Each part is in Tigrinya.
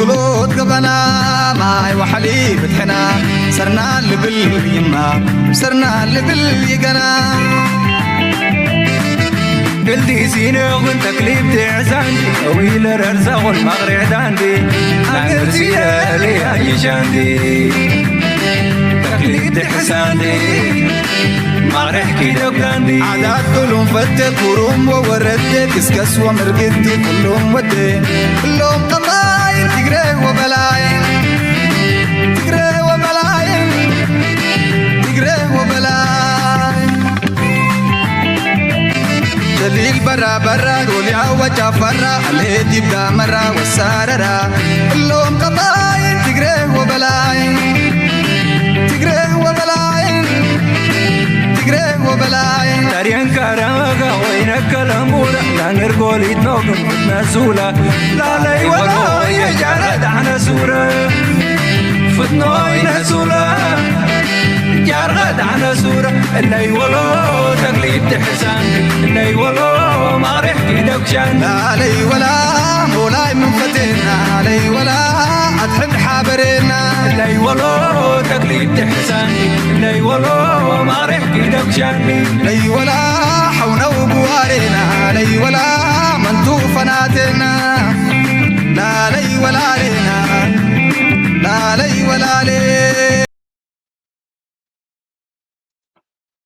قلوت قبنا ماي وحليب فتحنا صرنا لبل يما صرنا لبل يقنا قلتي زينة وانت كليب تعزاندي طويل الرزا والمغرع داندي نعرسي لي اي جاندي تكليب تحساندي مغرح كيدو كاندي عادات كلهم فتك وروم ووردك كسكس ومرقدي كلهم ودي كلهم قطاين تقري وبلاين تقري وبلاين تقري وبلاين دليل برا برا قولي عوجا فرا عليه تبدا مرا والساررا كلهم قطاين تقري وبلاين تقري وبلاين تقري وبلاين تاريان كاراغا وينك الامورة لانغر قولي تنوكم فتناسولا لا لا ولا يجارد عنا سورة فتنوي نسولا جارد عنا سورة اللي ولو تقليد تحسان اللي ولو ما رح كيدك شان لا لي ولا مولاي من فتنا لي ولا أتحب حابرنا اللي ولو تقليد تحسان اللي ولو ما رح كيدك شان لي ولا حونا وبوارنا لي ولا منتو فناتنا لا لي ولا لنا لا لي ولا لي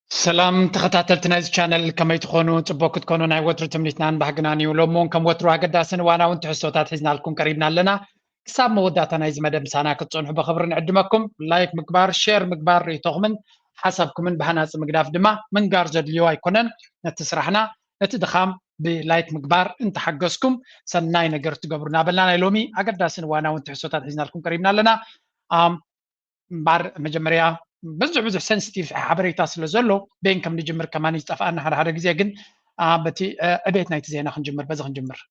سلام تخطاتلتنا هذا الشانل كما يتخونوا تبوك تكونوا ناي وتر تمنيتنا بحقناني ولومون كم وتروا قداسن وانا وانت حسوتات حزنا لكم قريبنا لنا كساب موداتنا إذا مدام سانا كتصنحوا بخبر نعدمكم لايك مقبار شير مقبار يتغمن حسبكم من بهناس مقداف دما من قارجد اليو يكونن نتسرحنا نتدخام بلايك مقبار انت حقسكم سناي نقر تقبرنا بلنا يلومي أقداسن وانا وانت حسوتات حزنا لكم قريبنا لنا بار مجمريا بزح سنسيتيف حبريتا سلازلو بين كم نجمر كمان يتفقنا هذا جزء جن بتي أبيت نايت زينا خنجمر بس خنجمر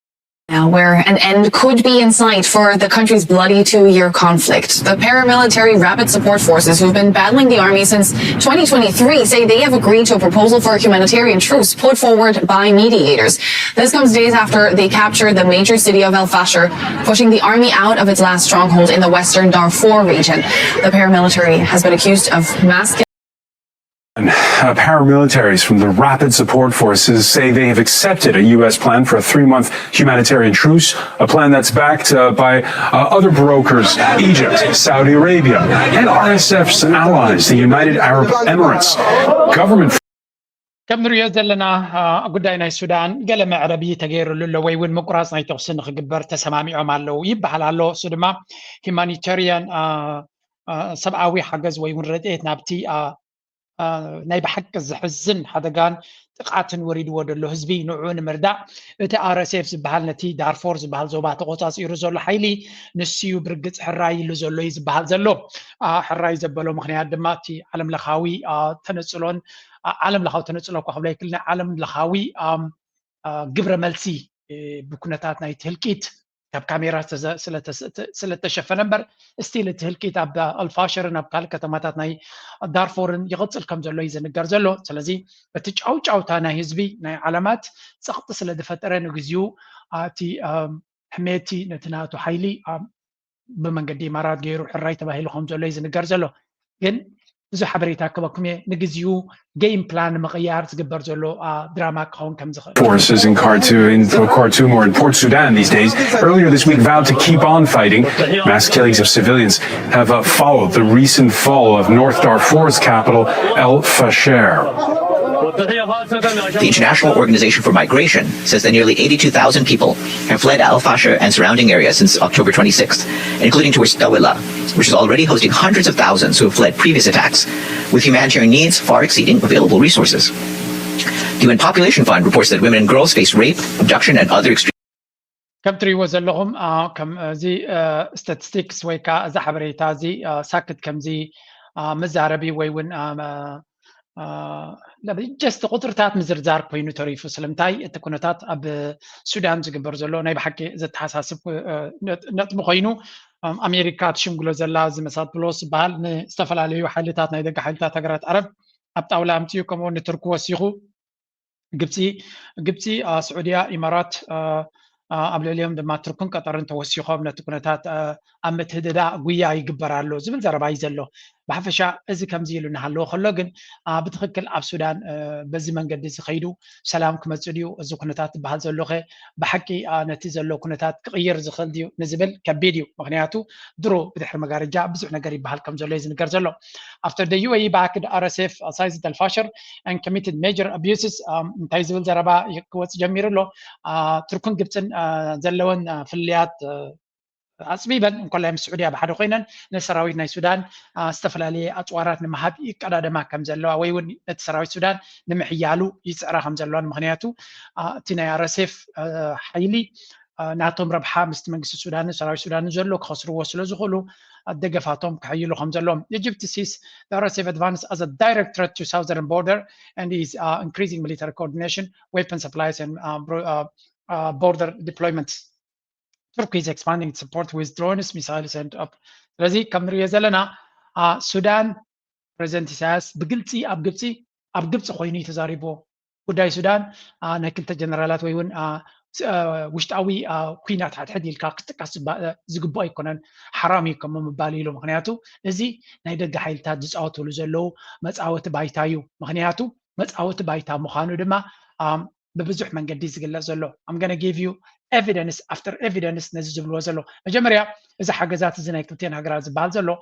Now, where an end could be in sight for the country's bloody 2-year conflict. The paramilitary Rapid Support Forces, who've been battling the army since 2023, say they have agreed to a proposal for a humanitarian truce put forward by mediators. This comes days after they captured the major city of El Fasher, pushing the army out of its last stronghold in the western Darfur region. The paramilitary has been accused of mass Paramilitaries from the Rapid Support Forces say they have accepted a U.S. plan for a 3-month humanitarian truce, a plan that's backed by other brokers, Egypt, Saudi Arabia, and RSF's allies, the United Arab Emirates. Government كم نريد لنا قداينا السودان قال معربي تغير للوي وين مقراص ناي توسن خبر تسمامي عمالو يبحال على سودما humanitarian سبعوي حجز وي ونرديت نابتي ناي بحق الزحزن حدا كان تقعتن وريد ودلو حزبي نوعون مردع اتا RSF زبحال نتي دارفور زبحال زوبات قوصاص يرزولو حيلي نسيو برقص حراي لزولو يزبحال زلو حراي زبلو مخنيات دماتي علم لخاوي تنسلون عالم لخاو تنسلو كحبلاي كلنا عالم لخاوي قبر ملسي بكونتاتنا يتهلكيت كاب كاميرا سلتشف نمبر استيل تهلكيت اب الفاشر ناب قال كتماتاتنا دارفورن يغصل كم زلو يزنقر زلو سلازي بتجاو جاوتانا حزبي ناي علامات سقط سلدفترن غزيو تي حميتي نتناتو حيلي بمنقدي مرات غيرو حراي تباهيلو خم زلو يزنقر زلو ين زو حبريتا كبكمي نغزيو جيم بلان مغيار تقبر زلو دراما كون كم زخ forces in Khartoum or in Port Sudan these days earlier this week vowed to keep on fighting. Mass killings of civilians have followed the recent fall of North Darfur's capital El Fasher. The International Organization for Migration says that nearly 82,000 people have fled Al Fasher and surrounding areas since October 26th, including towards Tawila, which is already hosting hundreds of thousands who have fled previous attacks, with humanitarian needs far exceeding available resources. The UN Population Fund reports that women and girls face rape, abduction, and other extreme كم تري وزلهم كم زي statistics ويكا زحبريتا زي ساكت كم زي مزاربي ويون لا جست قطرتات مزرزار كوينو تريفو سلمتاي تكونتات اب سودان زغبر زلو ناي بحكي زت حساسب نت مخينو امريكا تشمغلو زلا زمسات بلوس بال استفلاليو حالتات ناي دغ حالتات تغرات عرب ابطاولا امتيو كمون تركو وسيخو قبتي سعوديه امارات قبل اليوم دما تركن قطر توسيخهم نتكونتات أمت هددا قويا يقبرالو زبل زربا يزلو بحفشا إذا كم زيلو نحلو خلوغن بتخكل أب سودان بزي من قد خيدو سلام كمتسوديو إذا كونتات بحال زلوغي بحكي نتي زلو كونتات غير زخل ديو نزبل كبيديو مغنياتو درو بدحر مغارجا بزح نغاري بحال كم زلو يزن زلو. After the UAE backed RSF seized Al-Fashir and committed major abuses تايزبل زربا يكوت جمير له تركن قبتن زلون فليات عصبيبا كلهم السعوديه بحد خوينن نسراويت ناي سودان استفلالي اطوارات نمحب يقدادما كم زلوا ويون نسراويت سودان نمحيالو يصرا كم زلوان مخنياتو تينا RSF حيلي ناتهم ربحا مست منجس السودان سراويت سودان زلو خسروا وصلوا زخلوا الدقفاتهم كحيلو خم زلوم Egypt sees the RSF advance as a direct threat to southern border and is increasing military coordination, weapon supplies and border deployments. Turkey is expanding its support with drones, missiles, and up. ስለዚህ ከም ንሪኦ ዘለና ሱዳን ፕሬዚደንት ኢሳያስ ብግልፂ ኣብ ግብፂ ኮይኑ እዩ ተዛሪቦ ጉዳይ ሱዳን ናይ ክልተ ጀነራላት ወይ እውን ውሽጣዊ ኩናት ሓድሕድ ኢልካ ክጥቃስ ዝግባእ ኣይኮነን ሓራም እዩ ከም ምባል ኢሉ ምክንያቱ እዚ ናይ ደገ ሓይልታት ዝፃወትሉ ዘለው መፃወቲ ባይታ እዩ ምክንያቱ መፃወቲ ባይታ ምዃኑ ድማ ببزح من قديس قال زلو I'm gonna give you evidence after evidence نزل زبلو زلو مجمريا إذا حجزات زنا كلتين هجرات زبال زلو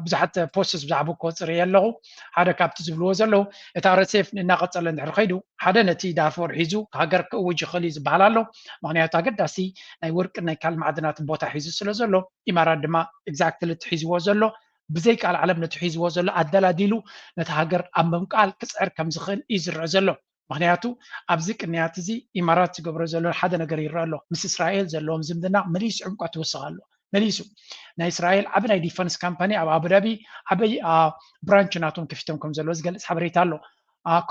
بزحت بوستس بزعبو كوتر يلو هذا كابت زبلو زلو تعرف ناقص لنا الخيدو هذا نتي دافور حيزو هجر وجه خلي زبالالو معناته قداسي نيورك نيكال معدنات بوتا حيزو سلو زلو إمارات دما exactly تحيزو زلو بزيك على العالم نتحيزو زلو عدلا ديلو نتهاجر أمم قال كسر كم زخل يزرع زلو مخنياتو أبزيك النيات زي إمارات جبر زلوا حدا نقدر يرالو مس إسرائيل زلهم زمدنا مليس عمقات وصالو مليسو نا إسرائيل عبنا ديفنس كامباني أو أبو ظبي عبي برانش ناتهم كفتهم كم زلوا زقل حبريتالو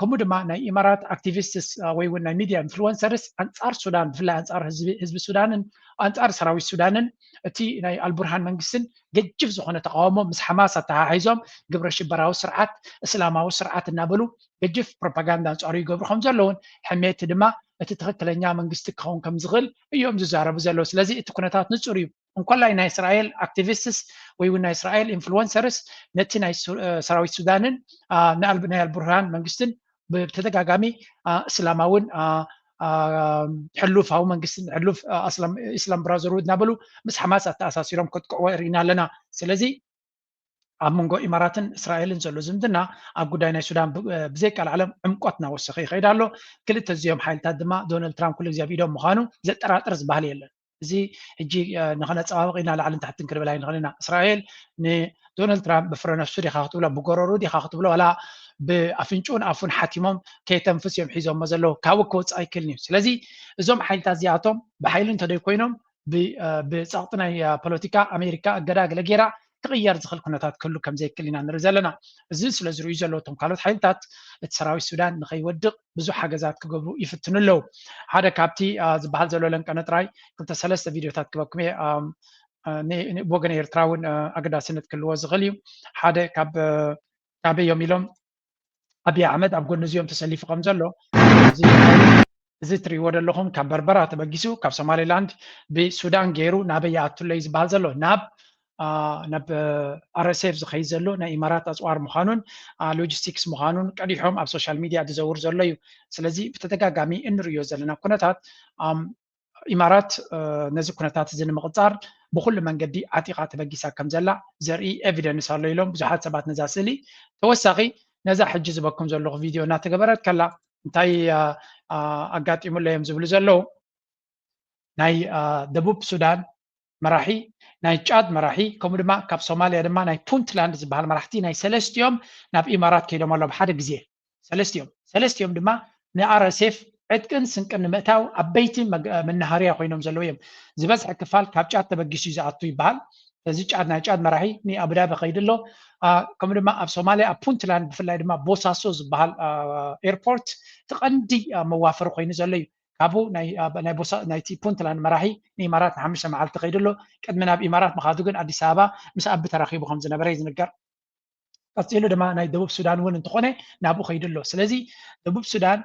كمود ما نا إمارات أكتيفيستس ويونا ميديا إنفلونسرز أنصار السودان في أنصار حزب السودان أنصار سراوي السودان تي نا البرهان منقسن جف زخنة تقاومهم مس حماسة تهايزهم قبر الشبراو سرعات إسلاماو سرعات النابلو جف بروباغندا أنصاري قبر خمزلون حميت دما تتخكلنيا منقستك هون كم زغل يوم زارب زلو سلازي تكونتات نصوري ونقول إن إسرائيل أكتيفيستس ويونا إسرائيل إنفلونسرز نتنا سراوي السودان نقلبنا البرهان منقستن بتدقاقامي إسلاماون حلوف هاو منقستن حلوف إسلام برازرود نابلو مس حماسة تأساسيرهم كنت قوارينا لنا سلازي أمونغو إماراتن إسرائيل زلو زمدنا أبو داينا السودان بزيك العالم عمقاتنا والسخي خيدالو كل التزيوم حال تدما دونالد ترامب كل زي فيديو مخانو زي تراترز بهالي يلا زي هجي نخلنا تساوقينا العالم تحت نكر بلاي نخلينا إسرائيل ني دونالد ترامب بفرنا السوري خاطب له بقرروا دي خاطب له ولا بأفنشون أفن حاتمهم كي تنفس يوم حيزهم مزلو كاوكوتس أي كل نيوز لذي زوم حال تزياتهم بحيلن تدي كوينهم بساقطنا بوليتيكا أمريكا قداق لجيرا تغير دخل كنتات كله كم زي كلنا نرزلنا زيس لزرو يزلوتهم قالت حيلتات تسراوي السودان نخي ودق بزو حاجزات كقبرو يفتن له هذا كابتي زبال زلو لن كانت راي كنت سلسة فيديوهات كبكمي بوغن يرتراون أقدا سنة كل وزغليو هذا كاب يوم يلوم أبي أحمد أبقول نزيوم تسلي في قمزلو زيتري ورد لهم كبربرة تبجسو كاب سومالي لاند بسودان جيرو نابي يعطوا زبال زلو ناب RSF زخي زلو نا إمارات أسوار مخانون لوجيستيكس مخانون كريحهم أب سوشيال ميديا تزور زلو سلزي بتتقاقامي إن ريو زلنا كونتات إمارات نزل كونتات زين مقطار بكل من قدي عتيقات بجيسا كم زلا زري إيفيدنس على لهم بزحات سبات نزاسلي توسعي نزح حجز بكم زلو فيديو ناتجبرت كلا نتاي أقات يمول لهم زبل زلو ناي دبوب سودان مراحي ناي تشاد مراحي كمدما كاب سوماليا دما ناي بونتلاند زبال مراحتي ناي سلستيوم ناب إمارات كيلو مالو بحد جزية سلستيوم دما نا RSF عدكن سنكن متاو أبيتي من نهاريا خوينهم زلويم زبز حكفال كاب تشاد تبجيش يزعطو يبال تزيج عاد ناي تشاد مراحي ني أبدا بقيدلو كمدما أب سوماليا بونتلاند بفلاي دما بوساسو زبال إيربورت تقندي موافر خوين زلويم أبو ناي بوسا ناي تي بونتلاند مراحي ني إمارات حمشة مع التقيدلو قدمنا بإمارات مخاذوجن أديس أبابا مس أب تراخيبو خمسة نبريز نقر قصيلو دما ناي دبوب السودان وين انتقونه نابو خيدلو سلازي دبوب السودان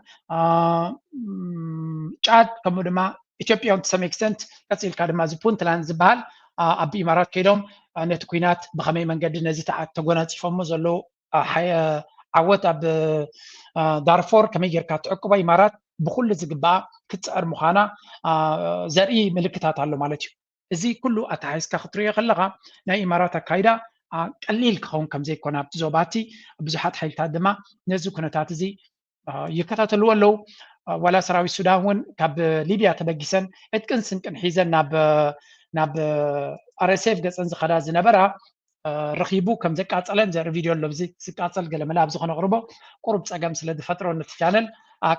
شاد كمو دما ኢትዮጵያን to some extent ቀፂልካ ድማ ፑንትላንድ ዝበሃል ኣብ ኢማራት ከይዶም ነቲ ኩናት ብኸመይ መንገዲ ነዚ ተጎናፂፎሞ ዘለዉ ዓወት ኣብ ዳርፎር ከመይ ጌርካ ትዕቅቦ ኢማራት ብኩሉ ዝግባእ ክትፅዕር ምዃና ዘርኢ ምልክታት ኣሎ ማለት እዩ እዚ ኩሉ ኣተሓይዝካ ክትሪኦ ከለኻ ናይ ኢማራት ኣካይዳ ቀሊል ክኸውን ከም ዘይኮነ ኣብቲ ዞባቲ ብዙሓት ሓይልታት ድማ ነዚ ኩነታት እዚ ይከታተልዎ ኣለዉ ዋላ ሰራዊት ሱዳን እውን ካብ ሊብያ ተበጊሰን ዕጥቅን ስንቅን ሒዘን ናብ RSF ገፀን ዝኸዳ ዝነበራ ረኺቡ ከም ዘቃፀለን ዘርኢ ቪድዮ ኣሎ ብዚ ዝቃፀል ገለ መላብ ዝኾነ ቅርቦ ቁሩብ ፀገም ስለ ዝፈጥሮ ነቲ ቻነል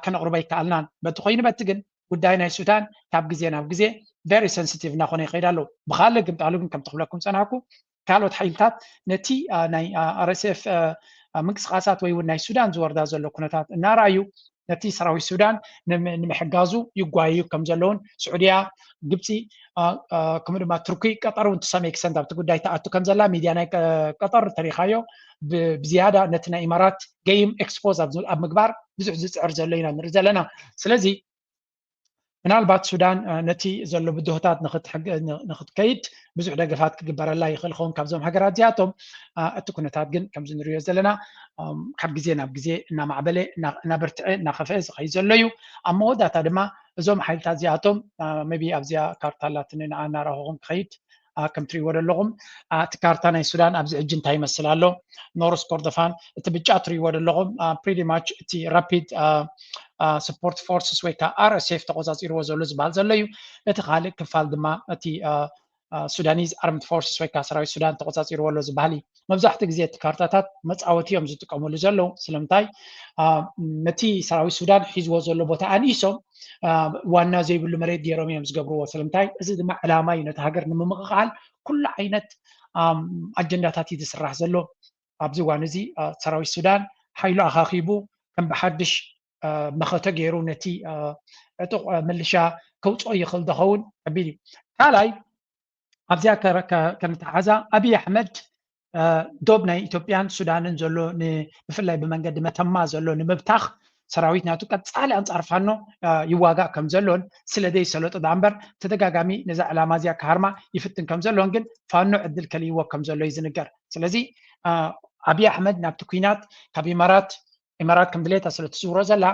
ከነቕርቦ ይከኣልናን በቲ ኮይኑ በቲ ግን ጉዳይ ናይ ሱዳን ካብ ግዜ ናብ ግዜ very sensitive እናኾነ ይኸይድ ኣሎ ብካልእ ግምጣሉ ግን ከም ትኽብለኩም ፀናሕኩ ካልኦት ሓይልታት ነቲ ናይ RSF ምንቅስቃሳት ወይ እውን ናይ ሱዳን ዝወርዳ ዘሎ ኩነታት እናርኣዩ ነቲ ሰራዊት ሱዳን ንምሕጋዙ ይጓዩ ከም ዘለውን ስዑድያ ግብፂ ከምኡ ድማ ቱርኪ ቀጠር እውን to some extent ኣብቲ ጉዳይ ተኣቱ ከም ዘላ ሚድያ ናይ ቀጠር ተሪኻዮ ብዝያዳ ነቲ ናይ ኢማራት ጌም ኤክስፖዝ ኣብ ምግባር ብዙሕ ዝፅዕር ዘሎ ኢና ንርኢ ዘለና ስለዚ ምናልባት ሱዳን ነቲ ዘሎ ብድሆታት ንኽትከይድ ብዙሕ ደገፋት ክግበረላ ይኽእል ኸውን ካብዞም ሃገራት እዚኣቶም እቲ ኩነታት ግን ከምዚ ንሪኦ ዘለና ካብ ግዜ ናብ ግዜ እናማዕበለ እናበርትዐ እናኸፍአ ዝኸይድ ዘሎ እዩ ኣብ መወዳእታ ድማ እዞም ሓይልታት እዚኣቶም ሜቢ ኣብዚኣ ካርታ ላትኒ ንኣ እናረኸኹም ክኸይድ ከም ትሪእዎ ዘለኹም እቲ ካርታ ናይ ሱዳን ኣብዚ ሕጂ እንታይ ይመስል ኣሎ ኖርዝ ኮርዶፋን እቲ ብጫ ትሪእዎ ዘለኹም ፕሪቲ ማች እቲ ራፒድ support forces ወይ ከዓ RSF ተቆፃፂርዎ ዘሎ ዝበሃል ዘሎ እዩ እቲ ካልእ ክፋል ድማ እቲ ሱዳኒዝ armed forces ወይ ከዓ ሰራዊት ሱዳን ተቆፃፂርዎ ኣሎ ዝበሃል እዩ መብዛሕትኡ ግዜ እቲ ካርታታት መፃወቲ እዮም ዝጥቀመሉ ዘለዉ ስለምንታይ ነቲ ሰራዊት ሱዳን ሒዝዎ ዘሎ ቦታ ኣንኢሶም ዋና ዘይብሉ መሬት ገይሮም እዮም ዝገብርዎ ስለምንታይ እዚ ድማ ዕላማ እዩ ነቲ ሃገር ንምምቕቓል ኩሉ ዓይነት ኣጀንዳታት እዩ ዝስራሕ ዘሎ ኣብዚ እዋን እዚ ሰራዊት ሱዳን ሓይሉ ኣኻኺቡ ከም ብሓድሽ መኸተ ገይሩ ነቲ ዕጡቕ ምልሻ ከውፅኦ ይኽእል ዝኸውን ከቢድ እዩ ካልኣይ ኣብዚኣ ከንተሓዛ ኣብይ ኣሕመድ ዶብ ናይ ኢትዮጵያን ሱዳንን ዘሎ ብፍላይ ብመንገዲ መተማ ዘሎ ንምብታኽ ሰራዊት ናቱ ቀፃሊ ኣንፃር ፋኖ ይዋጋእ ከም ዘሎን ስለዘይ ሰለጦ ዳ እምበር ተደጋጋሚ ነዛ ዕላማ እዚኣ ካርማ ይፍትን ከም ዘሎን ግን ፋኖ ዕድል ከልይዎ ከም ዘሎ እዩ ዝንገር ስለዚ ኣብይ ኣሕመድ ናብቲ ኩናት ካብ ኢማራት ከም ድሌታ ስለ ትዝውሮ ዘላ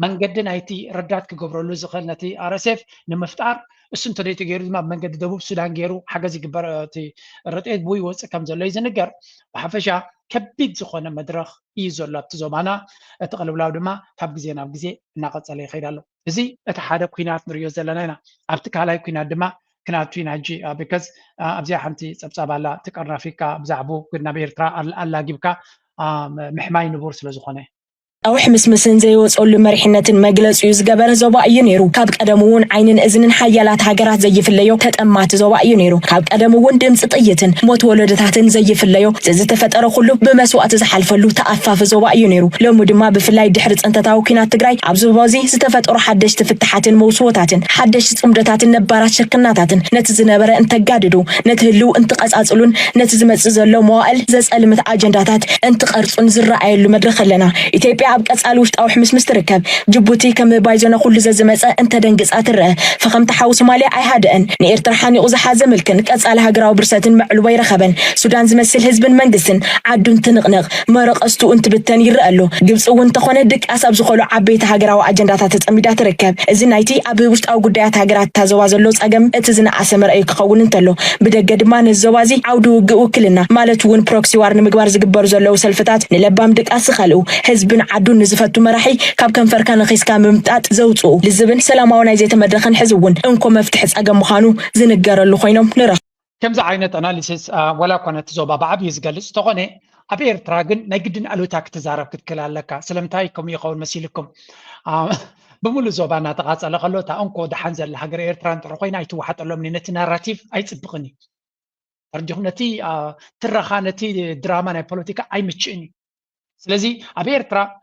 መንገዲ ናይቲ ረዳት ክገብረሉ ዝኽእል ነቲ RSF ንምፍጣር እሱ እንተደይ ተገይሩ ድማ ብመንገዲ ደቡብ ሱዳን ገይሩ ሓገዝ ይግበር እቲ ርጤት ብኡ ይወፅእ ከም ዘሎ እዩ ዝንገር ብሓፈሻ ከቢድ ዝኾነ መድረኽ እዩ ዘሎ ኣብቲ ዞባና እቲ ቅልውላው ድማ ካብ ግዜ ናብ ግዜ እናቐፀለ ይኸይድ ኣሎ እዚ እቲ ሓደ ኩናት ንሪኦ ዘለና ኢና ኣብቲ ካልኣይ ኩናት ድማ ክናቱ ኢና ሕጂ ቢካዝ ኣብዚኣ ሓንቲ ፀብፃብ ኣላ ትቀርናፊካ ብዛዕባ ናብ ኤርትራ ኣላጊብካ ምሕማይ ንቡር ስለ ዝኾነ أوح مسمسن زي وصل مرحنة مجلس يزجبر زواء ينيرو كاب قدمون عين إذن حيالات هجرات زي في الليو تتأمات زواء ينيرو كاب قدمون دم سطية موت ولدتات زي في الليو زت فترة خلو بمسوات زحل فلو تأفف زواء ينيرو لو مدما بفلاي دحرت أنت تاوكينات تجري عبزو بازي ستفت أروح حدش تفتحات الموسوطات حدش صمدتات النبارات شركناتات نتزنبر أنت جاددو نتهلو أنت قصأصلون نتزمت زلو موائل زز ألمت أجنداتات أنت قرص نزرع له مدرخ لنا إتيبي قصال وشت أو حمس مستركب جبوتي كم بايزونا كل زمزمة أنت دنقص أتره فخم تحاوس مالي أي هادئن نيرتر حاني أوزح زملكن قصال هجراو برسات معلوي رخبن سودان زمسل حزب منقسن عدون تنقنق مرق أستو أنت بالتاني رقلو جبس وانت خونه دك أساب زخلو عبيت هجراو أجندات تتأميدات ركب إذن نايتي أبي وشت أو قديات هجرات تزواز اللوز أجم اتزن عسمر أي قوون انتلو بدك قدمان الزوازي عودو وكلنا مالتون بروكسي وارن مقبار زقبر زلو سلفتات نلبام دك أسخلو حزب عدون نزفتو مرحي كاب كان فركان خيس كام ممتات زوجو للزبن سلاماونا زيت مدرخن حزون انكم مفتح أجم مخانو زنجار اللي خوينهم نرى كم زعينة أناليسيس ولا كانت زوبا بعب يزجلس تغني أبير تراجن نجدن ألو تاك تزارب كتكلال لك سلمتايكم يقول مسيلكم بمول زوبانا تقاس على غلوتا أنكو دحنزل الحجر إيرتران تروحين أي توحد لهم من نت ناراتيف أي تبغني أرجو نتي ترخانتي دراما ناي بوليتيكا أي متشيني سلزي أبير ترا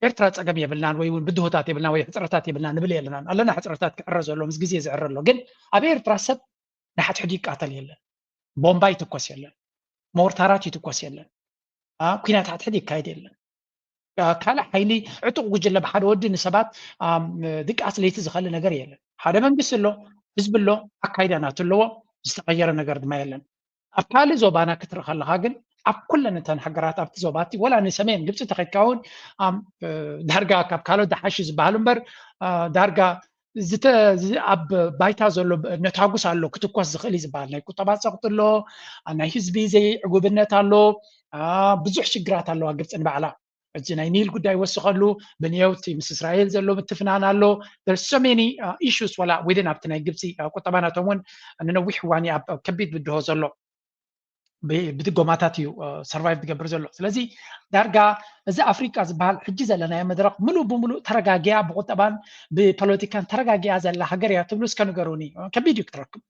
إيرترا تسقم يبلنان ويون بدهوتات يبلنان ويحصرتات يبلنان نبلي يلنان ألنا حصرتات كأرز لهم زجزي زعر له جن أبير ترا سب نحت حديك قاتل يلا بومباي تكوس يلا مورتارات تكوس يلا كينات حد حديك كايد يلا كلا حيلي عتق وجل بحد ود النسبات ديك أصليت زخل نجار يلا ሓደ መንግስቲ ኣሎ ህዝቢ ኣሎ ኣካይዳናት ኣለዎ ዝተቀየረ ነገር ድማ የለን ኣብ ካልእ ዞባና ክትርኢ ከለካ ግን ኣብ ኩለን እተን ሃገራት ኣብቲ ዞባቲ ወላ ንሰሜን ግብፂ ተኸድካ እውን ዳርጋ ካብ ካልኦት ዝሓሽ ዝበሃሉ እምበር ዳርጋ ኣብ ባይታ ዘሎ ነታጉስ ኣሎ ክትኮስ ዝኽእል እዩ ዝበሃል ናይ ቁጠባ ፀቕጢ ኣሎ ናይ ህዝቢ ዘይዕጉብነት ኣሎ ብዙሕ ሽግራት ኣለዋ ግብፂ ንባዕላ እዚ ናይ ኒል ጉዳይ ወስኸሉ ብንየውቲ ምስ እስራኤል ዘሎ ምትፍናን ኣሎ there's so many issues ወላ within ኣብቲ ናይ ግብፂ ቁጠባናቶም እውን ንነዊሕ እዋን ኣብ ከቢድ ብድሆ ዘሎ ብድጎማታት እዩ ሰርቫይቭ ዝገብር ዘሎ ስለዚ ዳርጋ እዚ ኣፍሪቃ ዝበሃል ሕጂ ዘለናዮ መድረክ ሙሉእ ብሙሉእ ተረጋጊያ ብቁጠባን ብፖለቲካን ተረጋጊያ ዘላ ሃገር እያ ትብሉ እስከ ንገሩኒ ከቢድ እዩ ክትረክብ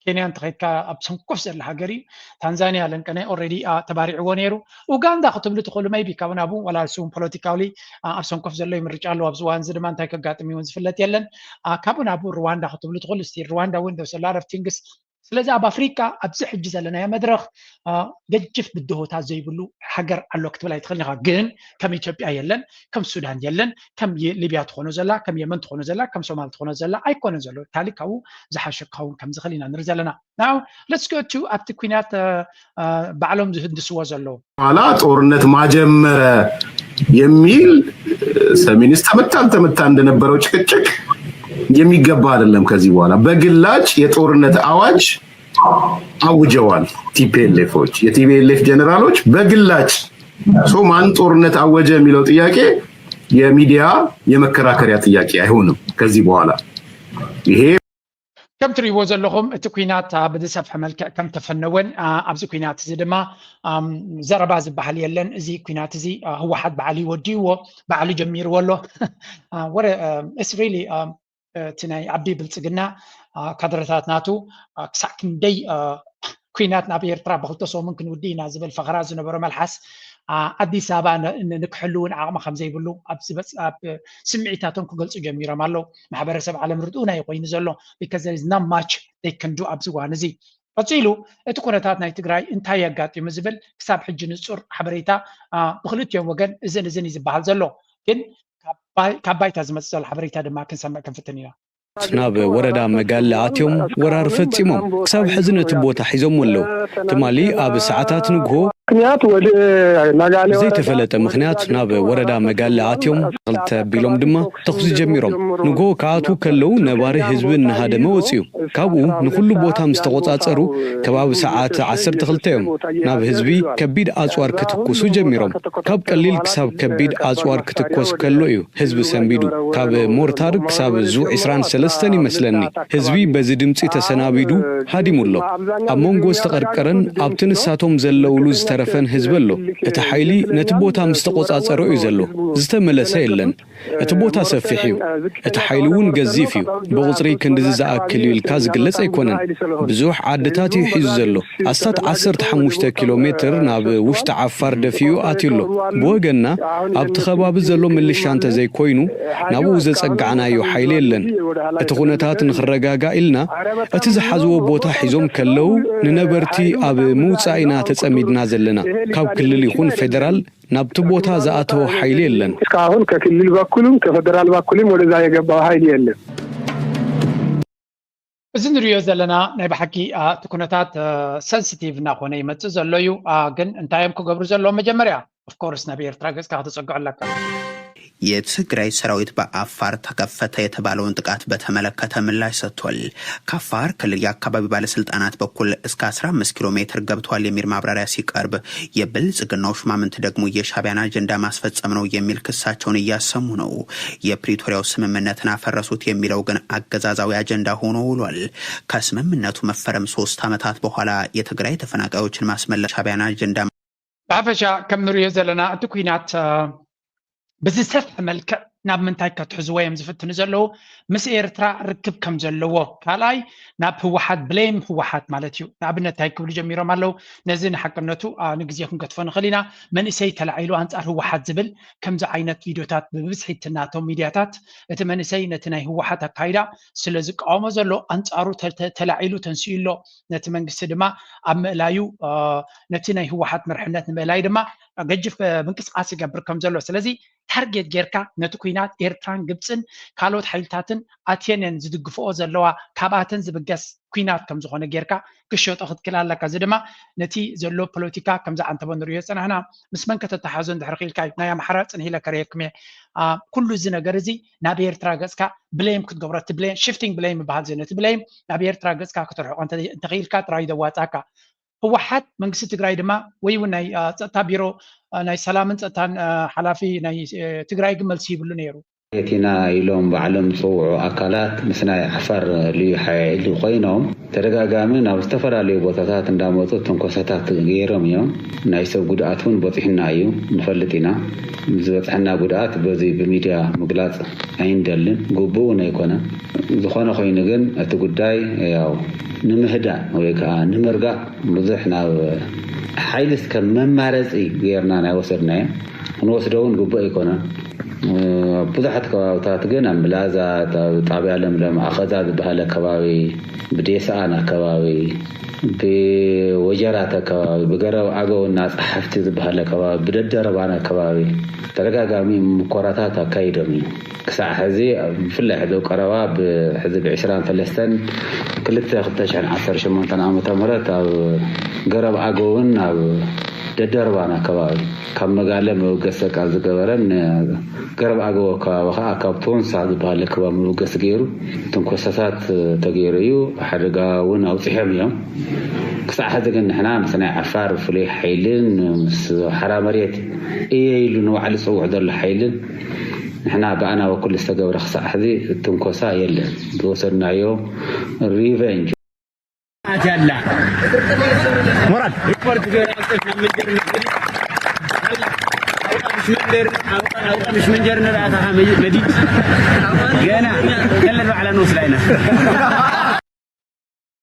ኬንያ እንተኸይድካ ኣብ ሰንኮፍ ዘላ ሃገር እዩ ታንዛኒያ ለንቀነ ኦልሬዲ ተባሪዕዎ ነይሩ ኡጋንዳ ክትብሉ ትኽእሉ maybe ካብ ናቡ ወላ እሱውን ፖለቲካሊ ኣብ ሰንኮፍ ዘሎ ይምርጫ ኣለዎ ኣብዚ እዋን እዚ ድማ እንታይ ከጋጥም ይውን ዝፍለጥ የለን ካብ ናቡ ሩዋንዳ ክትብሉ ትኽእሉ እስቲ ሩዋንዳ እውን there's a lot of things ስለዚ ኣብ ኣፍሪካ ኣብዚ ሕጂ ዘለናዮ መድረክ ገጅፍ ብድሆታት ዘይብሉ ሃገር ኣሎ ክትብል ኣይትኽእልኒ ኢኻ ግን ከም ኢትዮጵያ የለን ከም ሱዳን የለን ከም ሊብያ ትኾኑ ዘላ ከም የመን ትኾኑ ዘላ ከም ሶማል ትኾኑ ዘላ ኣይኮነን ዘሎ ታሪክ ካብኡ ዝሓሸ ክኸውን ከም ዝኽእል ኢና ንርኢ ዘለና ናው let's go to ኣብቲ ኩናት ባዕሎም ዝህንድስዎ ዘለዉ ኋላ ጦርነት ማጀመረ የሚል ሰሜንስ ተመታ እንደነበረው ጭቅጭቅ የሚገባ አይደለም ከዚህ በኋላ በግላጭ የጦርነት አዋጅ አውጀዋል ቲፒኤልኤፎች የቲፒኤልኤፍ ጀነራሎች በግላጭ ማን ጦርነት አወጀ የሚለው ጥያቄ የሚዲያ የመከራከሪያ ጥያቄ አይሆንም ከዚህ በኋላ ይሄ ከም ትሪእዎ ዘለኹም እቲ ኩናት ብዝሰፍሐ መልክዕ ከም ተፈነወን ኣብዚ ኩናት እዚ ድማ ዘረባ ዝበሃል የለን እዚ ኩናት እዚ ህወሓት በዓል ይወዲዎ በዓል ጀሚርዎ ኣሎ it's really እቲ ናይ ዓቢ ብልፅግና ካድረታት ናቱ ክሳዕ ክንደይ ኩናት ናብ ኤርትራ ብክልተ ሰሙን ክንውዲ ኢና ዝብል ፈኸራ ዝነበሮ መልሓስ ኣዲስ ኣበባ ንክሕልውን ዓቕሚ ከም ዘይብሉ ኣብ ስምዒታቶም ክገልፁ ጀሚሮም ኣለው ማሕበረሰብ ዓለም ርድኡና ይኮይኑ ዘሎ because there is not much they can do ኣብዚ እዋን እዚ ቀፂሉ እቲ ኩነታት ናይ ትግራይ እንታይ የጋጥሙ ዝብል ክሳብ ሕጂ ንፁር ሓበሬታ ብክልቲኦም ወገን እዝን እዩ ዝበሃል ዘሎ ግን ካብ ባይታ ዝመፅእ ዘሎ ሓበሬታ ድማ ክንሰምዕ ክንፍትን ኢና ናብ ወረዳ መጋለ ኣትዮም ወራር ፈፂሞም ክሳብ ሕዚ ነቲ ቦታ ሒዞም ኣለው ትማሊ ኣብ ሰዓታት ንግሆ ምክንያት ወደ መጋለ ዘይተፈለጠ ምክንያት ናብ ወረዳ መጋለ ኣትዮም ክልተ ቢሎም ድማ ተኽዚ ጀሚሮም ንግሆ ከኣቱ ከለው ነባሪ ህዝቢ እናሃደመ ወፅዩ ካብኡ ንኩሉ ቦታ ምስ ተቆፃፀሩ ከባቢ ሰዓት 12 እዮም ናብ ህዝቢ ከቢድ ኣፅዋር ክትኩሱ ጀሚሮም ካብ ቀሊል ክሳብ ከቢድ ኣፅዋር ክትኮስ ከሎ እዩ ህዝቢ ሰንቢዱ ካብ ሞርታር ክሳብ ዙ 23 ይመስለኒ ህዝቢ በዚ ድምፂ ተሰናቢዱ ሃዲሙሎ ኣብ መንጎ ዝተቀርቀረን ኣብቲ ንሳቶም ዘለውሉ ዝተረፈን ህዝቢ ኣሎ እቲ ሓይሊ ነቲ ቦታ ምስ ተቆፃፀሩ እዩ ዘሎ ዝተመለሰ የለን እቲ ቦታ ሰፊሕ እዩ እቲ ሓይሊ እውን ገዚፍ እዩ ብቁፅሪ ክንዲ ዝኣክል ኢልካ ዝግለጽ ኣይኮነን ብዙሕ ዓድታት እዩ ሒዙ ዘሎ ኣስታት 15 ኪሎ ሜትር ናብ ውሽጢ ዓፋር ደፊኡ ኣትዩሎ ብወገና ኣብቲ ከባቢ ዘሎ ምልሻ እንተዘይኮይኑ ናብኡ ዘጸጋዕናዮ ሓይሊ የለን እቲ ኩነታት ንኽረጋጋ ኢልና እቲ ዝሓዝዎ ቦታ ሒዞም ከለው ንነበርቲ ኣብ ምውፃኢና ተጸሚድና ዘለና ካብ ክልል ይኹን ፌደራል ናብቲ ቦታ ዝኣተወ ሓይሊ የለን እስካሁን ከክልል በኩልም ከፌደራል በኩልም ወደዛ የገባው ሓይሊ የለን እዚ ንሪኦ ዘለና ናይ ባሕቂ እቲ ኩነታት ሰንሲቲቭ እናኾነ ይመፅእ ዘሎ እዩ ግን እንታዮም ክገብሩ ዘለዎም መጀመርያ ኦፍኮርስ ናብ ኤርትራ ገጽካ ክትጸግዑ ኣለካ የትግራይ ሰራዊት በአፋር ተከፈተ የተባለውን ጥቃት በተመለከተ ምላሽ ሰጥቷል። ከአፋር ክልል የአካባቢ ባለስልጣናት በኩል እስከ 15 ኪሎ ሜትር ገብቷል የሚል ማብራሪያ ሲቀርብ የብልጽግናው ሹማምንት ደግሞ የሻዕቢያን አጀንዳ ማስፈጸም ነው የሚል ክሳቸውን እያሰሙ ነው። የፕሪቶሪያው ስምምነትን አፈረሱት የሚለው ግን አገዛዛዊ አጀንዳ ሆኖ ውሏል። ከስምምነቱ መፈረም 3 ዓመታት በኋላ የትግራይ ተፈናቃዮችን ማስመለስ ሻዕቢያን አጀንዳ ባፈሻ ከምንሪኦ ዘለና እቲ ኩናት بزسف ملك ناب منتاي كتحزوا يمزفتن زلو مس إيرترا ركب كم زلو كالاي ناب هو حد بليم هو حد مالتيو ناب نتاي كل جميرة مالو نزين حقنتو نجزيكم كتفن خلينا من يسي تلعيلو أنصار هو حد زبل كم زعينت فيديوهات ببسحة تناتو ميدياتات اتمنى يسي نتناي هو حد كايدا سلزق عام زلو أنصارو تلعيلو تنسيلو نتمنى السدما أم لايو نتناي هو حد مرحلات ملاي دما ገጅፍ ምንቅስቃስ ይገብር ከም ዘሎ ስለዚ ታርጌት ጌርካ ነቲ ኩናት ኤርትራን ግብፅን ካልኦት ሓይልታትን ኣትየንን ዝድግፍኦ ዘለዋ ካብኣተን ዝብገስ ኩናት ከም ዝኾነ ጌርካ ክሸጦ ክትክል ኣለካ እዚ ድማ ነቲ ዘሎ ፖለቲካ ከምዚ ዓንተበ ንሪኦ ፀናሕና ምስ መን ከተተሓዞ እንድሕር ኺልካ ናይ ኣምሓራ ፅንሂ ኢለ ከርየክሜ ኩሉ እዚ ነገር እዚ ናብ ኤርትራ ገፅካ ብሌም ክትገብሮ እቲ ብሌም ሽፍቲንግ ብሌም ይበሃል ነቲ ብሌም ናብ ኤርትራ ገፅካ ክትርሕቆ እንተኺልካ ጥራይ ዘዋፃካ ህወሓት መንግስቲ ትግራይ ድማ ወይ እውን ናይ ፀጥታ ቢሮ ናይ ሰላምን ፀጥታን ሓላፊ ናይ ትግራይ ግን መልሲ ይብሉ ነይሩ የቲና ኢሎም ባዕሎም ዝፅውዑ ኣካላት ምስ ናይ ዓፋር ልዩ ሓይሊ ኮይኖም ተደጋጋሚ ናብ ዝተፈላለዩ ቦታታት እንዳመፁ ትንኮሳታት ገይሮም እዮም ናይ ሰብ ጉድኣት እውን በፂሕና እዩ ንፈልጥ ኢና ዝበፅሐና ጉድኣት በዚ ብሚድያ ምግላፅ ኣይንደልን ግቡእ እውን ኣይኮነን ዝኾነ ኮይኑ ግን እቲ ጉዳይ ያው ንምህዳእ ወይ ከዓ ንምርጋእ ብዙሕ ናብ ሓይልስ ከም መማረፂ ጌርና ናይ ወሰድናዮ ክንወስዶ እውን ግቡእ ኣይኮነን ብዙሓት ከባቢታት ግን ኣብ ምላዛ ጣብያ ለምለም ኣኸዛ ዝበሃል ከባቢ ብዴስኣን ኣከባቢ ብወጀራት ኣከባቢ ብገረብ ኣገውና ፀሓፍቲ ዝበሃል ከባቢ ብደደረባን ኣከባቢ ተደጋጋሚ ሙኮራታት ኣካይዶም እዩ ክሳዕ ሕዚ ብፍላይ ሕዚ ቀረባ ብሕዚ ብ23 2018 ዓመተ ምህረት ኣብ ገረብ ኣገውን ኣብ ደደረባን ኣከባቢ ካብ መጋለ መውገስ ቃል ዝገበረን ገረብ ኣገው ከባቢ ከዓ ካብ ቶንሳ ዝበሃል ከባቢ መውገስ ገይሩ ትንኮሳታት ተገይሩ እዩ ሓደጋ እውን ኣውፂሖም እዮም ክሳዕ ሕዚ ግን ንሕና ምስ ናይ ዓፋር ፍሉይ ሓይልን ምስ ሓራ መሬት እየ ኢሉ ንባዕሉ ዝፅውዕ ዘሎ ሓይልን ንሕና ብኣና በኩል ዝተገብረ ክሳዕ ሕዚ ትንኮሳ የለን ዝወሰድናዮ ሪቨንጅ أجلا مراد ريبورت غير أصلنا من جرنا مش من جرنا رأسها مديد جانا كلنا على نص لنا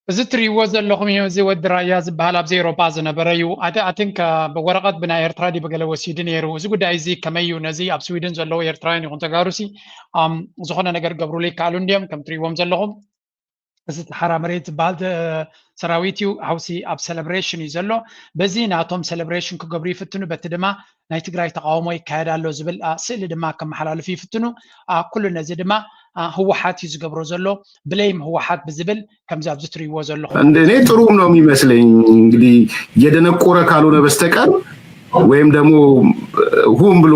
እዚ ትሪእዎ ዘለኹም እዩ እዚ ወዲ ራያ ዝበሃል ኣብዚ ኤሮፓ ዝነበረ እዩ ኣይ ቲንክ ብወረቐት ብናይ ኤርትራ ዲ በገለ ወሲዱ ነይሩ እዚ ጉዳይ እዚ ከመይ እዩ ነዚ ኣብ ስዊድን ዘለዎ ኤርትራውያን ይኹን ተጋሩሲ ዝኾነ ነገር ገብሩሉ ይከኣሉ እንድዮም ከም ትሪእዎም ዘለኹም እዚ ሓራ መሬት ዝበሃል ሰራዊት እዩ ሓውሲ ኣብ ሴሌብሬሽን እዩ ዘሎ በዚ ናቶም ሴሌብሬሽን ክገብሩ ይፍትኑ በቲ ድማ ናይ ትግራይ ተቃውሞ ይካየድ ኣሎ ዝብል ስእሊ ድማ ከመሓላልፉ ይፍትኑ ኩሉ ነዚ ድማ ህወሓት እዩ ዝገብሮ ዘሎ ብሌም ህወሓት ብዝብል ከምዚ ኣብዚ ትሪእዎ ዘለኹም እንደኔ ጥሩ ነው የሚመስለኝ እንግዲህ የደነቆረ ካልሆነ በስተቀር ወይም ደግሞ ሁም ብሎ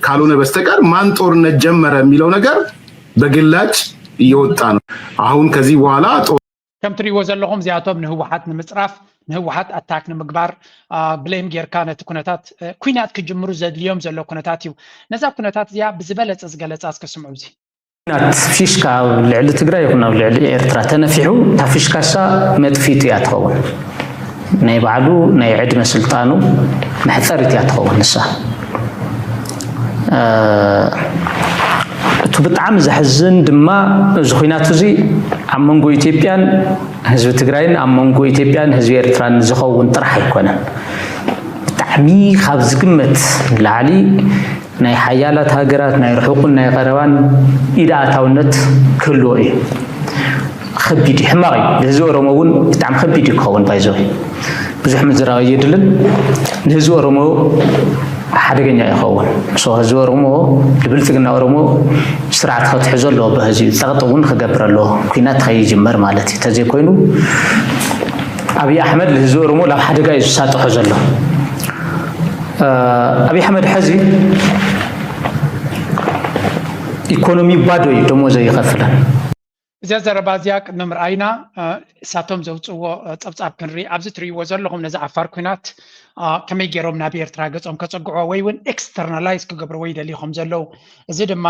ካልሆነ በስተቀር ማን ጦርነት ጀመረ የሚለው ነገር በግላጭ እየወጣ ነው አሁን ከዚህ በኋላ ከም ትሪእዎ ዘለኹም እዚኣቶም ንህወሓት ንምፅራፍ ንህወሓት ኣታክ ንምግባር ብሌም ጌርካ ነቲ ኩነታት ኩናት ክጅምሩ ዘድልዮም ዘሎ ኩነታት እዩ ነዛ ኩነታት እዚኣ ብዝበለፀ ዝገለፃ እስከስምዑ እዚ ኩናት ፊሽካ ኣብ ልዕሊ ትግራይ ይኹን ኣብ ልዕሊ ኤርትራ ተነፊሑ እታ ፊሽካሳ መጥፊት እያ ትኸውን ናይ ባዕሉ ናይ ዕድመ ስልጣኑ መሕፀሪት እያ ትኸውን ንሳ እቲ ብጣዕሚ ዘሕዝን ድማ እዚ ኩናት እዚ ኣብ መንጎ ኢትዮጵያን ህዝቢ ትግራይን ኣብ መንጎ ኢትዮጵያን ህዝቢ ኤርትራን ዝኸውን ጥራሕ ኣይኮነን ብጣዕሚ ካብ ዝግመት ላዕሊ ናይ ሓያላት ሃገራት ናይ ርሑቅን ናይ ቀረባን ኢዳ ኣታውነት ክህልዎ እዩ ከቢድ ሕማቕ እዩ ንህዝቢ ኦሮሞ እውን ብጣዕሚ ከቢድ ክኸውን ባይዘው ብዙሕ ምዝራቕ የድልን ንህዝቢ ኦሮሞ ሓደገኛ ይኸውን ህዝቢ ኦሮሞ ብልፅግና ኦሮሞ ስርዓት ክትሕዞ ኣለዎ ብህዝቢ ፀቕጢ እውን ክገብር ኣለዎ ኩናት ከይጅመር ማለት እዩ ተዘይኮይኑ ኣብይ ኣሕመድ ንህዝቢ ኦሮሞ ናብ ሓደጋ እዩ ዝሳጥሖ ዘሎ ኣብይ ኣሕመድ ሕዚ ኢኮኖሚ ባዶ እዩ ደሞዝ ይኸፍለን እዚኣ ዘረባ እዚኣ ቅድሚ ምርኣይና እሳቶም ዘውፅዎ ፀብፃብ ክንርኢ ኣብዚ ትሪእዎ ዘለኹም ነዚ ዓፋር ኩናት ከመይ ገይሮም ናብ ኤርትራ ገፆም ከፀግዖ ወይ እውን ኤክስተርናላይዝ ክገብርዎ ይደልይኹም ዘለው እዚ ድማ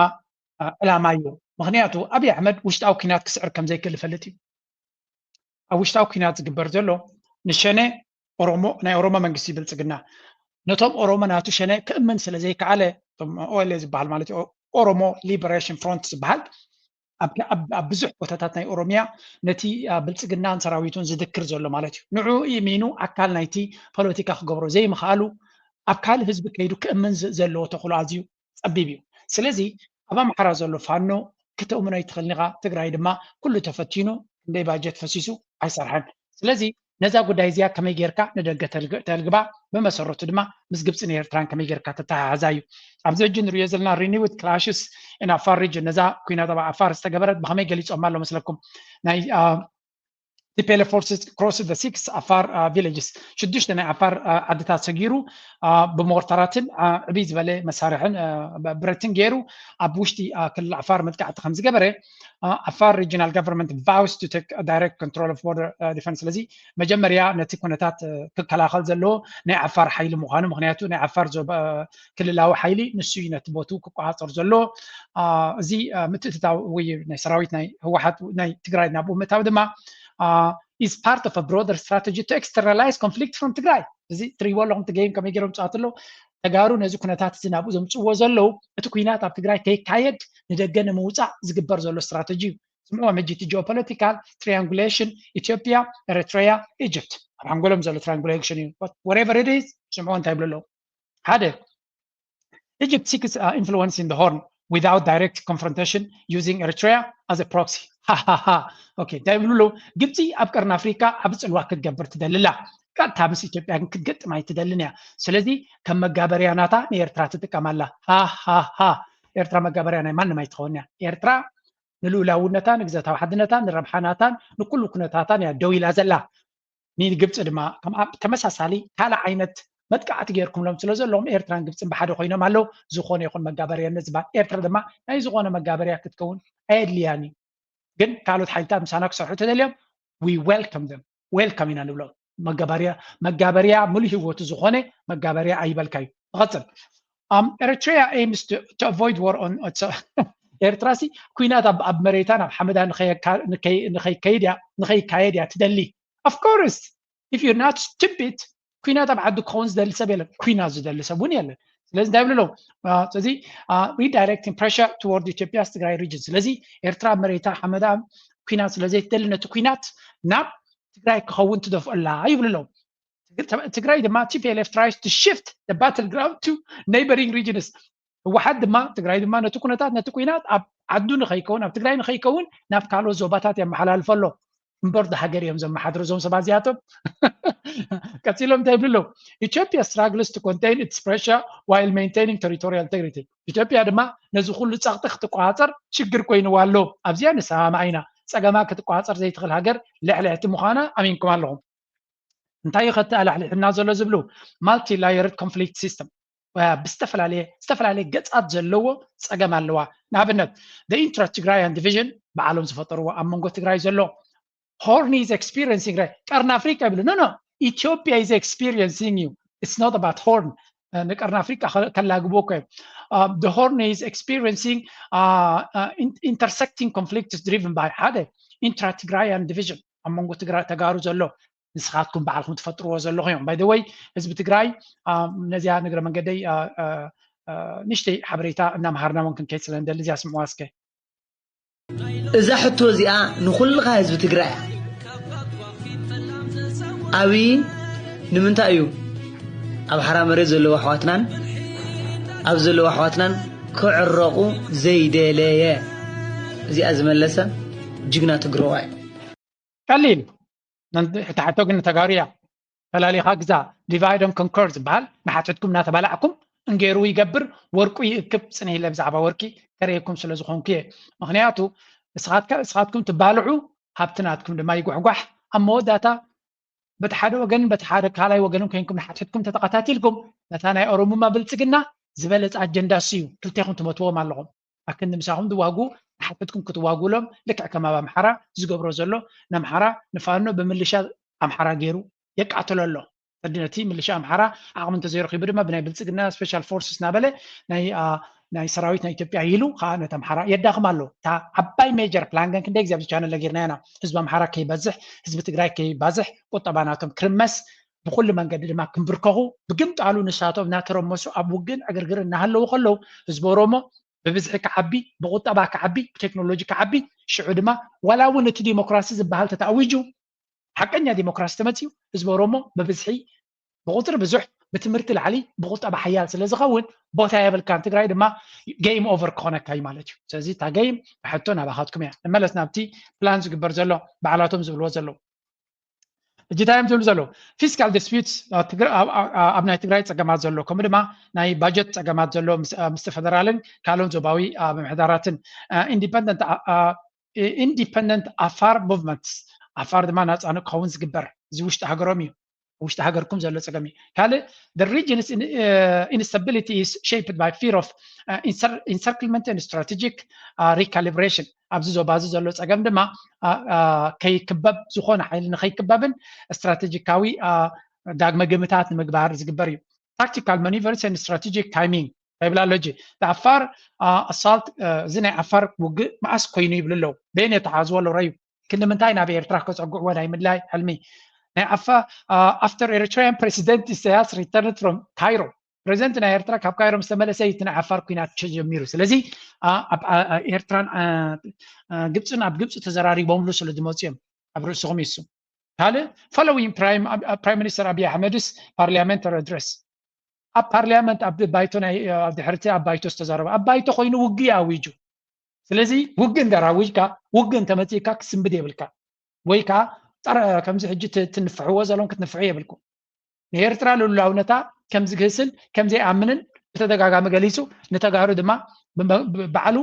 ዕላማ እዩ ምክንያቱ ኣብይ ኣሕመድ ውሽጣዊ ኩናት ክስዕር ከም ዘይክእል ይፈልጥ እዩ ኣብ ውሽጣዊ ኩናት ዝግበር ዘሎ ንሸነ ኦሮሞ ናይ ኦሮሞ መንግስቲ ብልፅግና ነቶም ኦሮሞ ናቱ ሸነ ክእምን ስለ ዘይከኣለ ኦኤልኤ ዝበሃል ማለት እዩ ኦሮሞ ሊበሬሽን ፍሮንት ዝበሃል ኣብ ብዙሕ ቦታታት ናይ ኦሮሚያ ነቲ ብልፅግናን ሰራዊቱን ዝድክር ዘሎ ማለት እዩ ንዑ ኢሚኑ ኣካል ናይቲ ፖለቲካ ክገብሮ ዘይምኽኣሉ ኣብ ካልእ ህዝቢ ከይዱ ክእምን ዘለዎ ተኽእሎ ኣዝዩ ፀቢብ እዩ ስለዚ ኣብ ኣምሓራ ዘሎ ፋኖ ክትእምኖ ይትኽእል ኢኻ ትግራይ ድማ ኩሉ ተፈቲኑ ክንደይ ባጀት ፈሲሱ ኣይሰርሐን ስለዚ ነዛ ጉዳይ እዚያ ከመይ ጌርካ ንደገ ተልግባ በመሰረቱ ድማ ምስ ግብፅን ኤርትራን ከመይ ጌርካ ተተሓሓዛ እዩ ኣብዚ ሕጂ ንሪኦ ዘለና ሪኒውድ ክላሽስ ኢን ኣፋር ሪጅን ነዛ ኩናት ኣብ ዓፋር ዝተገበረት ብከመይ ገሊፆም ኣሎ መስለኩም ናይ TPLF forces crossed the 6 Afar villages. شدشت أنا Afar عدتها سجيرو بمورتراتن عبيد بله مسارحن برتين جيرو أبوشتي كل Afar متقعد 5 جبره Afar regional government vows to take direct control of border defense لذي مجمريا نتيكونتات كلا خالد زلو نا Afar حيل مخانو مخنياتو نا Afar زوب كل لاو حيلي نسوي نتبوتو كقاطر زلو زي متتاو وي نسراويت ناي هو حد ناي تجراي نابو متاو دما is part of a broader strategy to externalize conflict from Tigray. زي تريوالهم تجاين كم يجرون تعطلو تجارو نزو كناتات زنابو زمتو وزلو أتوكينات أب Tigray كايد ندجن موزع زجبر زلو استراتيجي سموها مجيتي geopolitical triangulation Ethiopia, Eritrea, Egypt. هنقولهم زلو triangulation but whatever it is سموها تابلو هذا Egypt seeks influence in the Horn without direct confrontation using Eritrea as a proxy. اوكي دايبلو له جبتي ابقرنا افريكا ابص الواحد جبر تدللا قال تابس اثيوبيا كتقط ما يتدلنيا سلازي كم مغابريا ناتا ايرترا تتقامالا ها ايرترا مغابريا ما ما يتخونيا ايرترا نلولاونتا نغزتا وحدنتا نربحاناتا نكل كنتاتا يا دويلا زلا ني جبت دما كم تمساسالي كالا عينت متقعت غيركم لهم سلازلهم ايرتران جبت بحد خوينم አለው ዝኾነ ይኹን መጋበርያ ነዝባ ኤርትራ ድማ ናይ ዝኾነ መጋበርያ ክትከውን አይድልያኒ ግን ካልኦት ሓይልታት ምሳና ክሰርሑ ተደልዮም we welcome them welcome ኢና ንብሎ መጋበርያ ሙሉ ህይወቱ ዝኾነ መጋበርያ አይበልካዩ غጽብ Eritrea aims to avoid war on ኤርትራሲ ኩናት ኣብ መሬታን ኣብ ሓመዳ ንኸይካየድያ ትደሊ of course if you're not stupid ኩናት ኣብ ዓዱ ክኸውን ዝደሊ ሰብ የለን ኩናት ዝደሊ ሰብ እውን የለን ስለዚ እንታይ ይብሉ ስለዚ redirecting pressure toward Ethiopia's Tigray region ስለዚ ኤርትራ መሬታ ሓመዳ ኩናት ስለዚ ትደሊ ነቲ ኩናት ናብ ትግራይ ክኸውን ትደፍአላ ይብሉ ትግራይ ድማ TPLF tries to shift the battleground to neighboring regions ወሓድ ድማ ትግራይ ድማ ነቲ ኩነታት ነቲ ኩናት ኣብ ዓዱ ንኸይከውን ኣብ ትግራይ ንኸይከውን ናብ ካልኦት ዞባታት የመሓላልፈሎ እምበር ሃገር እዮም ዘመሓድሩ ዞም ሰባት እዚኣቶም ቀፂሎም እንታይ ይብሉ Ethiopia struggles to contain its pressure while maintaining territorial integrity ኢትዮጵያ ድማ ነዚ ኩሉ ጻቕጢ ክትቋፀር ችግር ኮይኑዋ ኣሎ ኣብዚያ ንሰማዓይና ፀገማ ክትቋፀር ዘይትኽእል ሃገር ልዕልዕቲ ምዃና ኣሚንኩም ኣለኹም እንታይ ይኸተኣላሕልሕና ዘሎ ዝብሉ multi layered conflict system ብዝተፈላለየ ገጻት ዘለዎ ፀገም ኣለዋ ንኣብነት the intra-Tigrayan division በዓሎም ዝፈጠርዎ ኣብ መንጎ ትግራይ ዘሎ Horn is experiencing Karna Africa no Ethiopia is experiencing you it's not about Horn Karna Africa the Horn is experiencing intersecting conflicts driven by hade intra-Tigrayan division among Tigray ተጋሩ ዘሎ ንስኻትኩም በዓልኩም ትፈጥርዎ ዘለኹም by the way ህዝቢ ትግራይ ነዚያ ነገረ መንገደይ ንሽተይ ሓበሬታ እናምሃርና መምክን ከይስለ እንደል እዚያ ስምዑዋ እስከ እዛ ሕቶ እዚኣ ንኹልኻ ህዝቢ ትግራይ ኣዊ ንምንታይ እዩ ኣብ ሓራ መሬት ዘለዎ ኣሕዋትናን ኣብ ዘለዎ ኣሕዋትናን ክዕረቑ ዘይደለየ እዚኣ ዝመለሰ ጅግና ትግረዋይ ቀሊል ተሓቶ ግን ተጋርያ ፈላሊኻ ግዛ ዲቫይድ ን ኮንኮር ዝበሃል ንሓትትኩም እናተባላዕኩም እንገይሩ ይገብር ወርቁ ይእክብ ፅንሂ ለብዛዕባ ወርቂ ከረየኩም ስለ ዝኾንኩ እየ ምክንያቱ እስኻትኩም ትባልዑ ሃብትናትኩም ድማ ይጓሕጓሕ ኣብ መወዳታ በቲ ሓደ ወገን በቲ ሓደ ካልኣይ ወገንም ኮይንኩም ንሓትትኩም ተተኸታቲልኩም ነታ ናይ ኦሮሞማ ብልፅግና ዝበለፀ ኣጀንዳ እዩ ክልቴኹም ትመትዎም ኣለኹም ኣክንዲ ምሳኹም ትዋጉ ንሓትትኩም ክትዋጉሎም ልክዕ ከም ኣብ ኣምሓራ ዝገብሮ ዘሎ ንኣምሓራ ንፋኖ ብምልሻ ኣምሓራ ገይሩ የቃትሎ ኣሎ ነቲ ምልሻ ኣምሓራ ዓቕሚ እንተዘይረኺቡ ድማ ብናይ ብልፅግና ስፔሻል ፎርስስ እናበለ ናይ ሰራዊት ናይ ኢትዮጵያ ኢሉ ከዓ ነቲ ኣምሓራ የዳኽም ኣሎ እታ ዓባይ ሜጀር ፕላን ግን ክንደይ ግዜ ኣብዚ ቻነል ጌርና ኢና ህዝቢ ኣምሓራ ከይበዝሕ ህዝቢ ትግራይ ከይባዝሕ ቁጠባ ናቶም ክርመስ ብኩሉ መንገዲ ድማ ክንብርከኹ ብግምጣሉ ንሳቶም እናተረመሱ ኣብ ውግን ዕግርግር እናሃለዉ ከለዉ ህዝቢ ኦሮሞ ብብዝሒ ክዓቢ ብቁጠባ ክዓቢ ብቴክኖሎጂ ክዓቢ ሽዑ ድማ ዋላ እውን እቲ ዲሞክራሲ ዝበሃል ተታዊጁ ሓቀኛ ዲሞክራሲ ተመፅዩ ህዝቢ ኦሮሞ ብብዝሒ ብቁጥሪ ብዙሕ ብትምህርቲ ላዕሊ ብቁጠባ ሓያል ስለ ዝኸውን ቦታ የብልካን ትግራይ ድማ ጌም ኦቨር ክኾነካ እዩ ማለት እዩ ስለዚ እታ ጌም ብሕቶ ናባኻትኩም እያ ንመለስ ናብቲ ፕላን ዝግበር ዘሎ በዓላቶም ዝብልዎ ዘለዉ እጅታይም ትብል ዘሎ ፊስካል ዲስፒዩትስ ኣብ ናይ ትግራይ ፀገማት ዘሎ ከምኡ ድማ ናይ ባጀት ፀገማት ዘሎ ምስ ፌደራልን ካልኦት ዞባዊ ምምሕዳራትን ኢንዲፐንደንት አፋር ሙቭመንትስ አፋር ድማ ናፃ ክኸውን ዝግበር እዚ ውሽጢ ሃገሮም እዩ ውሽጢ ሃገርኩም ዘሎ ፀገም እዩ ካልእ the region's instability is shaped by fear of encirclement and strategic recalibration ኣብዚ ዞባ እዚ ዘሎ ፀገም ድማ ከይክበብ ዝኾነ ሓይሊ ንከይክበብን ስትራቴጂካዊ ዳግመ ግምታት ንምግባር ዝግበር እዩ tactical maneuvers and strategic timing ባይብላሎጂ the assault እዚ ናይ ዓፋር ውግእ ማዓስ ኮይኑ ይብሉ ኣለዉ በየን የተሓዝዎ ኣለዉ ረዩ ክንምንታይ ናብ ኤርትራ ከፀጉዕዎ ናይ ምድላይ ሕልሚ ናይ after Eritrean President Isaias returned from Cairo President ናይ ኤርትራ ካብ ካይሮ ምስ ተመለሰ እቲ ናይ ዓፋር ኩናት ጀሚሩ ስለዚ ኤርትራን ግብፅን ኣብ ግብፅ ተዘራሪቦምሉ ስለ ዝመፁ እዮም ኣብ ርእስኹም ይሱ ካልእ following Prime Minister Abiy Ahmed's parliamentary address ኣብ ፓርላመንት ኣብ ባይቶ ናይ ድሕርቲ ኣብ ባይቶ ዝተዛረበ ኣብ ባይቶ ኮይኑ ውግእ ኣዊጁ ስለዚ ውግእ እንዳራዊጅካ ውግእ እንተመፂካ ክስንብድ የብልካ ወይ ከዓ ከምዚ ሕጂ ትንፍሕዎ ዘለዎም ክትንፍሑ የብልኩም ንኤርትራ ልኡላውነታ ከምዚ ክህስን ከምዚ ኣምንን ብተደጋጋሚ ገሊፁ ንተጋሩ ድማ ባዕሉ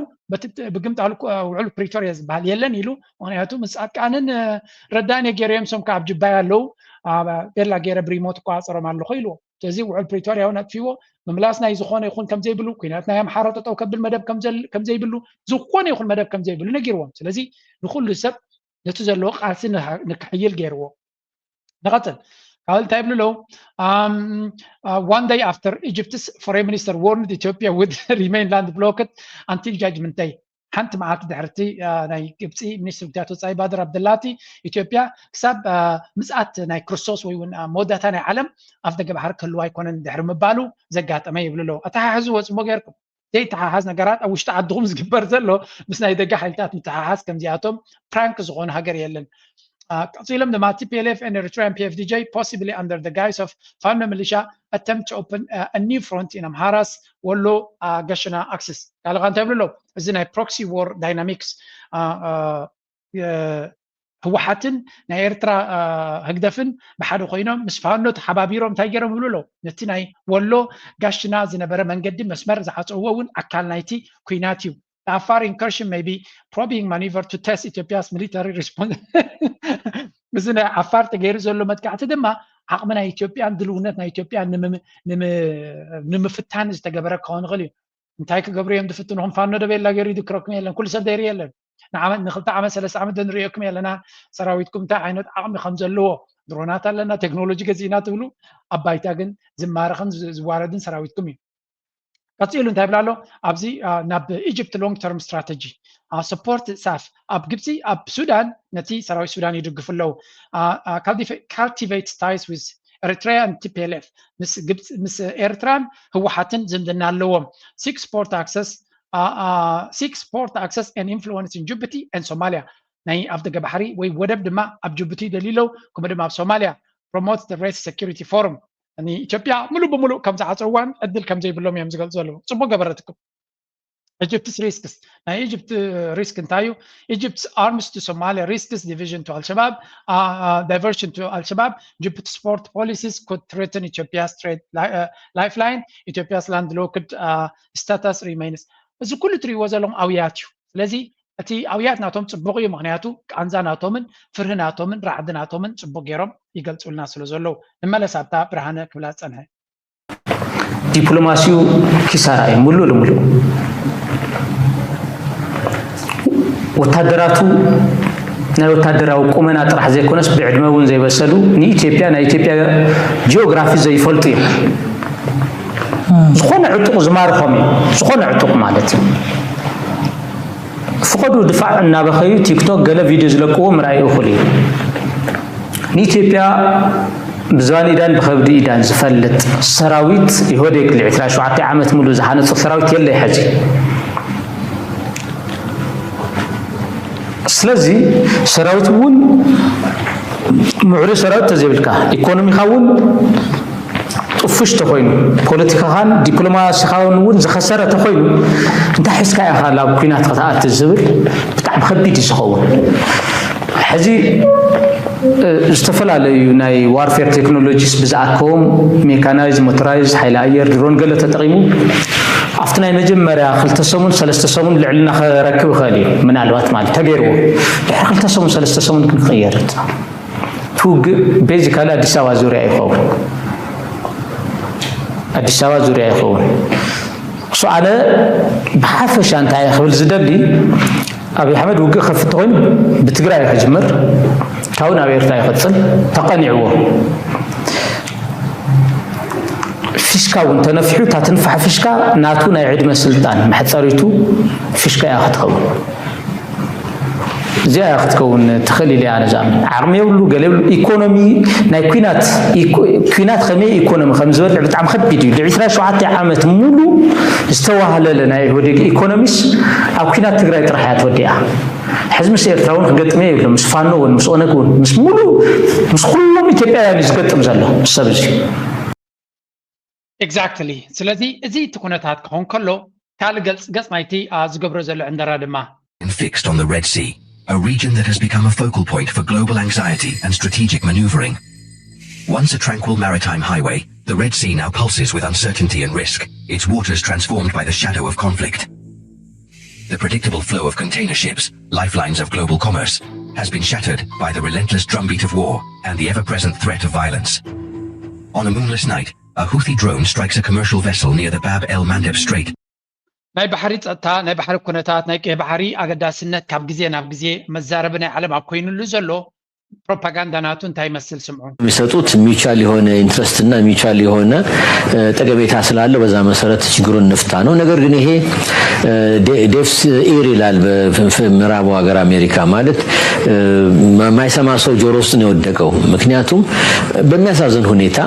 ብግምጣሉ ውዕል ፕሪቶሪያ ዝበሃል የለን ኢሉ ምክንያቱ ምስ ጻድቃንን ረዳእን ገይሮም ሶም ካብ ጅባይ ኣለው ቤላ ገይረ ብሪሞት እኳ ኣፀሮም ኣለኹ ኢልዎ ስለዚ ውዕል ፕሪቶሪያ እውን ኣጥፊዎ ምምላስ ናይ ዝኾነ ይኹን ከምዘይብሉ ኩናት ናይ ኣምሓራ ጠጠው ከብል መደብ ከምዘይብሉ ዝኾነ ይኹን መደብ ከምዘይብሉ ነጊርዎም ስለዚ ንኩሉ ሰብ ነቲ ዘለዎ ቃልሲ ንክሕይል ገይርዎ ንቐፅል ካልእ እንታይ ይብሉ ኣለዉ one day after Egypt's foreign minister warned Ethiopia would remain landlocked until judgment day ሓንቲ መዓልቲ ድሕርቲ ናይ ግብፂ ሚኒስትር ጉዳያት ወፃኢ ባድር አብደላቲ ኢትዮጵያ ክሳብ ምፅኣት ናይ ክርስቶስ ወይ እውን መወዳእታ ናይ ዓለም ኣብ ደገ ባሕሪ ክህልዋ ኣይኮነን ድሕሪ ምባሉ ዘጋጠመ ይብሉ ኣለዉ ኣተሓሕዙ ወፅሞ ጌርኩም ዘይተሓሓዝ ነገራት ኣብ ውሽጢ ዓድኹም ዝግበር ዘሎ ምስ ናይ ደገ ሓይልታት ምትሓሓዝ ከምዚኣቶም ፕራንክ ዝኾነ ሃገር የለን ቀፂሎም ድማ TPLF and Eritrean PFDJ possibly under the guise of Fano militia attempt to open a new front in Amhara's Wollo Gashana axis ካልእ እንታይ ይብሉ ኣለዉ እዚ ናይ proxy war dynamics ህወሓትን ናይ ኤርትራ ህግደፍን ብሓደ ኮይኖም ምስ ፋኖ ተሓባቢሮም እንታይ ገይሮም ይብሉ ኣለዉ ነቲ ናይ ወሎ ጋሽና ዝነበረ መንገዲ መስመር ዝሓፀውዎ እውን ኣካል ናይቲ ኩናት እዩ The Afar incursion may be probing maneuver to test Ethiopia's military response. مثلا عفار تغير زلو متكعت دما عقمنا ኢትዮጵያን ድልውነትና ኢትዮጵያ ንምፍታን ዝተገበረ ከሆነ غلي እንታይ ከገብሪዮም ድፍትንهم ፋኖ ደበላ ገሪ ድክረኩም የለን ኩሉ ሰብ ደሪ የለን ንዓመት ንኽልተ ዓመት 3 ዓመት ንሪእኩም የለና ሰራዊትኩም እንታይ ዓይነት ዓቕሚ ከም ዘለዎ ድሮናት ኣለና ቴክኖሎጂ ገዚና ትብሉ ኣባይታ ግን ዝማረኽን ዝዋረድን ሰራዊትኩም እዩ ቀፂሉ እንታይ ይብላ ኣሎ ኣብዚ ናብ ኢጅፕት ሎንግ ተርም ስትራቴጂ support SAF ab Gibsi ab Sudan nati sarawi Sudan yiduguf allow cultivate ties with Eritrea and TPLF mis Eritrean ህወሓትን ዝምድና ኣለዎም seek port access and influence in Djibouti and Somalia ናይ ኣብ ደገ ባሕሪ ወይ ወደብ ድማ ኣብ ጅቡቲ ደሊለው ከምኡ ድማ ኣብ ሶማሊያ promote the Red Security Forum अनि ኢትዮጵያ ሙሉ በሙሉ ከም ዝዓፀዋን እድል ከም ዘይብሎም እዮም ዝገልጹ ኣለዉ ጽቡቅ ገበረትኩም Egypt's risks. Now, Egypt risk entire Egypt's arms to Somalia risks division to Al-Shabaab, diversion to Al-Shabaab. Egypt's port policies could threaten Ethiopia's trade lifeline. Ethiopia's landlocked status remains. As كل تري وزلهم أوياتيو. لذي أتي أويات ناتهم تبغي مغنياتو أنزا ناتهم فرح ناتهم رعد ناتهم تبغيرهم يقول تقولنا سلوزلو لما لسابتا برهانة كلات أنها. ዲፕሎማሲው ኪሳራ ሙሉ ለሙሉ ወታደራቱ ናይ ወታደራው ቁመና ጥራሕ ዘይኮነስ ብዕድመውን ዘይበሰሉ ንኢትዮጵያ ናይ ኢትዮጵያ ጂኦግራፊ ዘይፈልጡ ዝኾነ ዕጡቕ ዝማርኾም ዝኾነ ዕጡቕ ማለት ፍቐዱ ድፋዕ እናበኸዩ ቲክቶክ ገለ ቪድዮ ዝለቅዎ ምርኣይ እኹል እዩ ንኢትዮጵያ بزوان إيدان بخبد إيدان زفلت سراويت يهوديك لعترا شوعتي عامت ملو زحانت سراويت يلي حجي سلازي سراويت ون معري سراويت تزيبلكا إيكونومي خاون طفش تخوينو بوليتيكا خان دبلوماسي خاون ون زخسارة تخوينو انت حس كاي خان لاب كينات خطاءات الزبل بتاع بخبيتي سخون حجي ዝተፈላለዩ ናይ ዋርፌር ቴክኖሎጂስ ብዝኣከቦም ሜካናይዝ ሞተራይዝ ሓይሊ ኣየር ድሮን ገለ ተጠቂሙ ኣብቲ ናይ መጀመርያ 2 ሰሙን 3 ሰሙን ልዕልና ክረክብ ይኽእል እዩ ምናልባት ማለት ተገይርዎ ድሕሪ 2 ሰሙን 3 ሰሙን ክንቀየርት ትውግእ ቤዚካሊ ኣዲስ ኣበባ ዙርያ ይኸውን ኣዲስ ኣበባ ዙርያ ይኸውን ሰዓለ ብሓፈሻ እንታይ ክብል ዝደሊ أبي أحمد وقع خفتون بتقرأ حجمر كون أبي يرتاح يقتل تقنعوه فيشكا وانت نفحو تنفع فيشكا ناتونا يعيد من السلطان محتصريتو فيشكا ياخد كون زي ياخد كون تخلي لي أنا زعما عرمي ولو قالوا إيكونومي ناي كوينات خمي إيكونومي خمزور بتعم خد فيديو لعشرة شعات عامة مولو استوى هلا لنا يهودي إيكونوميس أو كوينات تقرأ ترحيات وديها حزم السير تراون قدمي ولا مش فانون مش أونكون مش مولو مش كلهم يتبع يعني قدم زله السبزي exactly ስለዚህ እዚ ትኩነታት ከሆን ከሎ ካልገልጽ ገጽ ናይቲ ዝገብሮ ዘሎ እንደራ ድማ fixed on the Red Sea, a region that has become a focal point for global anxiety and strategic maneuvering. Once a tranquil maritime highway, the Red Sea now pulses with uncertainty and risk, its waters transformed by the shadow of conflict. The predictable flow of container ships, lifelines of global commerce, has been shattered by the relentless drumbeat of war and the ever-present threat of violence. On a moonless night, a Houthi drone strikes a commercial vessel near the Bab el-Mandeb Strait. ናይ ባሕሪ ጸጥታ ናይ ባሕሪ ኩነታት ናይ ቀይ ባሕሪ ኣገዳስነት ካብ ግዜ ናብ ግዜ መዛረብ ናይ ዓለም ኣብ ኮይኑሉ ዘሎ ፕሮፓጋንዳ ናቱ እንታይ ይመስል ስምዑ የሚሰጡት ሚቻል የሆነ ኢንትረስት እና ሚቻል የሆነ ጠቀሜታ ስላለ በዛ መሰረት ችግሩን ንፍታ ነው። ነገር ግን ይሄ ዴፍስ ኢር ይላል በምዕራቡ ሀገር አሜሪካ ማለት ማይሰማ ሰው ጆሮ ውስጥ ነው የወደቀው። ምክንያቱም በሚያሳዝን ሁኔታ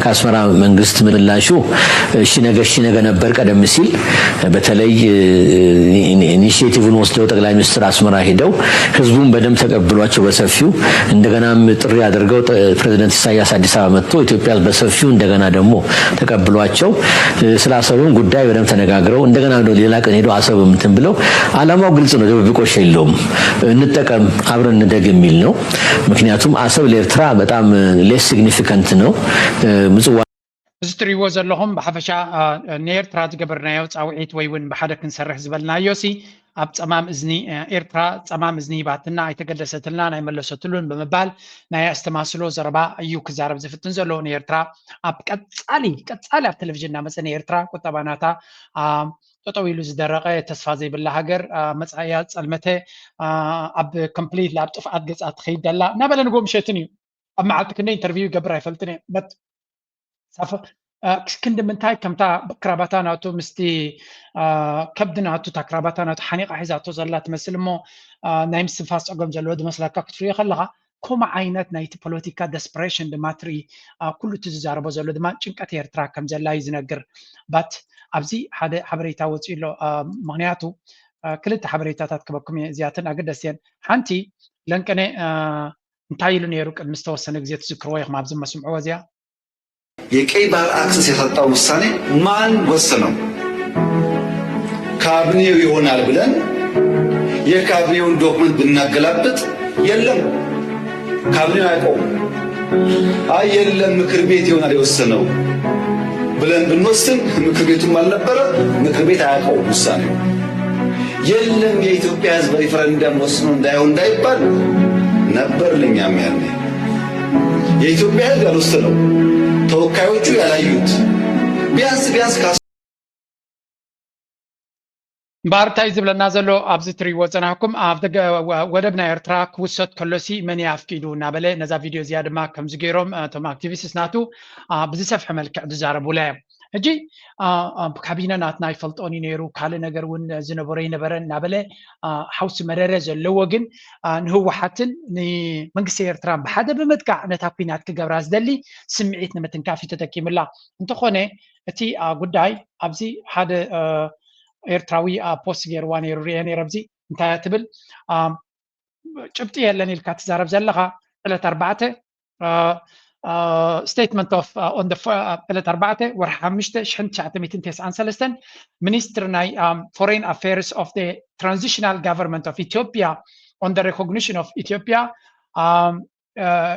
ከአስመራ መንግስት ምላሹ እሺ ነገ ነበር ቀደም ሲል በተለይ ኢኒሺዬቲቭን ወስደው ጠቅላይ ሚኒስትር አስመራ ሄደው ህዝቡን በደም ተቀብሏቸው በሰፊው እንደገናም ጥሪ አድርገው ፕሬዝዳንት ኢሳያስ አዲስ አበባ መጥቶ ኢትዮጵያ በሰፊው እንደገና ደግሞ ተቀብሏቸው ስላሰቡን ጉዳይ በደም ተነጋግረው እንደገና ሌላ ቀን ሄደው አሰቡም እንትን ብለው አላማው ግልጽ ነው። ደብቆሽ የለውም። እንጠቀም አብረን እንደግ የሚል ነው። ምክንያቱም አሰብ ለኤርትራ በጣም ሌስ ሲግኒፊካንት ነው። ምጽዋ ዝትሪዎ ዘለኹም ብሓፈሻ ንኤርትራ ዝገበርናዮ ፃውዒት ወይ እውን ብሓደ ክንሰርሕ ዝበልናዮሲ ኣብ ፀማም እዝኒ ኤርትራ ፀማም እዝኒ ባትና ኣይተገደሰትልና ናይ መለሰትሉን ብምባል ናይ ኣስተማስሎ ዘረባ እዩ ክዛረብ ዝፍትን ዘሎ ንኤርትራ ኣብ ቀጻሊ ኣብ ቴሌቭዥን እናመፀ ንኤርትራ ቁጠባናታ ጠጠው ኢሉ ዝደረቀ ተስፋ ዘይብላ ሃገር መጻያ ጸልመተ ኣብ ኮምፕሊት ላብ ጥፍኣት ገጻት ትኸይድ ዘላ እናበለ ንጎ ምሸትን እዩ ኣብ መዓልቲ ክንደይ ኢንተርቪው ይገብር ኣይፈልጥን እየ በት كند من تاي كم تا كراباتا ناتو مستي كبدنا ناتو تا كراباتا ناتو حنيقة حيزاتو زلات مثل مو نايم سنفاس أقوم جلود مثلا كاكتري خلها كوما عينات نايت بوليتيكا ديسبريشن دماتري كله تزاربو زلود ما چنكت يرترا كم جلا يزنقر بات أبزي هذا حبريتا وتشيلو مغنياتو كلت حبريتا تتكبكم زياتن أقدسين حنتي لنكني نتايلو نيروك المستوى زيت ذكرويخ ما بزم مسمعوا زيا የቀይ ባህር አክሰስ የሰጠው ውሳኔ ማን ወሰነው? ካቢኔው ይሆናል ብለን የካቢኔውን ዶክመንት ብናገላብጥ የለም፣ ካቢኔው አያውቀውም። አይ የለም ምክር ቤት ይሆናል የወሰነው ብለን ብንወስን ምክር ቤቱም አልነበረ፣ ምክር ቤት አያውቀውም ውሳኔው። የለም የኢትዮጵያ ሕዝብ ሪፈረንደም ወስኖ እንዳይሆን እንዳይባል ነበር ለኛም ያኔ የኢትዮጵያ ሕዝብ ያልወሰነው ተወካዮቹ ያላዩት ቢያንስ ባርታይ ዝብለና ዘሎ ኣብዚ ትሪእዎ ፀናሕኩም ኣብ ወደብና ኤርትራ ክውሰት ከሎሲ መን ያፍቂዱ እናበለ ነዛ ቪድዮ እዚኣ ድማ ከምዚ ገይሮም እቶም ኣክቲቪስት ናቱ ብዝሰፍሐ መልክዕ ዝዛረቡላ እዮም ሕጂ ካቢነ ናትና ይፈልጦን ነይሩ ካልእ ነገር እውን ዝነበረ ይነበረ እናበለ ሓውሲ መረረ ዘለዎ ግን ንህወሓትን ንመንግስቲ ኤርትራ ብሓደ ብምጥቃዕ ነታ ኩናት ክገብራ ዝደሊ ስምዒት ንምትንካፍ እዩ ተጠቂሙላ እንተኾነ እቲ ጉዳይ ኣብዚ ሓደ ኤርትራዊ ፖስት ገይርዋ ነይሩ ርአ ነይረ ኣብዚ እንታይ ትብል ጭብጢ የለን ኢልካ ትዛረብ ዘለኻ ዕለት 4 statement of on the ዕለት 4 ወርሒ 5 1993 ሚኒስትር ናይ foreign affairs of the transitional government of Ethiopia on the recognition of Ethiopia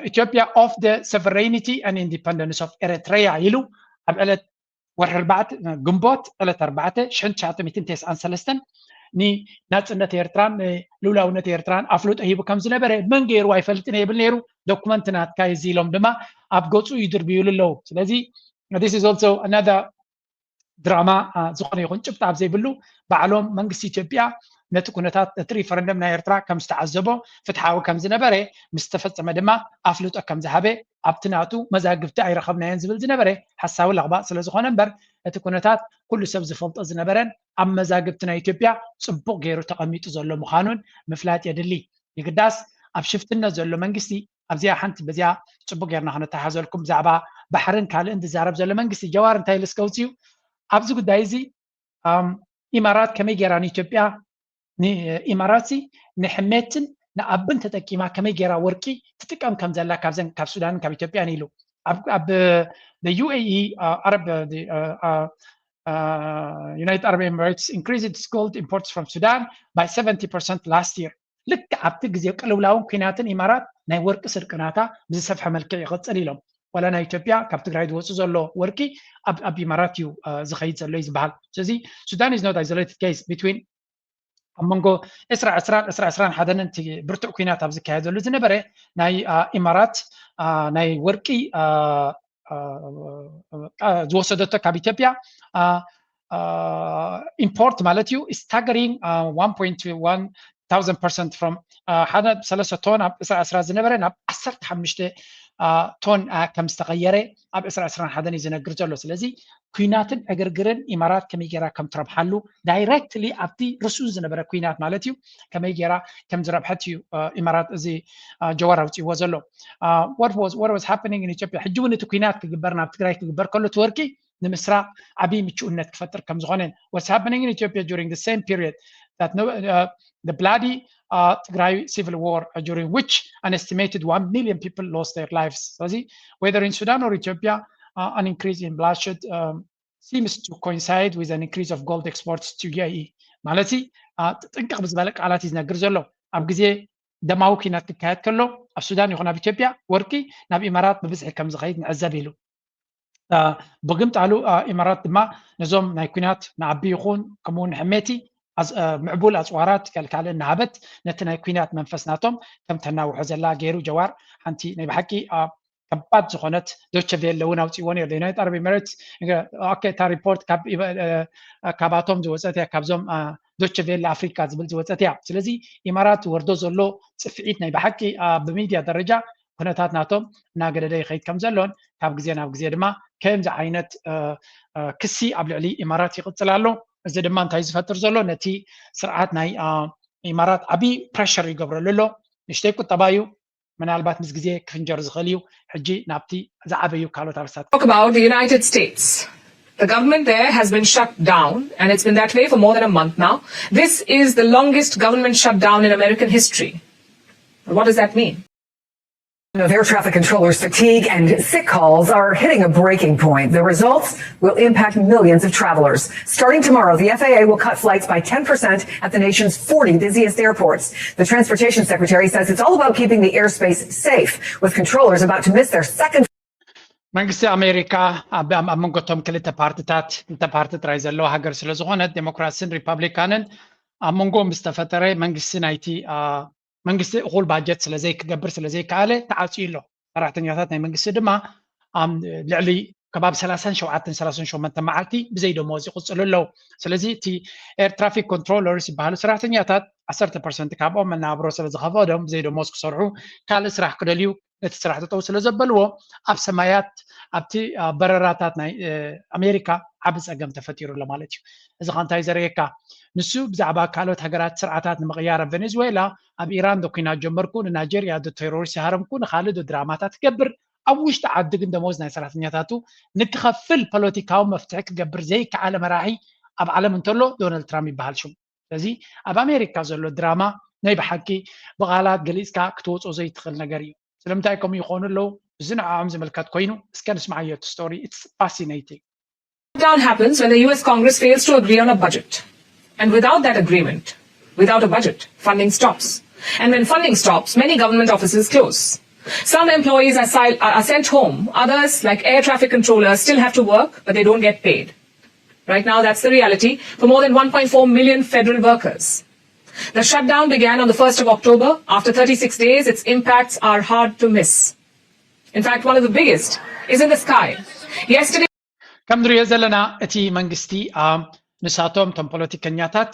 Ethiopia of the sovereignty and independence of Eritrea ኢሉ ኣብ ዕለት ወርሒ 4 ግንቦት ዕለት 4 1993 ናጽነት ኤርትራን ሉላውነት ኤርትራን ኣፍሉጥ ሂቡ ከም ዝነበረ መን ገይሩ ኣይፈልጥን ይብል ነይሩ ዶክመንትናት ካይዚሎም ድማ ኣብ ገጹ ይድርብዩሉ ኣለዉ ስለዚ this is also another drama ዝኾነ ይኹን ጭብጣ ኣብ ዘይብሉ ባዕሎም መንግስቲ ኢትዮጵያ ነቲ ኩነታት እቲ ሪፈረንደም ናይ ኤርትራ ከም ዝተዓዘቦ ፍትሓዊ ከም ዝነበረ ምስ ተፈጸመ ድማ ኣፍልጦ ከም ዝሃበ ኣብቲ ናቱ መዛግብቲ ኣይረኸብናየን ዝብል ዝነበረ ሓሳዊ ለቕባእ ስለ ዝኾነ እምበር እቲ ኩነታት ኩሉ ሰብ ዝፈልጦ ዝነበረን ኣብ መዛግብቲ ናይ ኢትዮጵያ ጽቡቕ ገይሩ ተቐሚጡ ዘሎ ምዃኑን ምፍላጥ የድሊ ይግዳስ ኣብ ሽፍትነት ዘሎ መንግስቲ ኣብዚኣ ሓንቲ በዚኣ ጽቡቕ ጌርና ክነተሓዘልኩም ብዛዕባ ባሕርን ካልእን ዝዛረብ ዘሎ መንግስቲ ጀዋር እንታይ ልስከውፅዩ ኣብዚ ጉዳይ እዚ ኢማራት ከመይ ጌራ ንኢትዮጵያ ኢማራት ንሕሜትን ንኣብን ተጠቂማ ከመይ ጌራ ወርቂ ትጥቀም ከም ዘላ ካብ ሱዳንን ካብ ኢትዮጵያን ኢሉ ኣብ the UAE Arab United Arab Emirates increased its gold imports from Sudan by 70% last year ልክ ኣብቲ ግዜ ቅልውላውን ኩናትን ኢማራት ናይ ወርቂ ስርቅናታ ብዝሰፍሐ መልክዕ ይቕፅል ኢሎም ወላ ናይ ኢትዮጵያ ካብ ትግራይ ዝወፁ ዘሎ ወርቂ ኣብ ኢማራት እዩ ዝኸይድ ዘሎ ይዝበሃል ስለዚ Sudan is not isolated case between ኣብ መንጎ 2021 ብርቱዕ ኩናት ኣብ ዝካየደሉ ዝነበረ ናይ ኢማራት ናይ ወርቂ ዝወሰደቶ ካብ ኢትዮጵያ ኢምፖርት ማለት እዩ staggering 1.1,000% from 3 ቶን ኣብ 2010 ዝነበረ ናብ 15 ቶን ከም ዝተቐየረ ኣብ 2021 እዩ ዝነግር ዘሎ ስለዚ ኩናትን ዕግርግርን ኢማራት ከመይ ጌራ ከም ትረብሓሉ ዳይሬክትሊ ኣብቲ ርሱን ዝነበረ ኩናት ማለት እዩ ከመይ ጌራ ከም ዝረብሐት እዩ ኢማራት እዚ ጀዋር ኣውፂዎ ዘሎ what was happening in Ethiopia ሕጂ እውን እቲ ኩናት ክግበር ናብ ትግራይ ክግበር ከሎ እቲ ወርቂ ንምስራቅ ዓብይ ምቹእነት ክፈጥር ከም ዝኾነን what's happening in Ethiopia during the same period that the bloody Tigray civil war during which an estimated 1 million people lost their lives. So whether in Sudan or Ethiopia, an increase in bloodshed seems to coincide with an increase of gold exports to UAE. Malati, ጥንቅቕ ብዝበለ ቃላት ይዝነግር ዘሎ ኣብ ግዜ ደማዊ ኩናት ክካየድ ከሎ ኣብ ሱዳን ይኹን ኣብ ኢትዮጵያ ወርቂ ናብ ኢማራት ብብዝሒ ከም ዝኸይድ ንዕዘብ ኢሉ ብግምጣሉ ኢማራት ድማ ነዞም ናይ ኩናት ንዓቢ ይኹን ከምኡውን ሕሜቲ ምዕቡል ኣፅዋራት ካልካል እናሃበት ነቲ ናይ ኩናት መንፈስ ናቶም ከም ተናውሖ ዘላ ገይሩ ጀዋር ሓንቲ ናይ ብሓቂ ከባድ ዝኾነት ዶቸ ቬለ እውን ኣውፂዎ ነይሩ ዩናይትድ አረብ ኤሚሬትስ እታ ሪፖርት ካባቶም ዝወፀት እያ ካብዞም ዶቸ ቬለ ኣፍሪካ ዝብል ዝወፀት እያ ስለዚ ኢማራት ወርዶ ዘሎ ፅፍዒት ናይ ብሓቂ ብሚድያ ደረጃ ኩነታት ናቶም እናገደደ ይኸይድ ከም ዘሎን ካብ ግዜ ናብ ግዜ ድማ ከምዚ ዓይነት ክሲ ኣብ ልዕሊ ኢማራት ይቕፅል ኣሎ እዚ ድማ እንታይ ዝፈጥር ዘሎ ነቲ ስርዓት ናይ ኢማራት ዓብይ ፕሬሸር ይገብረሉ ኣሎ ንሽተይ ቁጠባ እዩ ምናልባት ምስ ግዜ ክፍንጀር ዝኽእል እዩ ሕጂ ናብቲ ዝዓበዩ ካልኦት ኣርሳት Talk about the United States. The government there has been shut down and it's been that way for more than a month now. This is the longest government shutdown in American history. What does that mean? Of air traffic controllers' fatigue and sick calls are hitting a breaking point. The results will impact millions of travelers. Starting tomorrow, the FAA will cut flights by 10% at the nation's 40 busiest airports. The Transportation Secretary says it's all about keeping the airspace safe, with controllers about to miss their second. መንግስቲ ኣሜሪካ ኣብ መንጎቶም ክልተ ፓርቲታት ፓርቲ ጥራይ ዘለዎ ሃገር ስለ ዝኾነ ዴሞክራሲን ሪፐብሊካንን ኣብ መንጎኦም ዝተፈጠረ መንግስቲ ናይቲ መንግስቲ እኹል ባጀት ስለዘይ ክገብር ስለዘይ ካለ ተዓፅዩ ኣሎ ሰራሕተኛታት ናይ መንግስቲ ድማ ልዕሊ ከባቢ 37 መዓልቲ ብዘይ ደሞዝ ይቕፅሉ ኣለዉ ስለዚ እቲ ኤር ትራፊክ ኮንትሮለርስ ይበሃሉ ሰራሕተኛታት 10% ካብኦም መናብሮ ስለ ዝኸፈዶም ብዘይ ደሞዝ ክሰርሑ ካልእ ስራሕ ክደልዩ እቲ ስራሕ ተጠው ስለ ዘበልዎ ኣብ ሰማያት ኣብቲ በረራታት ናይ ኣሜሪካ ዓብ ፀገም ተፈጢሩ ኣሎ ማለት እዩ እዚ እንታይ ዘርእየካ ንሱ ብዛዕባ ካልኦት ሃገራት ስርዓታት ንምቕያር ኣብ ቬኔዙዌላ ኣብ ኢራን ዶ ኩናት ጀመርኩ ንናይጀርያ ዶ ቴሮሪስት ይሃረምኩ ንካልእ ዶ ድራማታት ክገብር ኣብ ውሽጢ ዓዲ ግን ደሞዝ ናይ ሰራሕተኛታቱ ንክኸፍል ፖለቲካዊ መፍትሒ ክገብር ዘይከኣለ መራሒ ኣብ ዓለም እንተሎ ዶናልድ ትራምፕ ይበሃል ሽሙ ስለዚ ኣብ ኣሜሪካ ዘሎ ድራማ ናይ ብሓቂ ብቓላት ገሊፅካ ክትወፅኦ ዘይትኽእል ነገር እዩ ስለምንታይ ከምኡ ይኾኑ ኣለዉ እዚ ንዕኦም ዝምልከት ኮይኑ እስከ ንስማዕ እቲ ስቶሪ ኢትስ ፋሲኔቲንግ Shutdown happens when the US Congress fails to agree on a budget. And without that agreement, without a budget, funding stops. And when funding stops, many government offices close. Some employees are sent home. Others, like air traffic controllers, still have to work, but they don't get paid. Right now, that's the reality for more than 1.4 million federal workers. The shutdown began on the 1st of October. After 36 days, its impacts are hard to miss. In fact, one of the biggest is in the sky. Yesterday, ከም ንሪኦ ዘለና እቲ መንግስቲ ንሳቶም ቶም ፖለቲከኛታት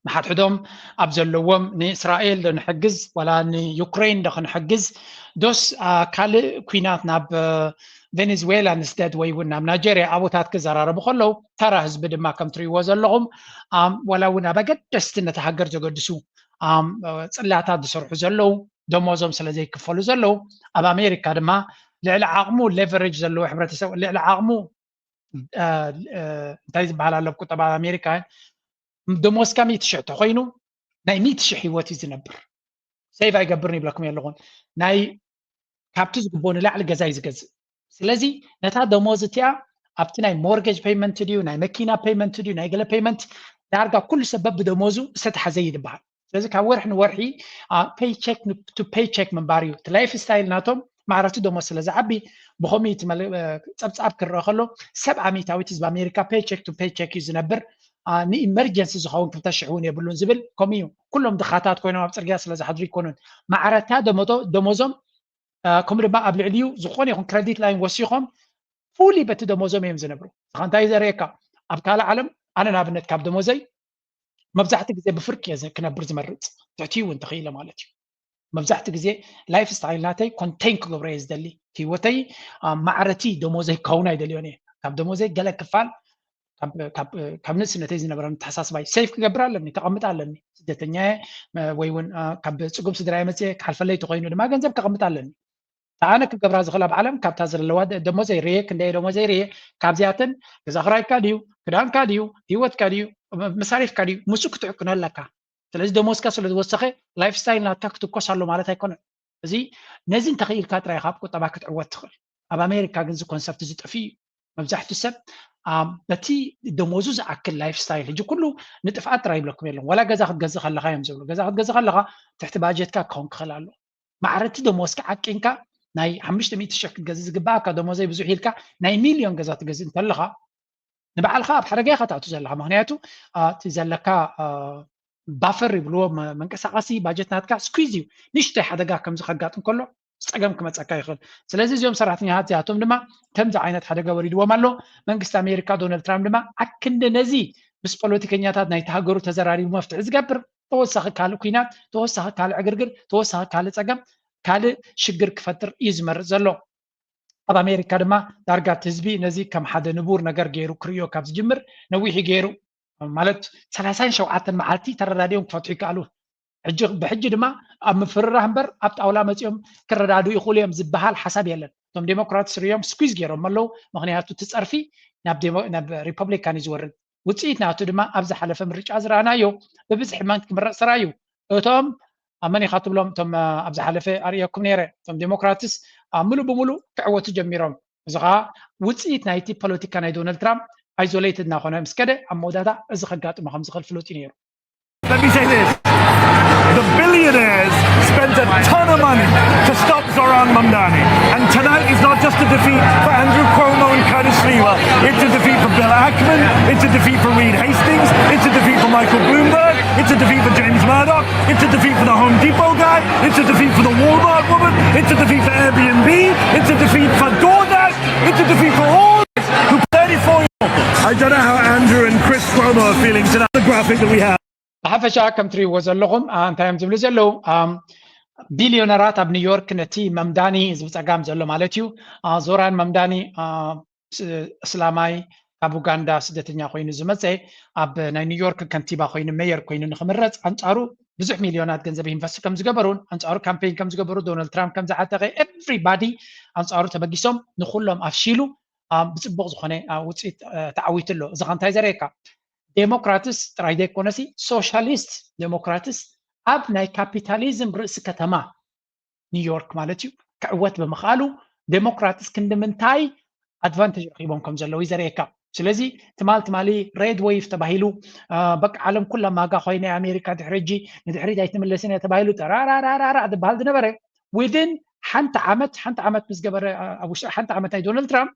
መሓድሕዶም ኣብ ዘለዎም ንእስራኤል ንሕግዝ ወላ ንዩክሬን ንክንሕግዝ ዶስ ካልእ ኩናት ናብ ቬኔዙዌላ ንስደድ ወይ እውን ናብ ናይጀርያ ኣቦታት ክዘራረቡ ከለዉ ተራ ህዝቢ ድማ ከም ትሪእዎ ዘለኹም ወላ እውን ኣብ ኣገደስቲ ነቲ ሃገር ዘገድሱ ፅላታት ዝሰርሑ ዘለዉ ደሞዞም ስለ ዘይክፈሉ ዘለዉ ኣብ ኣሜሪካ ድማ ልዕሊ ዓቕሙ ሌቨሬጅ ዘለዎ ሕብረተሰብ ልዕሊ ዓቕሙ እንታይ ዝበሃል ኣሎ ቁጠባ ኣሜሪካ ደሞዝካ 100,000 ተኮይኑ ናይ 100,000 ሂወት እዩ ዝነብር ሰይፍ ኣይገብርን ይብለኩም ኣለኹን ናይ ካብቲ ዝግብኦ ንላዕሊ ገዛ እዩ ዝገዝእ ስለዚ ነታ ደሞዝ እቲኣ ኣብቲ ናይ ሞርጌጅ ፔይመንት ድዩ ናይ መኪና ፔይመንት ድዩ ናይ ገለ ፔይመንት ዳርጋ ኩሉ ሰበብ ብደሞዙ ዝተሓዘ ይድበሃል ስለዚ ካብ ወርሒ ንወርሒ ፔይቼክ ቱ ፔይቼክ ምንባር እዩ እቲ ላይፍ ስታይል ናቶም ማዕረቱ ደሞዝ ስለ ዝዓቢ ብኸመይ ፀብፃብ ክረአ ከሎ 700 ህዝቢ ኣሜሪካ ፔይቼክ ቱ ፔይቼክ እዩ ዝነብር ንኢመርጀንሲ ዝኸውን 2,000 እውን የብሉን ዝብል ከምኡ እዩ ኩሎም ድኻታት ኮይኖም ኣብ ፅርግያ ስለ ዝሓድሩ ይኮኑን ማዕረታ ደሞዞም ከምኡ ድማ ኣብ ልዕሊኡ ዝኾነ ይኹን ክሬዲት ላይን ወሲኾም ፉሊ በቲ ደሞዞም እዮም ዝነብሩ እንታይ ዘርእየካ ኣብ ካልእ ዓለም ኣነ ንኣብነት ካብ ደሞዘይ መብዛሕቲ ግዜ ብፍርቂ ክነብር ዝመርፅ ትሕትኡ እውን ተኽኢለ ማለት እዩ መብዛሕቲ ግዜ ላይፍ ስታይል ናተይ ኮንቴይን ክገብሮ እየ ዝደሊ ሂወተይ ማዕረቲ ደሞዘይ ክኸውን ኣይደልዮን እየ ካብ ደሞዘይ ገለ ክፋል ካብ ንእስነተይ ዝነበረ ተሓሳስባይ ሴፍ ክገብር ኣለኒ ከቐምጥ ኣለኒ ስደተኛ ወይ እውን ካብ ፅጉም ስድራይ መፅአ ክሓልፈለይ ተኮይኑ ድማ ገንዘብ ከቐምጥ ኣለኒ ኣነ ክገብራ ዝኽእል ኣብ ዓለም ካብታ ዘለዋ ደሞዘይ ርየ ክንደይ ደሞዘይ ርየ ካብዚኣተን ገዛ ክራይካ ድዩ ክዳንካ ድዩ ሂወትካ ድዩ መሳሪፍካ ድዩ ምስኡ ክትዕቅኖ ኣለካ ስለዚ ደሞዝካ ስለ ዝወሰኸ ላይፍ ስታይል ናትካ ክትኮስ ኣሎ ማለት ኣይኮነን እዚ ነዚ እንተኽኢልካ ጥራይ ካብ ቁጠባ ክትዕወት ትኽእል ኣብ ኣሜሪካ ግን እዚ ኮንሰፕት ዝጠፊ እዩ መብዛሕትኡ ሰብ በቲ ደሞዙ ዝኣክል ላይፍ ስታይል ሕጂ ኩሉ ንጥፍኣት ጥራይ ይብለኩም የለን ወላ ገዛ ክትገዝእ ከለካ እዮም ዝብሉ ገዛ ክትገዝእ ከለካ ትሕቲ ባጀትካ ክኸውን ክኽእል ኣሎ ማዕረቲ ደሞዝካ ዓቂንካ ናይ 500,000 ክትገዝእ ዝግባእካ ደሞዘይ ብዙሕ ኢልካ ናይ ሚልዮን ገዛ ትገዝእ እንተለካ ንባዕልካ ኣብ ሓደጋ ኢኻ ተኣቱ ዘለካ ምክንያቱ እቲ ዘለካ ባፈር ይብልዎ መንቀሳቐሲ ባጀት ናትካ ስኩዝ እዩ ንእሽተይ ሓደጋ ከምዚ ከጋጥም ከሎ ፀገም ክመፀካ ይኽእል ስለዚ እዚኦም ሰራሕተኛታት እዚኣቶም ድማ ከምዚ ዓይነት ሓደጋ ወሪድዎም ኣሎ መንግስቲ ኣሜሪካ ዶናልድ ትራምፕ ድማ ኣክንዲ ነዚ ምስ ፖለቲከኛታት ናይቲ ሃገሩ ተዘራሪቡ መፍትሒ ዝገብር ተወሳኺ ካልእ ኩናት ተወሳኺ ካልእ ዕግርግር ተወሳኺ ካልእ ፀገም ካልእ ሽግር ክፈጥር እዩ ዝመርፅ ዘሎ ኣብ ኣሜሪካ ድማ ዳርጋ እቲ ህዝቢ ነዚ ከም ሓደ ንቡር ነገር ገይሩ ክርዮ ካብ ዝጅምር ነዊሑ ገይሩ ማለት 37 መዓልቲ ተረዳድዮም ክፈትሑ ይከኣሉ ብሕጂ ድማ ኣብ ምፍርራህ እምበር ኣብ ጣውላ መፂኦም ክረዳድኡ ይኽእሉ እዮም ዝበሃል ሓሳብ የለን እቶም ዴሞክራትስ ርዮም ስኩዝ ገይሮም ኣለዉ ምክንያቱ እቲ ፀርፊ ናብ ሪፐብሊካን እዩ ዝወርድ ውፅኢት ናቱ ድማ ኣብ ዝሓለፈ ምርጫ ዝረኣናዮ ብብዝሒ ማን ክምረፅ ተራእዩ እቶም ኣመን ኢኻ ትብሎም እቶም ኣብ ዝሓለፈ ኣርእየኩም ነይረ እቶም ዴሞክራትስ ሙሉእ ብሙሉእ ክዕወቱ ጀሚሮም እዚ ከዓ ውፅኢት ናይቲ ፖለቲካ ናይ ዶናልድ ትራምፕ isolated እናኾነ ምስ ከደ ኣብ መወዳእታ እዚ ከጋጥሞ ከም ዝኽእል ፍሉጥ እዩ ነይሩ Let me say this. The billionaires spent a ton of money to stop Zoran Mamdani. And tonight is not just a defeat for Andrew Cuomo and Curtis Sliwa. It's a defeat for Bill Ackman. It's a defeat for Reed Hastings. It's a defeat for Michael Bloomberg. It's a defeat for James Murdoch. It's a defeat for the Home Depot guy. It's a defeat for the Walmart woman. It's a defeat for Airbnb. It's a defeat for DoorDash. It's a defeat for all who 34 years old. I don't know how Andrew and Chris Cuomo are feeling tonight. The graphic that we have. ብሓፈሻ ከም ትሪእዎ ዘለኹም እንታይ እዮም ዝብሉ ዘለዉ ቢልዮነራት ኣብ ኒውዮርክ ነቲ መምዳኒ ዝብ ፀጋም ዘሎ ማለት እዩ ዞራን መምዳኒ እስላማይ ካብ ኡጋንዳ ስደተኛ ኮይኑ ዝመፀ ኣብ ናይ ኒውዮርክ ከንቲባ ኮይኑ ሜየር ኮይኑ ንክምረፅ ኣንፃሩ ብዙሕ ሚልዮናት ገንዘብ ኢንቨስት ከም ዝገበሩን ኣንፃሩ ካምፔይን ከም ዝገበሩ ዶናልድ ትራምፕ ከም ዝዓተቐ ኤቭሪባዲ ኣንፃሩ ተበጊሶም ንኩሎም ኣፍሺሉ ብፅቡቅ ዝኾነ ውፅኢት ተዓዊቱ ኣሎ እዚ እንታይ ዘርእየካ ዴሞክራትስ ጥራይ ዘይኮነሲ ሶሻሊስት ዴሞክራትስ ኣብ ናይ ካፒታሊዝም ርእሲ ከተማ ኒውዮርክ ማለት እዩ ክዕወት ብምኽኣሉ ዴሞክራትስ ክንዲ ምንታይ ኣድቫንቴጅ ረኪቦም ከም ዘለዉ ዘርእየካ ስለዚህ ትማሊ ሬድ ዌይቭ ተባሂሉ በቃ ዓለም ኩላ ማጋ ኮይና ኣሜሪካ ድሕሪጂ ንድሕሪት ኣይትምለስን ተባሂሉ ተራራራራ ዝበሃል ዝነበረ within ሓንቲ ዓመት ምስ ገበረ ኣብ ውሽጢ ሓንቲ ዓመት ናይ ዶናልድ ትራምፕ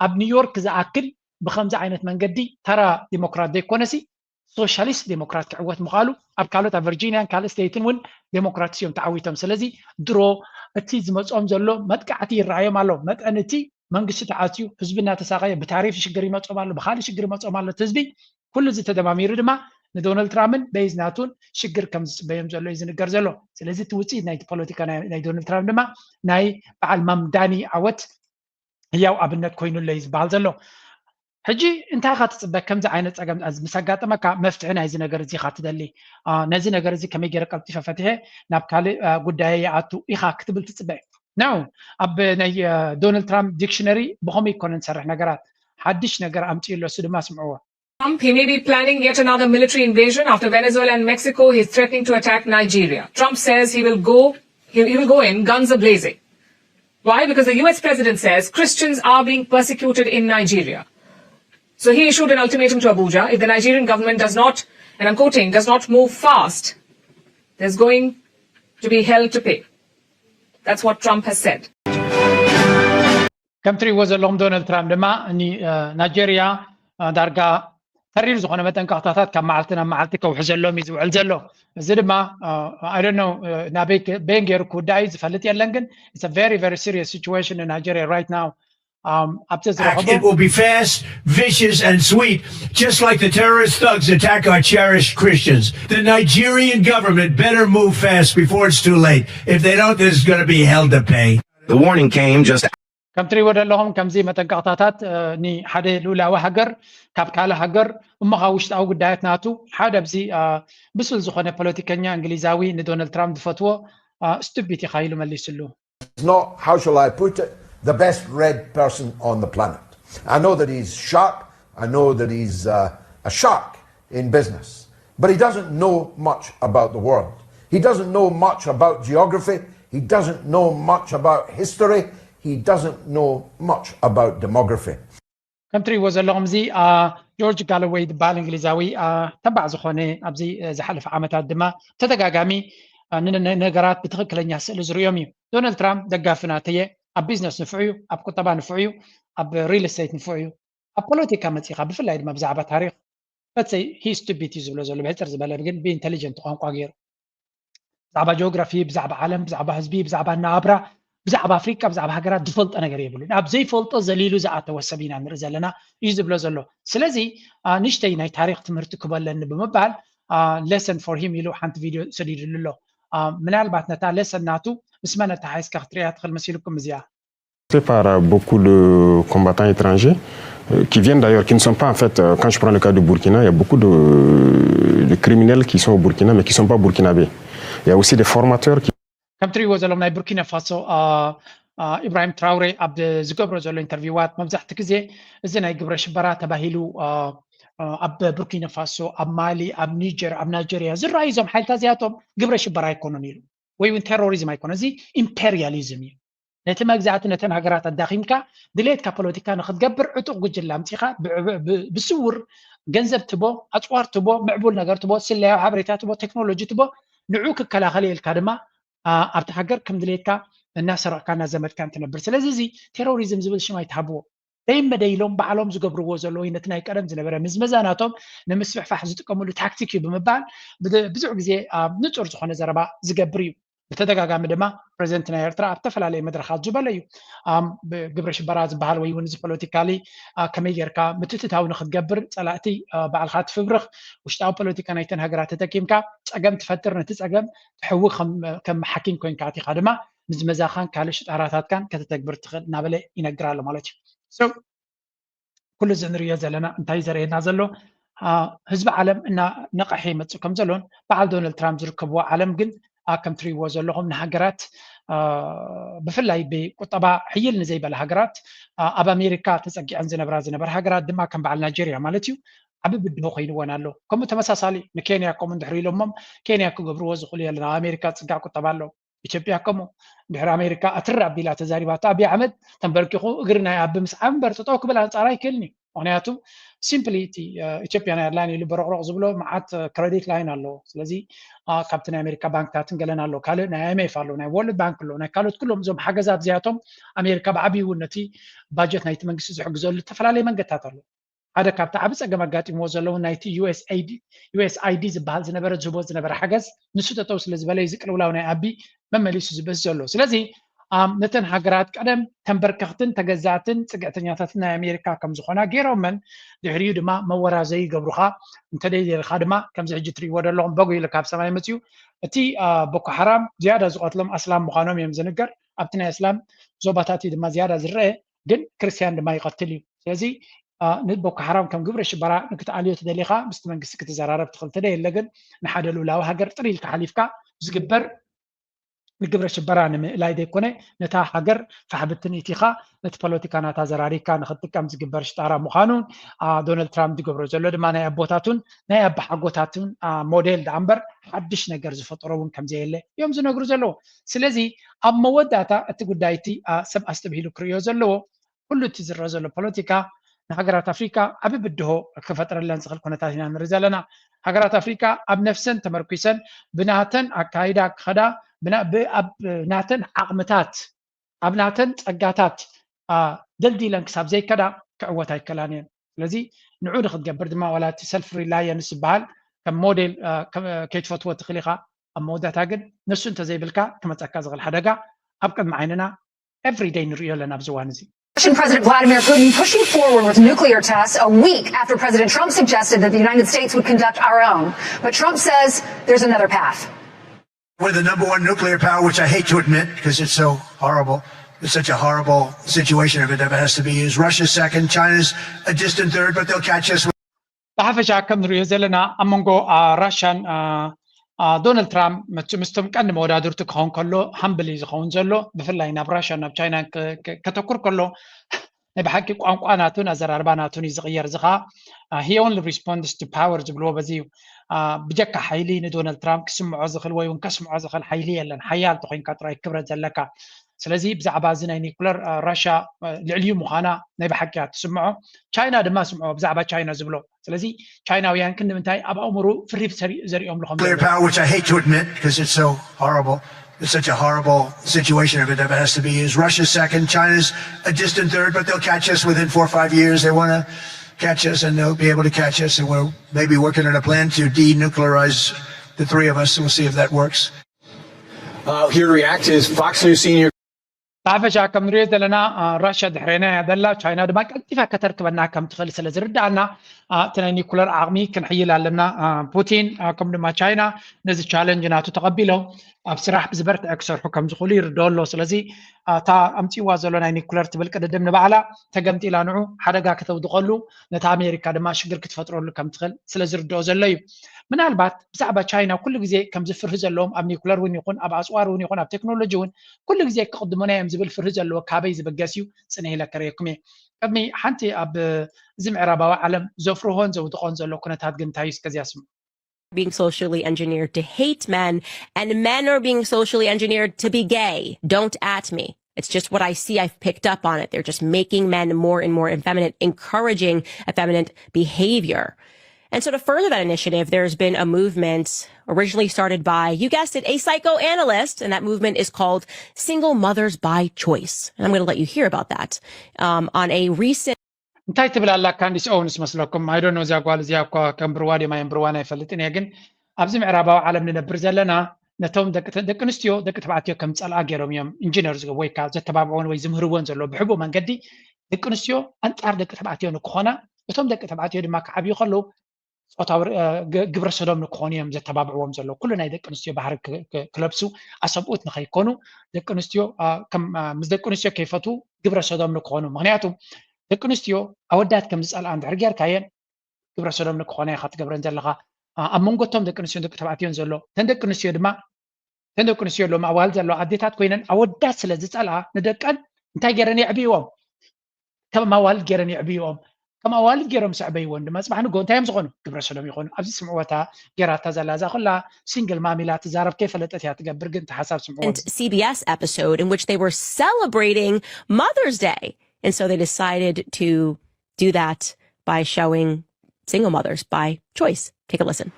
ኣብ ኒውዮርክ ዝኣክል ብከምዚ ዓይነት መንገዲ ተራ ዲሞክራት ዘይኮነሲ ሶሻሊስት ዲሞክራት ክዕወት ምኻሉ ኣብ ካልኦት ኣብ ቨርጂኒያን ካልእ ስቴትን እውን ዴሞክራት እዮም ተዓዊቶም ስለዚ ድሮ እቲ ዝመፅኦም ዘሎ መጥቃዕቲ ይረኣዮም ኣሎ መጠን እቲ መንግስቲ ተዓፅዩ ህዝቢ እናተሳቀየ ብታሪፍ ሽግር ይመፅኦም ኣሎ ብካልእ ሽግር ይመፅኦም ኣሎ ህዝቢ ኩሉ እዚ ተደማሚሩ ድማ ንዶናልድ ትራምፕን በይዝናቱን ሽግር ከም ዝፅበዮም ዘሎ እዩ ዝንገር ዘሎ ስለዚ እቲ ውፅኢት ናይቲ ፖለቲካ ናይ ዶናልድ ትራምፕ ድማ ናይ በዓል ማምዳኒ ዓወት ህያው ኣብነት ኮይኑሎ እዩ ዝበሃል ዘሎ ሕጂ እንታይ ካ ትፅበ ከምዚ ዓይነት ፀገም ምስ ኣጋጠመካ መፍትሒ ናይዚ ነገር እዚ ካ ትደሊ ነዚ ነገር እዚ ከመይ ገይረ ቀልጢፈ ፈትሐ ናብ ካልእ ጉዳይ ይኣቱ ኢኻ ክትብል ትፅበ ናው ኣብ ናይ ዶናልድ ትራምፕ ዲክሽነሪ ብኸመይ ይኮነ ዝሰርሕ ነገራት ሓድሽ ነገር ኣምፂኡ ኣሎ እሱ ድማ ስምዕዎ Trump, he may be planning yet another military invasion after Venezuela and Mexico. He's threatening to attack Nigeria. Trump says he will go in guns a-blazing. Why? Because the US president says Christians are being persecuted in Nigeria. So he issued an ultimatum to Abuja. If the Nigerian government does not, and I'm quoting, does not move fast, there's going to be hell to pay. That's what Trump has said. Country was a long Donald Trump. Nigeria, Darga. ተሪር ዝኾነ መጠንቀቅታታት ካብ መዓልትና መዓልቲ ከውሕ ዘሎም እዩ ዝውዕል ዘሎ እዚ ድማ I don't know ናበይ ቤን ገይሩ ኩዳይ ዝፈልጥ የለን ግን it's a very very serious situation in Nigeria right now It will be fast, vicious, and sweet, just like the terrorist thugs attack our cherished Christians. The Nigerian government better move fast before it's too late. If they don't, there's going to be hell to pay. The warning came just ከም ትሪእዎ ዘለኹም ከምዚ መጠንቀቅታታት ንሓደ ልኡላዊ ሃገር ካብ ካልእ ሃገር እሞኻ ውሽጣዊ ጉዳያት ናቱ ሓደ ኣብዚ ብስል ዝኾነ ፖለቲከኛ እንግሊዛዊ ንዶናልድ ትራምፕ ዝፈትዎ ስቱፒድ ኢኻ ኢሉ መሊሱሉ not, how shall I put it, the best read person on the planet. I know that he's sharp, I know that he's a shark in business, but he doesn't know much about the world. He doesn't know much about geography, he doesn't know much about history, he doesn't know much about demography. ከምትሪ ወዘለኹም እዚ ጆርጅ ጋሎዌይ ዝበሃል እንግሊዛዊ ተባዕ ዝኾነ ኣብዚ ዝሓለፈ ዓመታት ድማ ተደጋጋሚ ነገራት ብትክክለኛ ስእሊ ዝርዮም እዩ ዶናልድ ትራምፕ ደጋፊ ናተየ ኣብ ቢዝነስ ንፍዑ እዩ ኣብ ቁጠባ ንፍዑ እዩ ኣብ ሪል ስቴት ንፍዑ እዩ ኣብ ፖለቲካ መፂኻ ብፍላይ ድማ ብዛዕባ ታሪክ በተይ ሂ ስቱፒድ እዩ ዝብሎ ዘሎ ብሕፅር ዝበለ ግን ብኢንቴሊጀንት ቋንቋ ገይሩ ብዛዕባ ጂኦግራፊ ብዛዕባ ዓለም ብዛዕባ ህዝቢ ብዛዕባ ናብራ ብዛዕባ ኣፍሪካ ብዛዕባ ሃገራት ዝፈልጦ ነገር የብሉን ኣብ ዘይፈልጦ ዘሊሉ ዝኣተወ ሰብ ኢና ንርኢ ዘለና እዩ ዝብሎ ዘሎ ስለዚ ንሽተይ ናይ ታሪክ ትምህርቲ ክበለኒ ብምባል ሌሰን ፎር ሂም ኢሉ ሓንቲ ቪድዮ ሰዲድሉ ኣሎ ምናልባት ነታ ሌሰን ናቱ ምስ መን ተሓይስካ ክትሪእያ ትኽእል መሲልኩም እዚኣ par beaucoup de combattants étrangers qui viennent d'ailleurs, qui ne sont pas en fait, quand je prends le cas du Burkina, il y a beaucoup de criminels qui sont au Burkina mais qui ne sont pas burkinabés. Il y a aussi des formateurs qui ከም ትሪእዎ ዘለኹም ናይ ቡርኪና ፋሶ ኢብራሂም ትራውሬ ኣብ ዝገብሮ ዘሎ ኢንተርቪዋት መብዛሕትኡ ግዜ እዚ ናይ ግብረ ሽበራ ተባሂሉ ኣብ ቡርኪና ፋሶ ኣብ ማሊ ኣብ ኒጀር ኣብ ናይጀሪያ ዝረኣዩ እዞም ሓይልታት እዚኣቶም ግብረ ሽበራ ኣይኮኑን ኢሉ ወይ እውን ቴሮሪዝም ኣይኮነ እዚ ኢምፔሪያሊዝም እዩ ነቲ መግዛእቲ ነተን ሃገራት ኣዳኺምካ ድሌትካ ፖለቲካ ንክትገብር ዕጡቕ ጉጅለ ኣምፂኻ ብስውር ገንዘብ ትቦ ኣፅዋር ትቦ ምዕቡል ነገር ትቦ ስለያዊ ሓበሬታ ትቦ ቴክኖሎጂ ትቦ ንዑ ክከላኸል የልካ ድማ ኣብቲ ሃገር ከም ድሌትካ እናሰረቕካ እናዘመድካ እንትነብር ስለዚ እዚ ቴሮሪዝም ዝብል ሽም ኣይትሃብዎ ደይመደይሎም ባዕሎም ዝገብርዎ ዘሎ ወይ ነቲ ናይ ቀደም ዝነበረ ምዝመዛናቶም ንምስፍሕፋሕ ዝጥቀምሉ ታክቲክ እዩ ብምባል ብዙሕ ግዜ ንፁር ዝኾነ ዘረባ ዝገብር እዩ ብተደጋጋሚ ድማ ፕሬዚደንት ናይ ኤርትራ ኣብ ዝተፈላለየ መድረኻት ዝበለ እዩ ግብረ ሽበራ ዝበሃል ወይ እውን እዚ ፖለቲካሊ ከመይ ጌርካ ምትትታዊ ንክትገብር ፀላእቲ ባዕልካ ትፍብርኽ ውሽጣዊ ፖለቲካ ናይተን ሃገራት ተጠቂምካ ፀገም ትፈጥር ነቲ ፀገም ትሕውኽ ከም ሓኪም ኮይንካ ኣቲኻ ድማ ምዝመዛኻን ካልእ ሽጣራታትካን ከተተግብር ትኽእል እናበለ ይነግር ኣሎ ማለት እዩ ኩሉ እዚ ንሪኦ ዘለና እንታይ ዘርእየና ዘሎ ህዝቢ ዓለም ነቐሐ ይመፅእ ከም ዘሎን በዓል ዶናልድ ትራምፕ ዝርከብዎ ዓለም ግን ከም ትሪእዎ ዘለኹም ንሃገራት ብፍላይ ብቁጠባ ሕይል ንዘይበለ ሃገራት ኣብ ኣሜሪካ ተፀጊዐን ዝነበራ ሃገራት ድማ ከም በዓል ናይጀሪያ ማለት እዩ ዓብ ብድሆ ኮይንዎን ኣሎ ከምኡ ተመሳሳሊ ንኬንያ ከምኡ እንድሕር ኢሎሞም ኬንያ ክገብርዎ ዝኽእሉ የለና ኣሜሪካ ፅጋዕ ቁጠባ ኣሎ ኢትዮጵያ ከምኡ ድሕሪ ኣሜሪካ ኣትራ ኣቢላ ተዛሪባታ ኣብዪ ኣሕመድ ተንበርኪኹ እግሪ ናይ ኣቢ ምስ ዓንበር ጠጠው ክብል ኣንፃር ኣይክእልኒ ምክንያቱ ሲምፕሊ እቲ ኢትዮጵያን ኤርላይን ኢሉ በረቅረቅ ዝብሎ መዓት ክሬዲት ላይን ኣሎ ስለዚ ካብቲ ናይ ኣሜሪካ ባንክታትን ገለን ኣሎ ካልእ ናይ IMF ኣሎ ናይ ወርልድ ባንክ ኣሎ ናይ ካልኦት ኩሎም እዞም ሓገዛት እዚኣቶም ኣሜሪካ ብዓብዪ እውን ነቲ ባጀት ናይቲ መንግስቲ ዝሕግዘሉ ዝተፈላለየ መንገድታት ኣሎ ሓደ ካብቲ ዓብ ፀገም ኣጋጢምዎ ዘለዎ ናይቲ USAID ዝበሃል ዝህቦ ዝነበረ ሓገዝ ንሱ ጠጠው ስለ ዝበለ ዝቅልውላው ናይ ኣቢ መመሊሱ ዝበስ ዘሎ ስለዚ ነተን ሃገራት ቀደም ተንበርከክትን ተገዛእትን ፅግዕተኛታትን ናይ ኣሜሪካ ከም ዝኾና ገይሮመን ድሕሪኡ ድማ መወራዘይ ገብሩኻ እንተደይልካ ድማ ከምዚ ሕጂ ትሪእዎ ዘለኹም በጉ ኢሉ ካብ ሰማይ መፅኡ እቲ ቦኮ ሓራም ዝያዳ ዝቆትሎም ኣስላም ምዃኖም እዮም ዝንገር ኣብቲ ናይ እስላም ዞባታት ድማ ዝያዳ ዝረአ ግን ክርስቲያን ድማ ይቀትል እዩ ስለዚ ንቦኮ ሓራም ከም ግብረ ሽበራ ንክትኣልዮ ትደሊኻ ምስቲ መንግስቲ ክትዘራረብ ትኽእል ተደየለ ግን ንሓደ ልኡላዊ ሃገር ጥሪ ኢልካ ሓሊፍካ ዝግበር ንግብረ ሽበራ ንምእላይ ዘይኮነ ነታ ሃገር ፋሕብትን ኢቲኻ ነቲ ፖለቲካ ናታ ዘራሪካ ንክትጥቀም ዝግበር ሽጣራ ምዃኑን ዶናልድ ትራምፕ ዝገብሮ ዘሎ ድማ ናይ ኣቦታቱን ናይ ኣባ ሓጎታቱን ሞዴል ዳ እምበር ሓድሽ ነገር ዝፈጠሮ እውን ከምዘየለ እዮም ዝነግሩ ዘለዎ ስለዚ ኣብ መወዳእታ እቲ ጉዳይ እቲ ሰብ ኣስተብሂሉ ክርዮ ዘለዎ ኩሉ እቲ ዝረአ ዘሎ ፖለቲካ ንሃገራት ኣፍሪካ ዓብ ብድሆ ክፈጥረለን ዝኽእል ኩነታት ኢና ንርኢ ዘለና ሃገራት ኣፍሪካ ኣብ ነፍሰን ተመርኩሰን ብናተን ኣካይዳ ክኸዳ ኣብ ናተን ዓቕምታት ኣብ ናተን ፀጋታት ደልዲለን ክሳብ ዘይከዳ ክዕወት ኣይከላን እየን ስለዚ ንዑ ንክትገብር ድማ ዋላ እቲ ሰልፍ ሪላየንስ ዝበሃል ከም ሞዴል ከይትፈትዎ ትኽእል ኢኻ ኣብ መወዳእታ ግን ንሱ እንተዘይብልካ ክመፀካ ዝኽእል ሓደጋ ኣብ ቅድሚ ዓይንና ኤቭሪዴይ ንሪኦ ኣለና ኣብዚ እዋን እዚ Russian President Vladimir Putin pushing forward with nuclear tests a week after President Trump suggested that the United States would conduct our own. But Trump says there's another path. We're the #1 nuclear power, which I hate to admit because it's so horrible. It's such a horrible situation if it ever has to be. Is Russia second? China's a distant third, but they'll catch us. ብሓፈሻ ከም ንሪኦ ዘለና ኣብ መንጎ ራሽያን ዶናልድ ትራምፕ ምስቶም ቀንዲ መወዳድርቲ ክኸውን ከሎ ሃምብል እዩ ዝኸውን ዘሎ ብፍላይ ናብ ራሽያ ናብ ቻይና ከተኩር ከሎ ናይ ብሓቂ ቋንቋ ናቱን ኣዘራርባ ናቱን እዩ ዝቕየር እዚ ከዓ he only responds to power ዝብልዎ በዚ እዩ ብጀካ ሓይሊ ንዶናልድ ትራምፕ ክስምዖ ዝኽእል ወይ እውን ከስምዖ ዝኽእል ሓይሊ የለን ሓያል ተኮይንካ ጥራይ ክብረት ዘለካ ስለዚ ብዛዕባ እዚ ናይ ኒኩለር ራሽያ ልዕልዩ ምዃና ናይ ብሓቂ ትስምዖ ቻይና ድማ ስምዖ ብዛዕባ ቻይና ዝብሎ ስለዚ ቻይናውያን ክንምንታይ ኣብ ኣእምሩ ፍሪፍ ዘሪኦም ልኹም nuclear power, which I hate to admit because it's so horrible. It's such a horrible situation if it ever has to be. Is Russia second? China's a distant third, but they'll catch us within 4 or 5 years. They want to catch us and they'll be able to catch us. And we're maybe working on a plan to denuclearize the three of us. So we'll see if that works. Here to react is Fox News senior. ብሓፈሻ ከም ንሪኦ ዘለና ራሽያ ድሕሬና እያ ዘላ ቻይና ድማ ቀልጢፋ ከተርክበና ከም ትኽእል ስለ ዝርዳእና እቲ ናይ ኒኩለር ዓቕሚ ክንሕይል ኣለና ፑቲን ከም ድማ ቻይና ነዚ ቻለንጅ ናቱ ተቐቢሎም ኣብ ስራሕ ብዝበርትዐ ክሰርሑ ከም ዝኽእሉ ይርድኦ ኣሎ ስለዚ እታ ኣምፂዋ ዘሎ ናይ ኒኩለር ትብል ቅድድም ንባዕላ ተገምጢላ ንዑ ሓደጋ ከተውድቐሉ ነታ ኣሜሪካ ድማ ሽግር ክትፈጥረሉ ከም ትኽእል ስለ ዝርድኦ ዘሎ እዩ ምናልባት ብዛዕባ ቻይና ኩሉ ግዜ ከም ዝፍርህ ዘለዎም ኣብ ኒኩለር እውን ይኹን ኣብ ኣፅዋር እውን ይኹን ኣብ ቴክኖሎጂ እውን ኩሉ ግዜ ክቕድሙና እዮም ዝብል ፍርህ ዘለዎ ካበይ ዝብገስ እዩ ፅነ ኢለ ከርየኩም እየ ቅድሚ ሓንቲ ኣብ እዚ ምዕራባዊ ዓለም ዘፍርሆን ዘውድቖን ዘሎ ኩነታት ግን እንታይ እዩ እስከዚ ኣስምዑ being socially engineered to hate men and men are being socially engineered to be gay. Don't at me. It's just what I see. I've picked up on it. They're just making men more and more effeminate, encouraging effeminate behavior. And so to further that initiative, there's been a movement originally started by, you guessed it, a psychoanalyst, and that movement is called Single Mothers by Choice. And I'm going to let you hear about that on a recent እንታይ ትብል ኣላ ካንዲስ ኦውንስ መስለኩም ኣይ ዶንት ኖ እዚኣ ጓል እዚኣ እኳ ከም ብርዋ ድማ የንብርዋን ኣይፈልጥን እየ ግን ኣብዚ ምዕራባዊ ዓለም ንነብር ዘለና ነቶም ደቂ ኣንስትዮ ደቂ ተባዕትዮ ከም ፀልኣ ገይሮም እዮም ኢንጂነር ዝገብ ወይ ከዓ ዘተባብዕዎን ወይ ዝምህርዎን ዘሎ ብሕቡእ መንገዲ ደቂ ኣንስትዮ ኣንጻር ደቂ ተባዕትዮ ንክኾና እቶም ደቂ ተባዕትዮ ድማ ክዓብዩ ከለዉ ፆታዊ ግብረ ሰዶም ንክኾኑ እዮም ዘተባብዕዎም ዘሎ ኩሉ ናይ ደቂ ኣንስትዮ ባህሪ ክለብሱ ኣሰብኡት ንኸይኮኑ ደቂ ኣንስትዮ ምስ ደቂ ኣንስትዮ ከይፈቱ ግብረ ሰዶም ንክኾኑ ምክንያቱ ደቂ ኣንስትዮ ኣወዳት ከም ዝፀልኣ እንድሕር ጌርካየን ግብረ ሰዶም ንክኾነ ኢኻ ትገብረን ዘለኻ ኣብ መንጎቶም ደቂ ኣንስትዮ ደቂ ተባዕትዮን ዘሎ እተን ደቂ ኣንስትዮ ድማ እተን ደቂ ኣንስትዮ ሎም ኣዋል ዘለዎ ኣዴታት ኮይነን ኣወዳት ስለ ዝፀልኣ ንደቀን እንታይ ገይረን የዕብይዎም ከም ኣዋልድ ገይረን የዕብይዎም ከም ኣዋልድ ገይሮም ስዕበይዎን ድማ ፅባሕ ንጎ እንታይ እዮም ዝኾኑ ግብረ ሰዶም ይኾኑ ኣብዚ ስምዕወታ ጌራታ ዘላ እዛ ኩላ ሲንግል ማሚላ ትዛረብ ከይፈለጠት እያ ትገብር ግን እቲ ሓሳብ ስምዕዎ CBS episode in which they were celebrating Mother's Day. And so they decided to do that by showing single mothers by choice. Take a listen.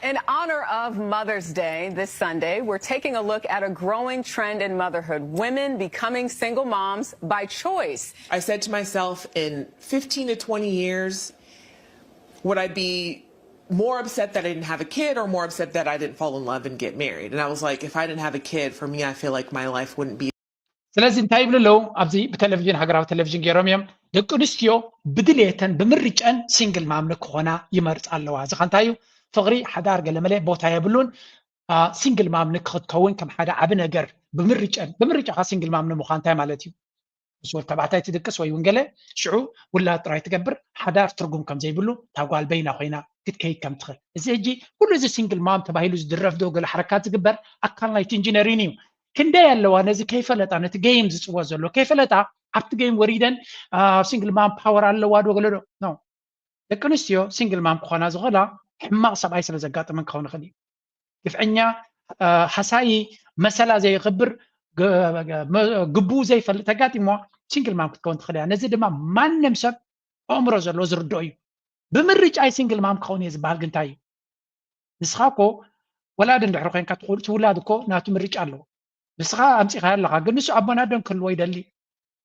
In honor of Mother's Day this Sunday, we're taking a look at a growing trend in motherhood, women becoming single moms by choice. I said to myself, in 15 to 20 years, would I be more upset that I didn't have a kid or more upset that I didn't fall in love and get married? And I was like, if I didn't have a kid, for me, I feel like my life wouldn't be. ስለዚህ እንታይ ይብሉ ለው ኣብዚ ብቴሌቪዥን ሃገራዊ ቴሌቪዥን ገይሮም እዮም ደቂ ኣንስትዮ ብድሌተን ብምርጨን ሲንግል ማም ክኾና ይመርጽ ኣለዋ እዚ ኸንታዩ ፍቕሪ ሓዳር ገለመለ ቦታ የብሉን ሲንግል ማም ንክትከውን ከም ሓደ ዓብ ነገር ብምርጫኻ ሲንግል ማም ንምዃን እንታይ ማለት እዩ ስወል ተባዕታይ ትድቅስ ወይ ወንገለ ሽዑ ውላድ ጥራይ ትገብር ሓዳር ትርጉም ከም ዘይብሉ ታጓል በይና ኮይና ክትከይድ ከም ትኽእል እዚ ሕጂ ኩሉ እዚ ሲንግል ማም ተባሂሉ ዝድረፍ ዶ ገለ ሓረካት ዝግበር ኣካል ናይቲ ኢንጂነሪን እዩ ክንደይ ኣለዋ ነዚ ከይፈለጣ ነቲ ጌም ዝፅወ ዘሎ ከይፈለጣ ኣብቲ ጌም ወሪደን ሲንግል ማም ፓወር ኣለዋ ዶ ገለ ዶ ኖ ደቂ ኣንስትዮ ሲንግል ማም ክኾና ዝኽእላ ሕማቕ ሰብኣይ ስለ ዘጋጥመን ክኸውን ይኽእል እዩ ግፍዐኛ ሓሳኢ መሰላ ዘይኽብር ግቡእ ዘይፈልጥ ተጋጢሞ ሲንግል ማም ክትከውን ትኽእል እያ ነዚ ድማ ማንም ሰብ ኣእምሮ ዘለዎ ዝርድኦ እዩ ብምርጫይ ሲንግል ማም ክኸውን እየ ዝበሃል ግን እንታይ እዩ ንስኻ እኮ ወላድ እንድሕሪ ኮንካ ትውላድ እኮ ናቱ ምርጫ ኣለዎ ንስኻ ኣምፂኻ ኣለኻ ግን ንሱ ኣቦናደን ክህልዎ ይደሊ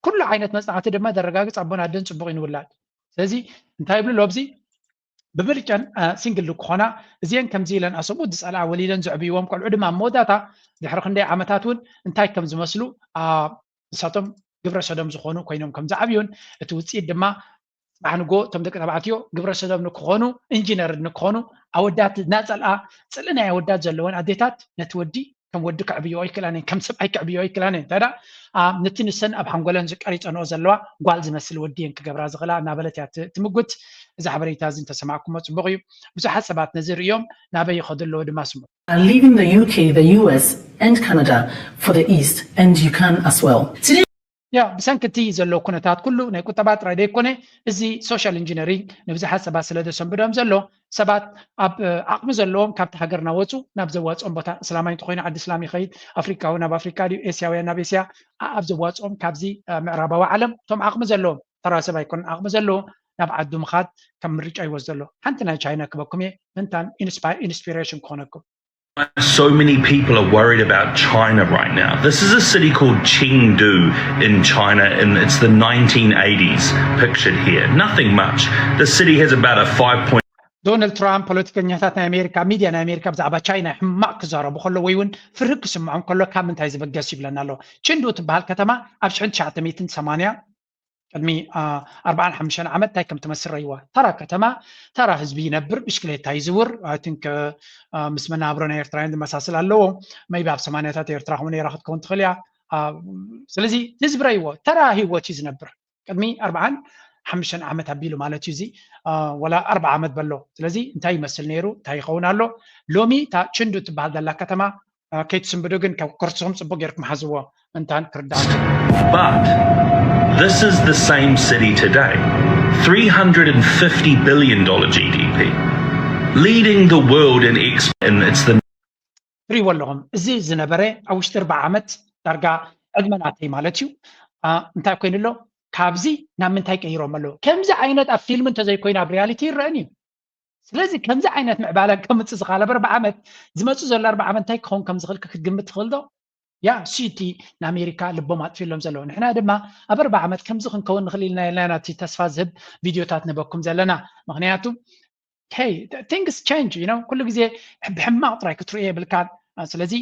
ኩሉ ዓይነት መፅናዕቲ ድማ ዘረጋግፅ ኣቦናደን ፅቡቕ ይንውላድ ስለዚ እንታይ ይብሉ ኣብዚ ብምርጫን ሲንግል ክኾና እዚአን ከምዚ ኢለን ኣሰቡ ዝፀልዓ ወሊደን ዘዕብይዎም ቆልዑ ድማ መወዳእታ ድሕሪ ክንደይ ዓመታት እውን እንታይ ከም ዝመስሉ ንሳቶም ግብረ ሰዶም ዝኾኑ ኮይኖም ከም ዝዓብዩን እቲ ውፅኢት ድማ ባሕንጎ እቶም ደቂ ተባዕትዮ ግብረ ሰዶም ንክኾኑ ኢንጂነር ንክኾኑ ኣወዳት ናፀልኣ ፅልእ ናይ ኣወዳት ዘለወን ኣዴታት ነቲ ወዲ ከም ወዲ ክዕብዮ ኣይክእላንን ከም ሰብኣይ ክዕብዮ ኣይክእላንን እንታዳ ነቲ ንሰን ኣብ ሓንጎለን ዝቀሪፀንኦ ዘለዋ ጓል ዝመስል ወዲየን ክገብራ ዝኽእላ እናበለት እያ ትምጉት እዚ ሓበሬታ እዚ እንተሰማዕኩሞ ፅቡቕ እዩ ብዙሓት ሰባት ነዚ ሪኦም ናበይ ይኸዱ ኣለዎ ድማ ስሙ leaving the UK, the US and Canada for the East and you can as well. ያ ብሰንኪቲ ዘለዎ ኩነታት ኩሉ ናይ ቁጠባ ጥራይ ደይኮነ እዚ ሶሻል ኢንጂነሪንግ ንብዙሓት ሰባት ስለ ዘሰንብዶም ዘሎ ሰባት ኣብ ዓቕሚ ዘለዎም ካብቲ ሃገር ናወፁ ናብ ዘዋፅኦም ቦታ እስላማይ እንተኮይኑ ዓዲ እስላም ይኸይድ ኣፍሪካዊ ናብ ኣፍሪካ ድዩ ኤስያውያን ናብ ኤስያ ኣብ ዘዋፅኦም ካብዚ ምዕራባዊ ዓለም እቶም ዓቕሚ ዘለዎም ተራ ሰብ ኣይኮን ዓቕሚ ዘለዎ ናብ ዓዱ ምኻድ ከም ምርጫ ይወስድ ዘሎ ሓንቲ ናይ ቻይና ክበኩም እየ ምንታን ኢንስፒሬሽን ክኾነኩም So many people are worried about China right now. This is a city called Chengdu in China, and it's the 1980s pictured here. Nothing much. The city has about a 5. ዶናልድ ትራምፕ ፖለቲከኛታት ናይ ኣሜሪካ ሚድያ ናይ ኣሜሪካ ብዛዕባ ቻይና ሕማቅ ክዛረቡ ከሎ ወይ እውን ፍርቅ ክስምዖም ከሎ ካብ ምንታይ ዝበገስ ይብለና ኣሎ ቸንዱ ትበሃል ከተማ ኣብ 1980 ቅድሚ 45 ዓመት እንታይ ከም ትመስል ረይዋ ተራ ከተማ ተራ ህዝቢ ይነብር ብሽክሌታ ይዝውር አይ ቲንክ ምስ መናብሮ ናይ ኤርትራውያን ዝመሳሰል ኣለዎ maybe ኣብ 80ታት ኤርትራ ኾነ የራኸት ኮን ትኽእል እያ ስለዚ ህዝቢ ረይዎ ተራ ህይወት እዩ ዝነብር ቅድሚ 45 ዓመት ኣቢሉ ማለት እዩ እዚ ወላ 40 ዓመት በሎ ስለዚ እንታይ ይመስል ነይሩ እንታይ ይኸውን ኣሎ ሎሚ ታ ቸንዱ ትበሃል ዘላ ከተማ ከይትስንብዶ ግን ካብ ቅርሶም ፅቡቅ ጌርኩም ሓዝዎ እንታን ክርዳእ But this is the same city today. $350 billion GDP. Leading the world in and it's the ሪዎ ኣለኹም እዚ ዝነበረ ኣብ ውሽጢ 40 ዓመት ዳርጋ ዕድመናተይ ማለት እዩ እንታይ ኮይኑ ኣሎ ካብዚ ናብ ምንታይ ቀይሮም ኣለዉ ከምዚ ዓይነት ኣብ ፊልም እንተዘይኮይኑ ኣብ ሪያሊቲ ይረአን እዩ ስለዚ ከምዚ ዓይነት ምዕባለን ከምፅእ ዝኻለ 40 ዓመት ዝመፁ ዘሎ 40 ዓመት እንታይ ክኸውን ከም ዝኽእል ክትግምት ትኽእል ዶ ያ ሲቲ ንኣሜሪካ ልቦም ኣጥፊሎም ዘለዉ ንሕና ድማ ኣብ 40 ዓመት ከምዚ ክንከውን ንኽእል ኢልና የለና እቲ ተስፋ ዝህብ ቪድዮታት ንበኩም ዘለና ምክንያቱ hey things change you know ኩሉ ግዜ ብሕማቕ ጥራይ ክትሪኦ የብልካን ስለዚ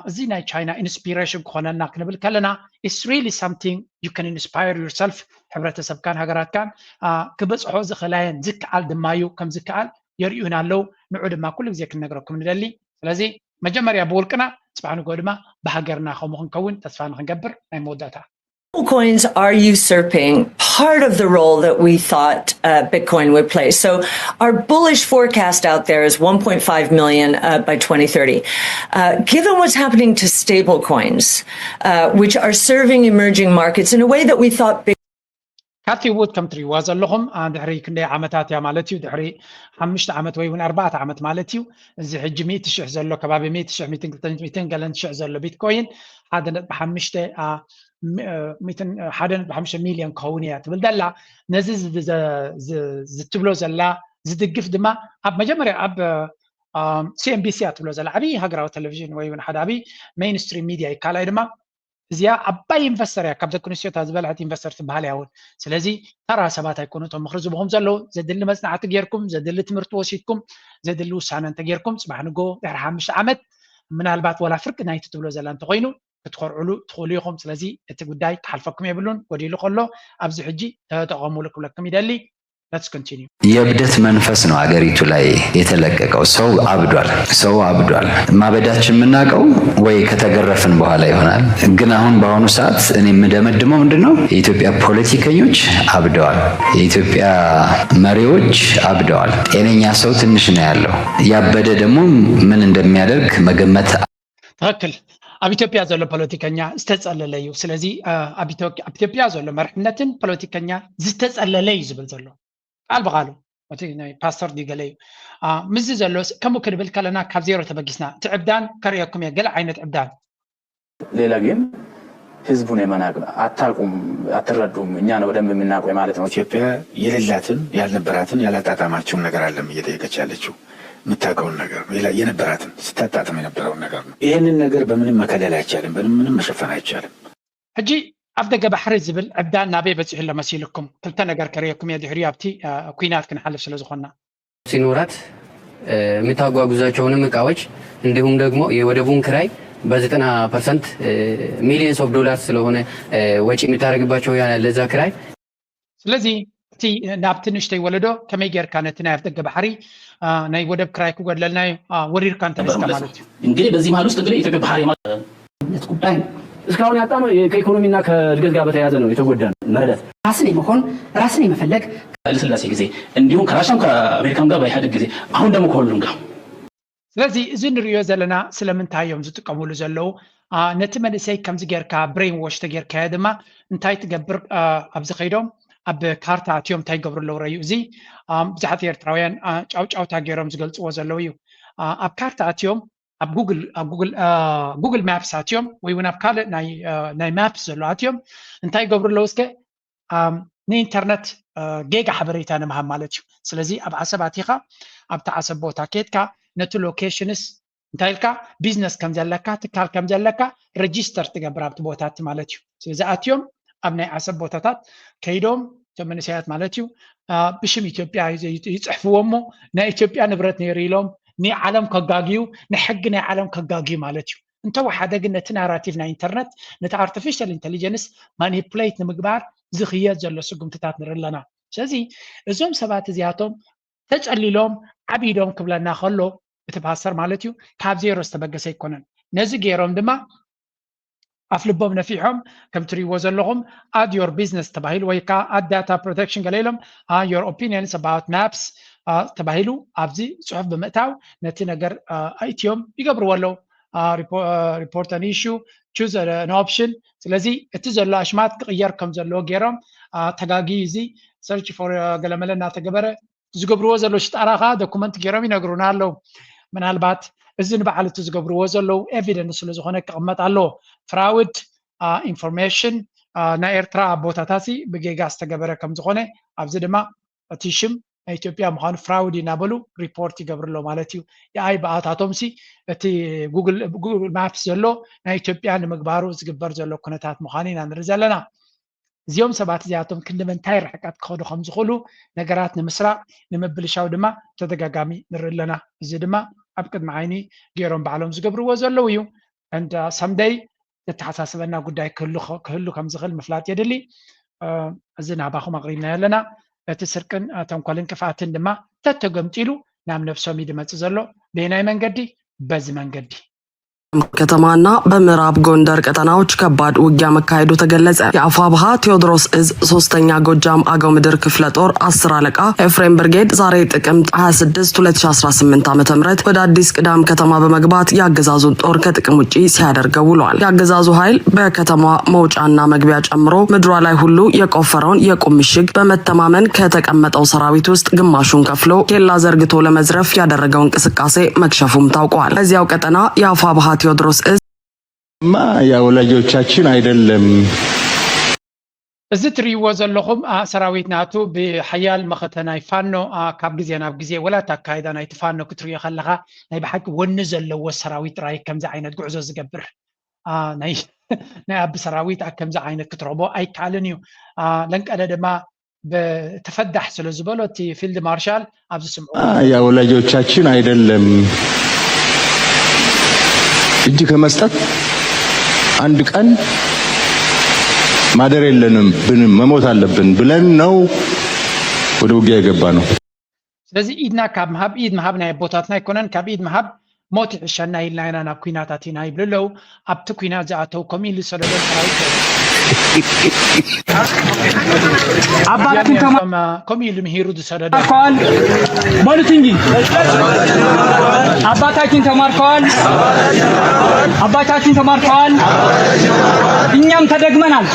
እዚ ናይ ቻይና ኢንስፒሬሽን ክኾነና ክንብል ከለና it's really something you can inspire yourself ሕብረተሰብካን ሃገራትካን ክበፅሖ ዝኽእላየን ዝከኣል ድማ እዩ ከም ዝከኣል የርእዩና ኣለዉ ንዑ ድማ ኩሉ ግዜ ክንነግረኩም ንደሊ ስለዚ መጀመርያ ብውልቅና ፅባሕ ንጎ ድማ ብሃገርና ከምኡ ክንከውን ተስፋ ንክንገብር ናይ መወዳእታ Coins are usurping part of the role that we thought Bitcoin would play. So our bullish forecast out there is 1.5 million by 2030. Given what's happening to stable coins, which are serving emerging markets in a way that we thought ካቲ ውድ ከም ትሪእዋ ዘለኹም ድሕሪ ክንደይ ዓመታት እያ ማለት እዩ ድሕሪ 5 ዓመት ወይ እውን 4 ዓመት ማለት እዩ እዚ ሕጂ 100,000 ዘሎ ከባቢ 100,000 200,000 ገለን ሽሕ ዘሎ ቢትኮይን 1.5 1.5 ሚሊዮን كونية تبل دلا نزز زتبلو زلا زدقف دما أب مجمرة أب CNBC تبلو زلا عبي هجرة تلفزيون ويون حدا عبي mainstream media يكالا دما زيا أبا ينفسر يا كابتن كونسيو تازبل هات ينفسر تبهالي أول سلازي ترى سبات هيكونوا تم مخرجوا بهم زلوا زد اللي مصنع تغيركم زد اللي تمرت وسيتكم زد اللي وسعنا تغيركم صباح نجو درهم مش عمد من البات ولا فرق نايت تبلو زلا انت غينو تخرعلو تخوليهم سلازي تقداي تحلفكم يبلون ودي له كله ابز حجي تقاموا لكم يدلي let's continue የብደት መንፈስ ነው አገሪቱ ላይ የተለቀቀው ሰው አብዷል ማበዳችን የምናቀው ወይ ከተገረፍን በኋላ ይሆናል ግን አሁን በአሁኑ ሰዓት እኔ የምደመድመው ምንድነው የኢትዮጵያ ፖለቲከኞች አብደዋል የኢትዮጵያ መሪዎች አብደዋል ጤነኛ ሰው ትንሽ ነው ያለው ያበደ ደግሞ ምን እንደሚያደርግ መገመት ተከል ኣብ ኢትዮጵያ ዘሎ ፖለቲከኛ ዝተጸለለ እዩ ስለዚ ኣብ ኢትዮጵያ ዘሎ መርሕነትን ፖለቲከኛ ዝተጸለለ እዩ ዝብል ዘሎ ቃል በቃሉ ፓስተር ዲገለዩ ምዝ ዘሎ ከምኡ ክድብል ከለና ካብ ዜሮ ተበጊስና ትዕብዳን ከርየኩም የገለ ዓይነት ዕብዳን ሌላ ግን ህዝቡን የመናቅ አታቁም አትረዱም እኛ ነው ደም የምናቆይ ማለት ነው ኢትዮጵያ የሌላትን ያልነበራትን ያላጣጣማችውን ነገር አለም እየጠየቀች ያለችው ምታቀውን ነገር የነበራትን ስታጣጣም የነበረውን ነገር ነው ይሄንን ነገር በምንም መከለል አይቻልም በምንም መሸፈን አይቻልም ሕጂ أبدأ بحر الزبل أبدأ نبي بس إلا مسيلكم كل تناجر كريكم يا دحري أبتي كوينات كن حلف سلزو خنا سينورات متاقوا جزاچون مقاوج عندهم دغمو የወደቡን ክራይ በ90% ሚሊየንስ ኦፍ ዶላርስ ስለሆነ ወጪ የሚታረግባቸው ለዛ ክራይ ስለዚህ እቲ ናብትንሽ ተይወለዶ ከመይገር ካነትና ያፍደገ ባህሪ ናይ ወደብ ክራይ ኩገድለልና ወሪር ካንተ መስከ ማለት እንግዲህ በዚህ መሃል ውስጥ እንግዲህ ኢትዮጵያ ባህሪ ማለት ጉዳይ እስካሁን ያጣነው ከኢኮኖሚና ከእድገት ጋር በተያያዘ ነው የተጎዳን መረዳት ራስን የመሆን ራስን የመፈለግ ለስላሴ ጊዜ እንዲሁም ከራሻም ከአሜሪካም ጋር ባይሃድግ ጊዜ አሁን ደግሞ ከሁሉም ጋር ስለዚህ እዝን ሪዮ ዘለና ስለምንታየም ዝጥቀሙሉ ዘለው ነቲ መንሰይ ከምዚ ጌርካ ብሬን ዋሽ ተጌርካ ድማ እንታይ ትገብር ኣብዚ ኸይዶም ኣብ ካርታ ኣትዮም እንታይ ገብርለው ረዩ እዚ ብዙሓት ኤርትራውያን ጫውጫውታ ገይሮም ዝገልፅዎ ዘለው እዩ ኣብ ካርታ ኣትዮም ኣብ ጉግል ማፕስ ኣትዮም ወይ እውን ኣብ ካልእ ናይ ማፕስ ዘሎ ኣትዮም እንታይ ገብርለው እስከ ንኢንተርነት ጌጋ ሓበሬታ ንምሃብ ማለት እዩ ስለዚ ኣብ ዓሰብ ኣቲኻ ኣብቲ ዓሰብ ቦታ ኬድካ ነቲ ሎኬሽንስ እንታይ ኢልካ ቢዝነስ ከም ዘለካ ትካል ከም ዘለካ ሬጂስተር ትገብር ኣብቲ ቦታት ማለት እዩ ስለዚ ኣትዮም ኣብ ናይ ዓሰብ ቦታታት ከይዶም እቶም መንእሰያት ማለት እዩ ብሽም ኢትዮጵያ ይፅሕፍዎ እሞ ናይ ኢትዮጵያ ንብረት ነይሩ ኢሎም ንዓለም ከጋጊዩ ንሕጊ ናይ ዓለም ከጋጊዩ ማለት እዩ እንተወሓደ ግን ነቲ ናራቲቭ ናይ ኢንተርነት ነቲ ኣርቲፊሻል ኢንተሊጀንስ ማኒፕሌት ንምግባር ዝኽየድ ዘሎ ስጉምትታት ንርኢ ኣለና ስለዚ እዞም ሰባት እዚኣቶም ተጨሊሎም ዓቢዶም ክብለና ከሎ እቲ ፓስተር ማለት እዩ ካብ ዜሮ ዝተበገሰ ኣይኮነን ነዚ ገይሮም ድማ ኣፍ ልቦም ነፊሖም ከም ትሪእዎ ዘለኹም ኣድ ዮር ቢዝነስ ተባሂሉ ወይ ከዓ ኣድ ዳታ ፕሮቴክሽን ገለ ኢሎም ዮር ኦፒኒየንስ ኣባውት ማፕስ ተባሂሉ ኣብዚ ፅሑፍ ብምእታው ነቲ ነገር ኣይትዮም ይገብርዎ ኣለው ሪፖርት ኣን ኢሹ ቹዝ ኣን ኦፕሽን ስለዚ እቲ ዘሎ ኣሽማት ክቕየር ከም ዘለዎ ገይሮም ተጋጊ እዚ ሰርች ፎር ገለመለ እናተገበረ ዝገብርዎ ዘሎ ሽጣራኻ ዶኩመንት ገይሮም ይነግሩና ኣለው ምናልባት እዚ ንበዓል እቲ ዝገብርዎ ዘለው ኤቪደንስ ስለ ዝኾነ ክቕመጥ ኣሎ ፍራውድ ኢንፎርሜሽን ናይ ኤርትራ ቦታታት ብጌጋ ዝተገበረ ከም ዝኾነ ኣብዚ ድማ እቲ ሽም ናይ ኢትዮጵያ ምዃኑ ፍራውድ እናበሉ ሪፖርት ይገብርሎ ማለት እዩ የኣይ በኣታቶም እቲ ጉግል ማፕስ ዘሎ ናይ ኢትዮጵያ ንምግባሩ ዝግበር ዘሎ ኩነታት ምዃኑ ኢና ንርኢ ዘለና እዚኦም ሰባት እዚኣቶም ክንደምንታይ ርሕቀት ክኸዱ ከም ዝኽእሉ ነገራት ንምስራቅ ንምብልሻው ድማ ተደጋጋሚ ንርኢ ኣለና እዚ ድማ ኣብ ቅድሚ ዓይኒ ገይሮም ባዕሎም ዝገብርዎ ዘለው እዩ and someday ተተሓሳስበና ጉዳይ ክህሉ ከም ዝኽእል ምፍላጥ የድሊ እዚ ናባኹም ኣቕሪብና ኣለና እቲ ስርቅን ተንኮልን ክፍኣትን ድማ ተተገምጢሉ ናብ ነፍሶም ይድመጽ ዘሎ ብናይ መንገዲ በዚ መንገዲ ከተማና በምዕራብ ጎንደር ቀጠናዎች ከባድ ውጊያ መካሄዱ ተገለጸ። የአፋብሃ ቴዎድሮስ እዝ 3ኛ ጎጃም አገው ምድር ክፍለ ጦር 10 አለቃ ኤፍሬም ብርጌድ ዛሬ ጥቅምት 26 2018 ዓ.ም ወደ አዲስ ቅዳም ከተማ በመግባት ያገዛዙን ጦር ከጥቅም ውጪ ሲያደርገው ውሏል። ያገዛዙ ኃይል በከተማ መውጫና መግቢያ ጨምሮ ምድሯ ላይ ሁሉ የቆፈረውን የቁም ምሽግ በመተማመን ከተቀመጠው ሰራዊት ውስጥ ግማሹን ከፍሎ ኬላ ዘርግቶ ለመዝረፍ ያደረገው እንቅስቃሴ መክሸፉም ታውቋል። በዚያው ቀጠና የአፋብሃ ቴዎድሮስ እዝ ያ ወላጆቻችን አይደለም እዚ ትሪእዎ ዘለኹም ሰራዊት ናቱ ብሓያል መኸተናይ ፋኖ ካብ ግዜ ናብ ግዜ ወላ ታካይዳ ናይ ፋኖ ክትሪኦ ከለኻ ናይ ብሓቂ ወኒ ዘለዎ ሰራዊት ጥራይ ከምዚ ዓይነት ጉዕዞ ዝገብር ናይ ኣቢ ሰራዊት ከምዚ ዓይነት ክትረኽቦ ኣይከኣልን እዩ ለንቀደ ድማ በተፈዳሕ ስለ ዝበሎ እቲ ፊልድ ማርሻል ኣብዚ ስምዑ የወላጆቻችን አይደለም እጅ ከመስጠት አንድ ቀን ማደር የለንም መሞት አለብን ብለን ነው ወደ ውጊያ የገባ ነው። ስለዚህ ኢድና ካብ መሃብ ኢድ መሃብ ናይ ቦታትና ይኮነን ካብ ኢድ መሃብ ሞት ይዕሸና ኢልና ኢና ናብ ኩናታት ኢና ይብልለው ኣብቲ ኩናት ዝኣተው ከሚሉ ሰለለ ሰራዊት ከሚሉ ምሂሩ ዝሰደደ በሉት እንጂ አባታችን ተማርከዋል አባታችን ተማርከዋል እኛም ተደግመናል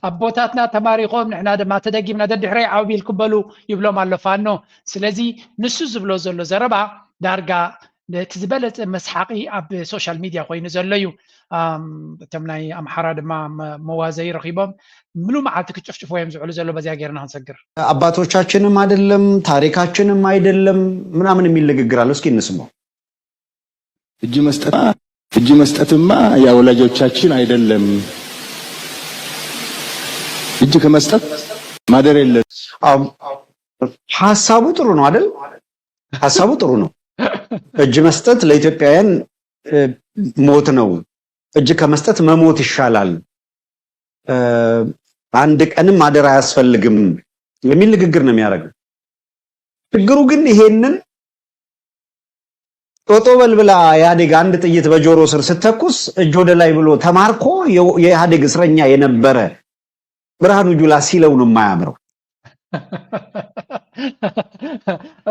አቦታትና ተማሪኾም ንሕና ድማ ተደጊምና ደድሕረይ ዓቢል ክበሉ ይብሎም ኣሎ ፋኖ ስለዚ ንሱ ዝብሎ ዘሎ ዘረባ ዳርጋ እቲ ዝበለፀ መስሓቂ ኣብ ሶሻል ሚድያ ኮይኑ ዘሎ እዩ እቶም ናይ ኣምሓራ ድማ መዋዘይ ረኺቦም ሙሉእ መዓልቲ ክጭፍጭፎ እዮም ዝውዕሉ ዘሎ በዚያ ጌርና ክንሰግር አባቶቻችንም አይደለም ታሪካችንም አይደለም ምናምን የሚል ንግግር አለ እስኪ እንስማው እጅ መስጠትማ የወላጆቻችን አይደለም እጅ ከመስጠት ማደር የለም ሐሳቡ ጥሩ ነው አይደል ሐሳቡ ጥሩ ነው እጅ መስጠት ለኢትዮጵያውያን ሞት ነው እጅ ከመስጠት መሞት ይሻላል አንድ ቀንም ማደር አያስፈልግም የሚል ንግግር ነው የሚያደርገው ችግሩ ግን ይሄንን ጦጦ በልብላ ያዴግ አንድ ጥይት በጆሮ ስር ስተኩስ እጅ ወደ ላይ ብሎ ተማርኮ የያዴግ እስረኛ የነበረ ብርሃኑ ጁላ ሲለው ነው የማያምረው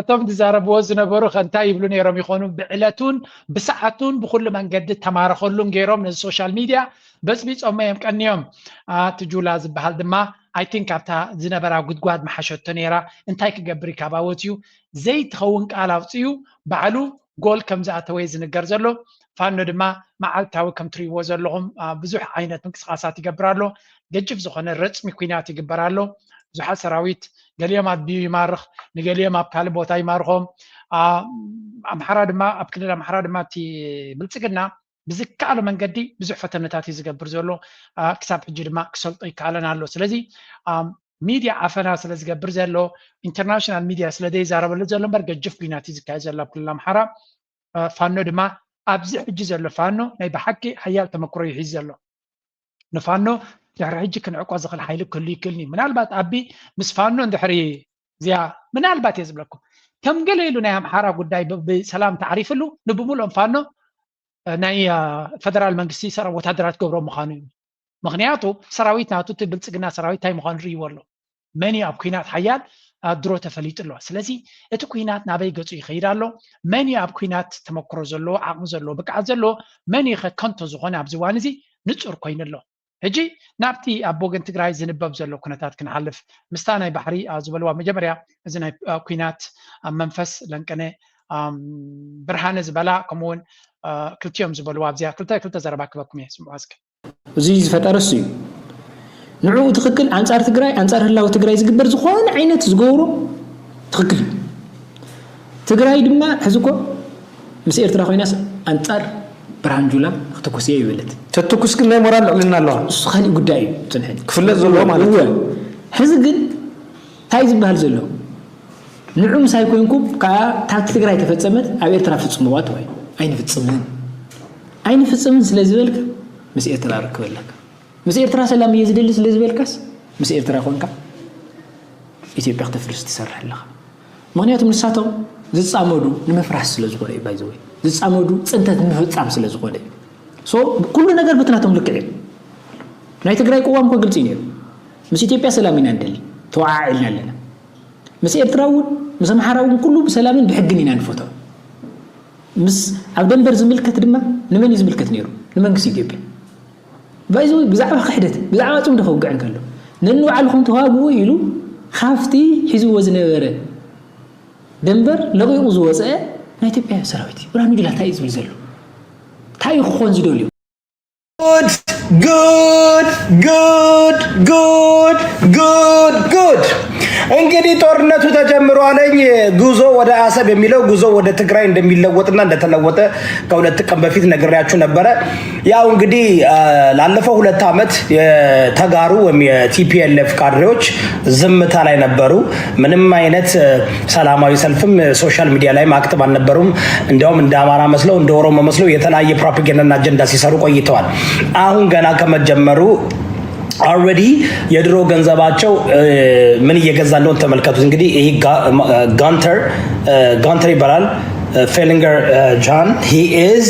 እቶም ዝዛረብዎ ዝነበሩ ከንታ ይብሉ ነይሮም ይኾኑ ብዕለቱን ብሰዓቱን ብኩሉ መንገዲ ተማረኸሉን ገይሮም ነዚ ሶሻል ሚድያ በፅቢፆም እዮም ቀኒዮም ትጁላ ዝበሃል ድማ አይ ቲንክ ኣብታ ዝነበራ ጉድጓድ መሓሸቶ ነይራ እንታይ ክገብር ይካባወት እዩ ዘይትኸውን ቃል ኣውፅዩ ባዕሉ ጎል ከም ዝኣተወ ዝንገር ዘሎ ፋኖ ድማ መዓልታዊ ከም ትሪእዎ ዘለኹም ብዙሕ ዓይነት ምንቅስቃሳት ይገብራሎ ገጭፍ ዝኾነ ረፅሚ ኩናት ይግበራሎ ብዙሓት ሰራዊት ገሊኦም ኣድቢዩ ይማርኽ ንገሊኦም ኣብ ካልእ ቦታ ይማርኾም ኣምሓራ ድማ ኣብ ክልል ኣምሓራ ድማ እቲ ብልፅግና ብዝከኣለ መንገዲ ብዙሕ ፈተነታት እዩ ዝገብር ዘሎ ክሳብ ሕጂ ድማ ክሰልጦ ይከኣለን ኣሎ ስለዚ ሚድያ ኣፈና ስለ ዝገብር ዘሎ ኢንተርናሽናል ሚድያ ስለ ዘይዛረበሉ ዘሎ እምበር ገጅፍ ኩናት እዩ ዝካየድ ዘሎ ኣብ ክልል ኣምሓራ ፋኖ ድማ ኣብዚ ሕጂ ዘሎ ፋኖ ናይ ብሓቂ ሓያል ተመክሮ ይሒዝ ዘሎ ንፋኖ ድሕሪ ሕጂ ክንዕቆ ዝኽእል ሓይሊ ክህሉ ይክእልኒ ምናልባት ኣቢ ምስ ፋኖ እንድሕሪ እዚኣ ምናልባት እየ ዝብለኩም ከም ገለ ኢሉ ናይ ኣምሓራ ጉዳይ ብሰላም ተዓሪፍሉ ንብሙሉኦም ፋኖ ናይ ፌደራል መንግስቲ ወታደራት ገብሮ ምዃኑ እዩ ምክንያቱ ሰራዊት ናቱ እቲ ብልፅግና ሰራዊት እንታይ ምዃኑ ርኢዎ ኣሎ መን ኣብ ኩናት ሓያል ድሮ ተፈሊጡ ኣሎ ስለዚ እቲ ኩናት ናበይ ገፁ ይኸይድ ኣሎ መን ኣብ ኩናት ተመክሮ ዘለዎ ዓቕሚ ዘለዎ ብቅዓት ዘለዎ መን ኸ ከንቶ ዝኾነ ኣብዚ እዋን እዚ ንፁር ኮይኑ ኣሎ ሕጂ ናብቲ ኣብ ወገን ትግራይ ዝንበብ ዘሎ ኩነታት ክንሓልፍ ምስታ ናይ ባሕሪ ዝበልዋ መጀመርያ እዚ ናይ ኩናት መንፈስ ለንቀነ ብርሃነ ዝበላ ከምኡውን ክልቲኦም ዝበልዋ ኣብዚኣ ክልተ ዘረባ ክበኩም እየ ስምዑ እስኪ እዚ ዝፈጠረስ እዩ ንዕኡ ትክክል አንጻር ትግራይ አንጻር ህላዊ ትግራይ ዝግበር ዝኾነ ዓይነት ዝገብሮ ትክክል ትግራይ ድማ ሕዝኮ ምስ ኤርትራ ኮይናስ አንጻር ብርሃን ጁላ ክትኩስ እየ ይብለት ተተኩስ ግን ናይ ሞራል ልዕልና ኣለዋ እሱ ካሊእ ጉዳይ እዩ ፅንሕን ክፍለጥ ዘለዎ ማለት እዩ ሕዚ ግን እንታይ ዝበሃል ዘሎ ንዑ ምሳይ ኮይንኩም ካብ ትግራይ ተፈፀመት ኣብ ኤርትራ ፍፅምዋ ተባሂሉ ኣይንፍፅምን ስለ ዝበልካ ምስ ኤርትራ ርክበለካ ምስ ኤርትራ ሰላም እየ ዝደሊ ስለ ዝበልካስ ምስ ኤርትራ ኮንካ ኢትዮጵያ ክትፍርስ ትሰርሕ ኣለኻ ምክንያቱ ንሳቶም ዝፃመዱ ንምፍራስ ስለ ዝኾነ እዩ ባይዘወይ ዝፃመዱ ፅንተት ንምፍፃም ስለ ዝኾነ እዩ ሶ ኩሉ ነገር በትናቶም ልክዕ እዩ ናይ ትግራይ ቅዋም እኮ ግልፂ ነይሩ ምስ ኢትዮጵያ ሰላም ኢና ንደሊ ተዋዓዒልና ኣለና ምስ ኤርትራ እውን ምስ ኣምሓራ እውን ኩሉ ብሰላምን ብሕግን ኢና ንፈቶ ምስ ኣብ ደንበር ዝምልከት ድማ ንመን እዩ ዝምልከት ነይሩ ንመንግስቲ ኢትዮጵያ ባይዘወይ ብዛዕባ ክሕደት ብዛዕባ ፅምዲ ከውግዕን ከሎ ነንባዕልኩም ተዋግኡ ኢሉ ካፍቲ ሒዝዎ ዝነበረ ደንበር ለቂቑ ዝወፅአ ናይ ኢትዮጵያ ሰራዊት ብርሃኑ ጁላ እንታይ እዩ ዝብል ዘሎ እንታይ እዩ ክኾን ዝደልዩ ጉድ እንግዲህ ጦርነቱ ተጀምሯለኝ ጉዞ ወደ አሰብ የሚለው ጉዞ ወደ ትግራይ እንደሚለወጥና እንደተለወጠ ከሁለት ቀን በፊት ነግሬያችሁ ነበረ። ያው እንግዲህ ላለፈው 2 ዓመት የተጋሩ ወይም የቲፒኤልኤፍ ካድሬዎች ዝምታ ላይ ነበሩ። ምንም አይነት ሰላማዊ ሰልፍም ሶሻል ሚዲያ ላይ አክቲቭ አልነበሩም። እንዲያውም እንደ አማራ መስለው እንደ ኦሮሞ መስለው የተለያየ ፕሮፓጋንዳና አጀንዳ ሲሰሩ ቆይተዋል። አሁን ገና ከመጀመሩ already የድሮ ገንዘባቸው ምን እየገዛ እንደሆነ ተመልከቱት። እንግዲህ ይሄ ጋንተር ይባላል። Fellinger John, he is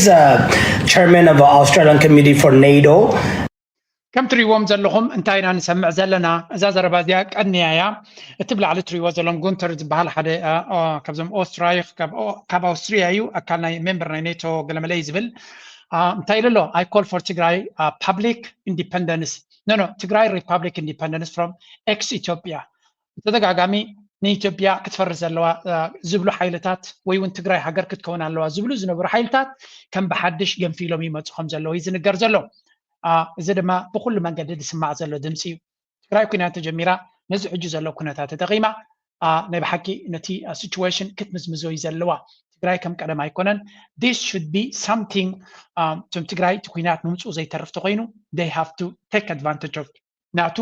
chairman of the Australian Committee for NATO. كم تريوم زلهم انتاينا نسمع زلنا ازازر بازيا قنيايا اتبلع على تريو زلهم جونتر بحال حدا كبزم اوسترايخ كاب اوستريايو اكلنا ممبر نيتو قلمليزبل انتايلو I call for Tigray public independence. No, Tigray Republic independence from ex-Ethiopia. تدقاقامي نيتوبيا كتفرز زلوا زبلو حيلتات ويون تግራይ ሃገር ክትከውን ኣለዋ ዝብሉ ዝነበሩ ሓይልታት ከም በሓድሽ ገንፊሎም ይመጽኹም ዘለው ይዝንገር ዘለው እዚ ድማ ብኩሉ መንገዲ ዝስማዕ ዘሎ ድምጽ እዩ ትግራይ ኩናት ተጀሚራ ነዚ ሕጂ ዘሎ ኩነታት ተጠቂማ ናይ ብሓቂ ነቲ ሲቹዌሽን ክትምዝምዞ ይዘለዋ ትግራይ ከም ቀደም ኣይኮነን this should be something ቶም ትግራይ ኩናት ንምጽኡ ዘይተርፍ ተኮይኑ they have to take advantage of ናቱ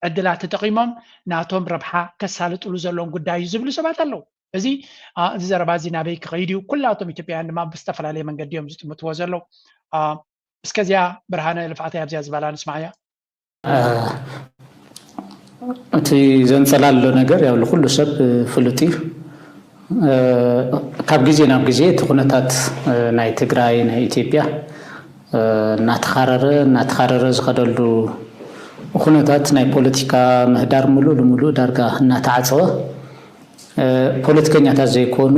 ዕድላት ተጠቂሞም ናቶም ረብሓ ከሳልጥሉ ዘለዎም ጉዳይ ዝብሉ ሰባት ኣለው እዚ ዘረባ እዚ ናበይ ክኸይድ እዩ ኩላቶም ኢትዮጵያውያን ድማ ብዝተፈላለየ መንገዲ እዮም ዝጥምትዎ ዘለው እስከዚያ ብርሃነ ልፍዓት ኣብዚያ ዝበላ ንስማዕያ እቲ ዘንጸላሎ ነገር ያው ለኩሉ ሰብ ፍሉጥ እዩ ካብ ግዜ ናብ ግዜ እቲ ኩነታት ናይ ትግራይ ናይ ኢትዮጵያ እናተኻረረ ዝኸደሉ ኩነታት ናይ ፖለቲካ ምህዳር ሙሉእ ዳርጋ እናተዓፀወ ፖለቲከኛታት ዘይኮኑ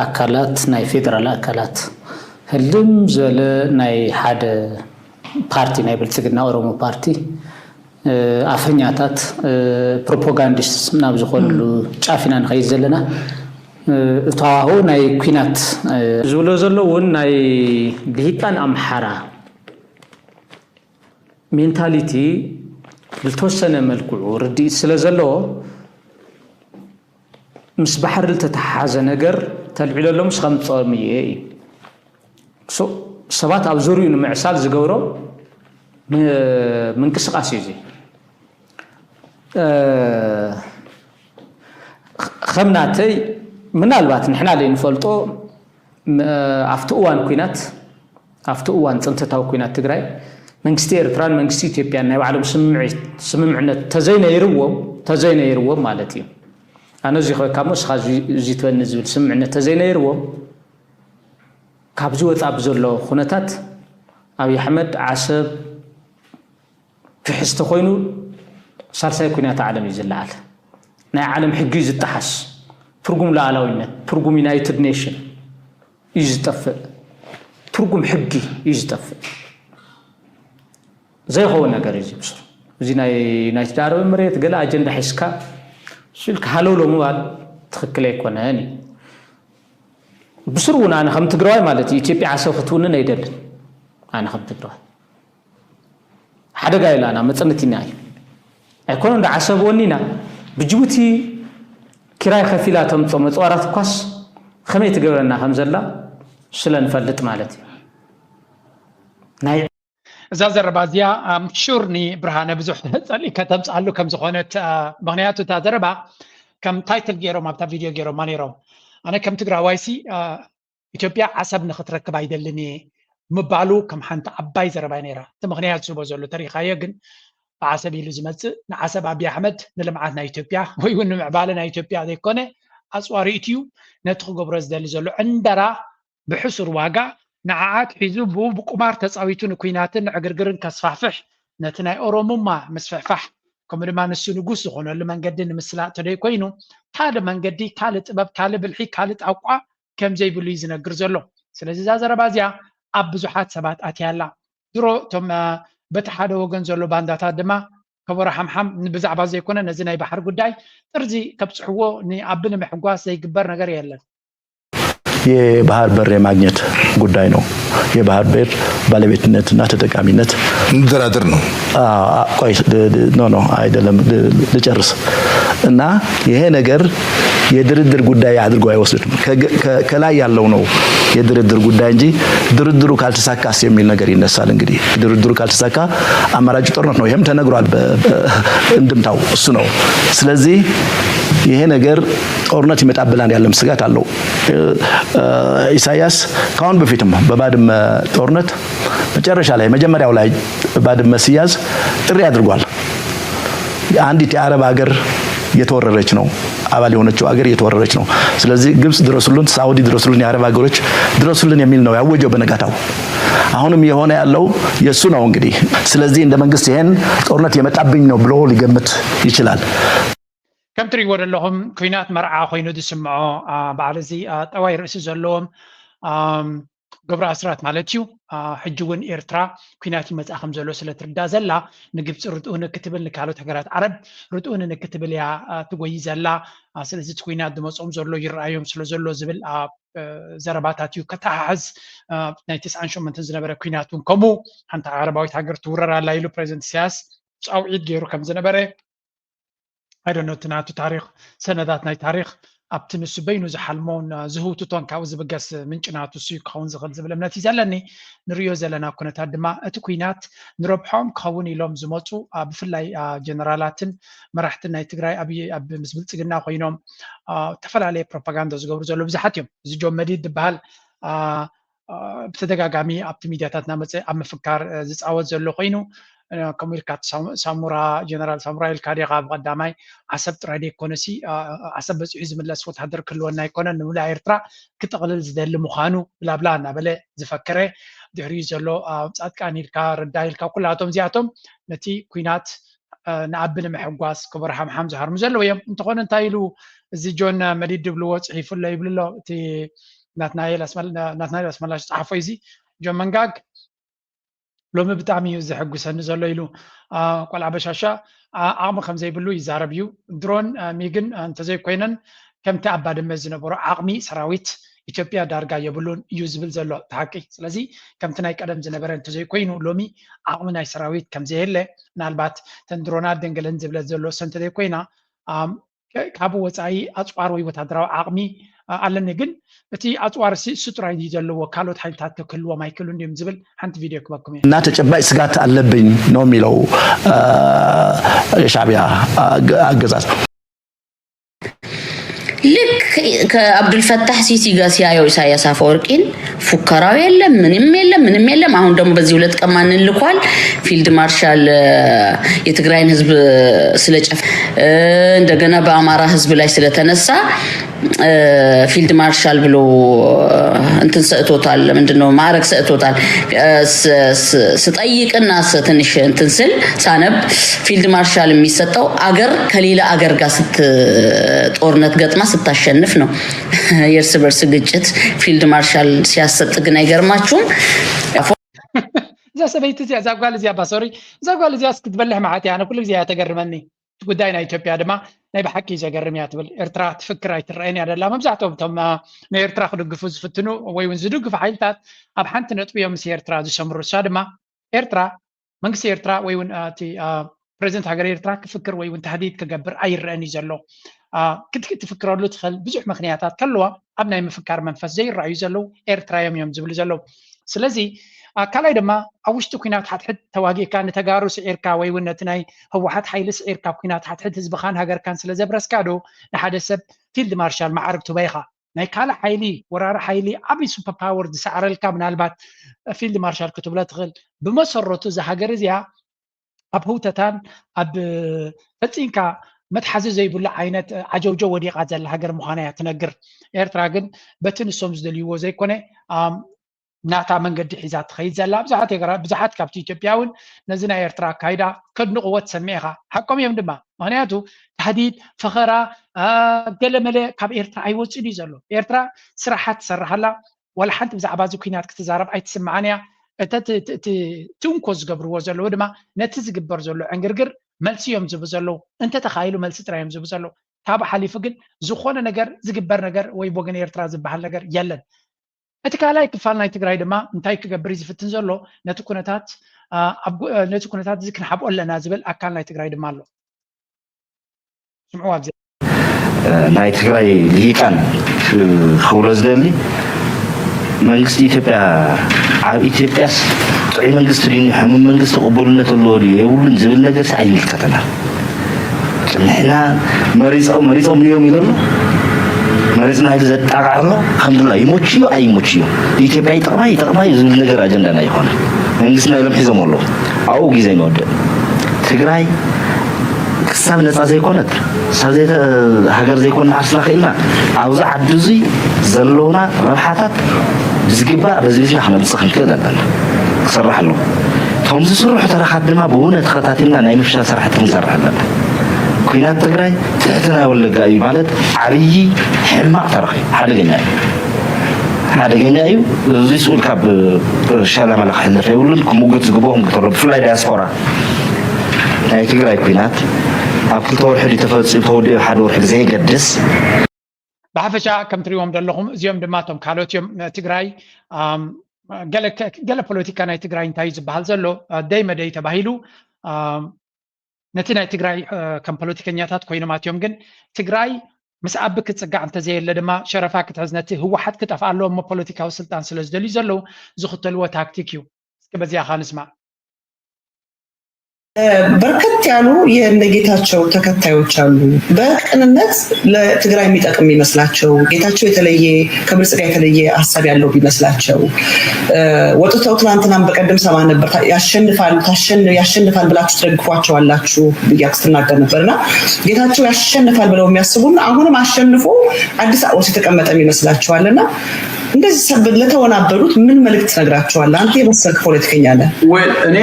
ኣካላት ናይ ፌደራል ኣካላት ህልም ዝበለ ናይ ሓደ ፓርቲ ናይ ብልጽግና ኦሮሞ ፓርቲ ኣፈኛታት ፕሮፓጋንዲስት ናብ ዝኾንሉ ጫፊና ንኸይድ ዘለና እተዋህው ናይ ኩናት ዝብሎ ዘሎ እውን ናይ ልሂቃን ኣምሓራ ሜንታሊቲ ልተወሰነ መልክዑ ርድኢት ስለ ዘለዎ ምስ ባሕሪ ዝተተሓሓዘ ነገር ተልዒለሎ ምስ ከምፀኦም እየ እዩ ሰባት ኣብ ዙርዩ ንምዕሳል ዝገብሮ ምንቅስቃስ እዩ ከምናተይ ምናልባት ንሕና ለይንፈልጦ ኣብቲ እዋን ኩናት ኣብቲ እዋን ፅንተታዊ ኩናት ትግራይ መንግስቲ ኤርትራን መንግስቲ ኢትዮጵያ ናይ ባዕሎም ስምምዕነት ተዘይነይርዎም ማለት እዩ ኣነ እዚ ኸ ካብ መስኻ እዚ ትበኒ ዝብል ስምምዕነት ተዘይነይርዎም ካብዚ ወፃእ ብዘሎ ኩነታት ኣብይ ኣሕመድ ዓሰብ ፍሕዝቲ ኮይኑ ሳልሳይ ኩናት ዓለም እዩ ዝለዓል ናይ ዓለም ሕጊ እዩ ዝጠሓስ ትርጉም ሉዓላዊነት ትርጉም ዩናይትድ ኔሽን እዩ ዝጠፍእ ትርጉም ሕጊ እዩ ዝጠፍእ ዘይኸውን ነገር እዩ ዝብስሩ እዚ ናይ ዩናይትድ ኣረብ ኤምሬት ገለ ኣጀንዳ ሒዝካ ሽልክ ሃለውሎ ምባል ትኽክል ኣይኮነን እዩ ብስሩ እውን ኣነ ከም ትግራዋይ ማለት እዩ ኢትዮጵያ ዓሰብ ክትውንን ኣይደልን ኣነ ከም ትግራዋይ ሓደጋ ኢላና መፅነት ኢና እዩ ኣይኮነ እንደ ዓሰብ ወኒና ብጅቡቲ ኪራይ ከፊላ ተምፆ መፅዋራት እኳስ ከመይ ትገብረና ከም ዘላ ስለንፈልጥ ማለት እዩ ናይ እዛ ዘረባ እዚኣ ሹርኒ ብርሃነ ብዙሕ ፀሊእ ከተምፅኣሉ ከም ዝኾነት ምክንያቱ እታ ዘረባ ከም ታይትል ገይሮም ኣብታ ቪድዮ ገይሮማ ነይሮም ኣነ ከም ትግራዋይሲ ኢትዮጵያ ዓሰብ ንኽትረክብ ኣይደልን እየ ምባሉ ከም ሓንቲ ዓባይ ዘረባ ነይራ እቲ ምክንያት ዝህቦ ዘሎ ተሪኻዮ ግን ብዓሰብ ኢሉ ዝመፅእ ንዓሰብ ኣብይ ኣሕመድ ንልምዓት ናይ ኢትዮጵያ ወይ እውን ንምዕባለ ናይ ኢትዮጵያ ዘይኮነ ኣፅዋሪኡ እዩ ነቲ ክገብሮ ዝደሊ ዘሎ ዕንደራ ብሕሱር ዋጋ ንዓዓት ሒዙ ብቁማር ተፃዊቱ ንኩናትን ዕግርግርን ከስፋሕፍሕ ነቲ ናይ ኦሮሞማ ምስፍሕፋሕ ከምኡ ድማ ንሱ ንጉስ ዝኾነሉ መንገዲ ንምስላጥ ተደይ ኮይኑ ካልእ መንገዲ ካልእ ጥበብ ካልእ ብልሒ ካልእ ጣቋ ከም ዘይብሉ እዩ ዝነግር ዘሎ ስለዚ እዛ ዘረባ እዚኣ ኣብ ብዙሓት ሰባት ኣትያላ ድሮ እቶም በቲ ሓደ ወገን ዘሎ ባንዳታት ድማ ከበሮ ሓምሓም ብዛዕባ ዘይኮነ ነዚ ናይ ባሕሪ ጉዳይ ጥርዚ ከብፅሕዎ ንኣቢ ንምሕጓስ ዘይግበር ነገር የለን የባህር በር የማግኘት ጉዳይ ነው። የባህር በር ባለቤትነትና ተጠቃሚነት እንደራደር ነው። ቆይ ኖ አይደለም ልጨርስ። እና ይሄ ነገር የድርድር ጉዳይ አድርጎ አይወስድም። ከላይ ያለው ነው የድርድር ጉዳይ እንጂ ድርድሩ ካልተሳካስ የሚል ነገር ይነሳል። እንግዲህ ድርድሩ ካልተሳካ አማራጭ ጦርነት ነው። ይሄም ተነግሯል። እንድምታው እሱ ነው። ስለዚህ ይሄ ነገር ጦርነት ይመጣብላን ያለም ስጋት አለው። ኢሳያስ ካሁን በፊትም በባድመ ጦርነት መጨረሻ ላይ መጀመሪያው ላይ ባድመ ሲያዝ ጥሪ አድርጓል። አንዲት የአረብ ሀገር የተወረረች ነው፣ አባል የሆነችው ሀገር የተወረረች ነው። ስለዚህ ግብጽ ድረሱልን፣ ሳውዲ ድረሱልን፣ የአረብ ሀገሮች ድረሱልን የሚል ነው ያወጀው በነጋታው። አሁንም የሆነ ያለው የሱ ነው እንግዲህ። ስለዚህ እንደ መንግስት ይሄን ጦርነት የመጣብኝ ነው ብሎ ሊገምት ይችላል። كم تري ور لهم كوينات مرعى خوينو دسمعو بعرزي طواي رئيس زلوم قبر أسرات مالتيو حجون إيرترا كويناتي متأخم زلو سلة ردا زلا نجيب ردؤون كتب لك على تجارات عرب ردؤون نكتب لي تقوي زلا سلسة كوينات دمصوم زلو يرأيهم زلو زبل زرباتاتيو كتاعز نايتس عنشو من تنزل برا كويناتون كمو حنت عرباوي تاجر تورر على يلو بريزنت سياس أو عيد جيرو كم زنبرة I don't know تناتو تاريخ سنداتنا تاريخ أبتنس بينو زحلمون زهوتو تون كاوز بقاس من جناتو سيق خون زغل زبل مناتي زلني نريو زلنا كنا تادما اتكوينات نربحهم كوني لهم زموتو بفلاي جنرالاتن مرحتنا يتقراي أبي مزبل تقلنا خوينهم تفل عليه بروباغاندا زغور زلو بزحاتيهم زجو مديد بحال بتدقاقامي أبتميدياتاتنا أم فكار زيس عوض زلو خوينو كميركات سامورا جنرال سامورا الكاريغا بقدامي عصب ترادي كونسي عصب بس حزب الله صوت هدر كلنا يكون نولا إيرترا كتقلل زدل مخانو بلا بلا نبله زفكره دحري زلو صاد كاني الكار دايل كلاتهم زياتهم نتي كوينات نعبنا محقواس كبرهم حمزه هرم زلو يم انتقون انتايلو زي جون مديد بلوت يفل يبلو تي ناتنايل اسمال صحفي زي جون منغاق لوم بتعمي زحق سن زلو يلو قال عبشاشا عام خمسة يبلو يزاربيو درون ميجن انت زي كوينن كم تعبد مزن برا عقمي سراويت إثيوبيا دارجا يبلون يوزبل زلو تحكي سلازي كم تناي قدم زنبر انت زي كوينو لومي عقمنا سراويت كم زي هلا نالبات تندرونات دنجلن زبل زلو سنت زي كوينا كابو وصاي اصوار وي وتادراو عقمي علني جن بتي اصوار ستراي دي زلو وكالوت حيلታት ተከልዎ ማይክሉ እንደም ዝብል አንተ ቪዲዮ ክባክም እና ተጨባጭ ስጋት አለብኝ ነው የሚለው የሻቢያ አገዛዝ። ልክ ከአብዱልፈታህ ሲሲ ጋር ሲያየው ኢሳያስ አፈወርቂን ፉከራው የለም ምንም የለም። አሁን ደግሞ በዚህ ሁለት ቀን ማንን ልኳል? ፊልድ ማርሻል የትግራይን ህዝብ ስለጨፍ እንደገና በአማራ ህዝብ ላይ ስለተነሳ ፊልድ ማርሻል ብሎ እንትን ሰጥቶታል። ምንድነው ማዕረግ ሰጥቶታል። ስጠይቅና ትንሽ እንትን ስል ሳነብ ፊልድ ማርሻል የሚሰጠው አገር ከሌላ አገር ጋር ጦርነት ገጥማ ስታሸንፍ ነው። የእርስ በርስ ግጭት ፊልድ ማርሻል ሲያሰጥ ግን አይገርማችሁም? እዛ ሰበይቲ እዚያ ዛጓል እዚያ ባሶሪ ዛጓል እዚያ እስክትበልሕ ማዓት ያነ ኩሉ ጊዜ ያተገርመኒ ጉዳይና ኢትዮጵያ ድማ ናይ ብሓቂ ዘገርም እያ ትብል ኤርትራ ትፍክር ኣይትረአየኒ ኣደላ መብዛሕትኦም እቶም ንኤርትራ ክድግፉ ዝፍትኑ ወይ እውን ዝድግፉ ሓይልታት ኣብ ሓንቲ ነጥቢ እዮም ምስ ኤርትራ ዝሰምሩ እሳ ድማ ኤርትራ መንግስቲ ኤርትራ ወይ እውን እቲ ፕሬዚደንት ሃገር ኤርትራ ክፍክር ወይ እውን ተህዲድ ክገብር ኣይረአን እዩ ዘሎ ክትፍክረሉ ትኽእል ብዙሕ ምክንያታት ከለዋ ኣብ ናይ ምፍካር መንፈስ ዘይረኣዩ ዘለው ኤርትራ እዮም ዝብሉ ዘለው። ስለዚ ካልኣይ ድማ ኣብ ውሽጢ ኩናት ሓትሕት ተዋጊእካ ንተጋሩ ስዒርካ ወይ እውን ነቲ ናይ ህወሓት ሓይሊ ስዒርካ ኩናት ሓትሕት ህዝብኻን ሃገርካን ስለ ዘብረስካ ዶ ንሓደ ሰብ ፊልድ ማርሻል ማዕርግ ትበይኻ ናይ ካልእ ሓይሊ ወራሪ ሓይሊ ዓብይ ሱፐር ፓወር ዝሰዓረልካ ምናልባት ፊልድ ማርሻል ክትብሎ ትኽእል። ብመሰረቱ እዚ ሃገር እዚኣ ኣብ ህውተታን ኣብ ፈፂንካ መትሓዚ ዘይብሉ ዓይነት ዓጀውጆ ወዲቓ ዘላ ሃገር ምዃና እያ ትነግር። ኤርትራ ግን በቲ ንሶም ዝደልይዎ ዘይኮነ ናታ መንገዲ ሒዛ ትኸይድ ዘላ ብዙሓት ካብቲ ኢትዮጵያውን ነዚ ናይ ኤርትራ ኣካይዳ ከድንቕዎ ትሰሚዕ ኢኻ። ሓቆም እዮም ድማ ምክንያቱ ተህዲድ ፈኸራ ገለመለ ካብ ኤርትራ ኣይወፅን እዩ ዘሎ። ኤርትራ ስራሓት ትሰርሓላ ወላ ሓንቲ ብዛዕባ እዚ ኩናት ክትዛረብ ኣይትስምዓን እያ። ትንኮ ዝገብርዎ ዘለዎ ድማ ነቲ ዝግበር ዘሎ ዕንግርግር መልሲ እዮም ዝቡ ዘለው እንተተኻኢሉ መልሲ ጥራይ እዮም ዝቡ ዘለው። ካብ ሓሊፉ ግን ዝኾነ ነገር ዝግበር ነገር ወይ ወገን ኤርትራ ዝበሃል ነገር የለን እቲ ካልኣይ ክፋል ናይ ትግራይ ድማ እንታይ ክገብር ዝፍትን ዘሎ ነቲ ኩነታት እዚ ክንሓብኦ ኣለና ዝብል ኣካል ናይ ትግራይ ድማ ኣሎ ስምዑ ኣብዚ ናይ ትግራይ ልሂቃን ክብሎ ዝደሊ መንግስቲ ኢትዮጵያ ኣብ ኢትዮጵያስ ጥዑይ መንግስቲ ድዩ ሕሙም መንግስቲ ቅቡልነት ኣለዎ ድዩ የብሉን ዝብል ነገር ኣይምልከተና ንሕና መሪፆም እዮም ኢሉ መሪፅና ኢሉ ዘጣቃዕሎ ከምድላ ይሞችዮ ኣይሞችዮ ኢትዮጵያ ይጠቕማ ዝብል ነገር ኣጀንዳና ይኮነ መንግስትና ኢሎም ሒዞም ኣለዉ ኣብኡ ግዜ ይንወድእ ትግራይ ክሳብ ነፃ ዘይኮነት ሳብ ሃገር ዘይኮነ ዓርስና ክኢልና ኣብዚ ዓዲ እዚ ዘለውና ረብሓታት ብዝግባእ በዝቢዝና ክነብፅሕ ክንክእል ኣለና ክሰርሕ ኣለዎ እቶም ዝስርሑ ተረኻት ድማ ብእውነት ተኸታቲልና ናይ ምፍሻል ስራሕቲ ክንሰርሕ ኣለና ኩናት ትግራይ ትሕትና ወለጋ እዩ ማለት ዓብዪ ሕማቕ ተረኺቡ ሓደገኛ እዩ እዚ ስኡል ካብ ሻላመላ ክሕልፍ የብሉን ክምጉት ዝግብኦም ክተሎ ብፍላይ ዳያስፖራ ናይ ትግራይ ኩናት ኣብ 2 ወርሒ ተፈፂሙ ተወዲኡ ሓደ ወርሒ ዘይገድስ ብሓፈሻ ከም ትሪእዎም ዘለኹም እዚኦም ድማ እቶም ካልኦት እዮም ትግራይ ገለ ፖለቲካ ናይ ትግራይ እንታይ ዝበሃል ዘሎ ደይ መደይ ተባሂሉ ነቲ ናይ ትግራይ ከም ፖለቲከኛታት ኮይኖማት እዮም ግን ትግራይ ምስ ዓቢ ክትፅጋዕ እንተዘየለ ድማ ሸረፋ ክትሕዝ ነቲ ህወሓት ክጠፍኣ ኣለዎ እሞ ፖለቲካዊ ስልጣን ስለ ዝደልዩ ዘለው ዝኽተልዎ ታክቲክ እዩ እስኪ በዚያ ኻ ንስማዕ በርከት ያሉ የነጌታቸው ተከታዮች አሉ በቅንነት ለትግራይ የሚጠቅም ይመስላቸው ጌታቸው የተለየ ከብልጽጋ የተለየ ሐሳብ ያለው ቢመስላቸው ወጥተው ትናንትናም በቀደም ሰማ ነበር ያሸንፋል ብላችሁ ትደግፏቸው አላችሁ ብያክስተናገር ነበርና ጌታቸው ያሸንፋል ብለው የሚያስቡና አሁንም አሸንፎ አዲስ አበባ ውስጥ ተቀመጠ ይመስላችኋልና እንደዚህ ሰበብ ለተወናበሩት ምን መልእክት ነግራቸዋል አንተ የመሰልክ ፖለቲከኛ ነህ ወይ እኔ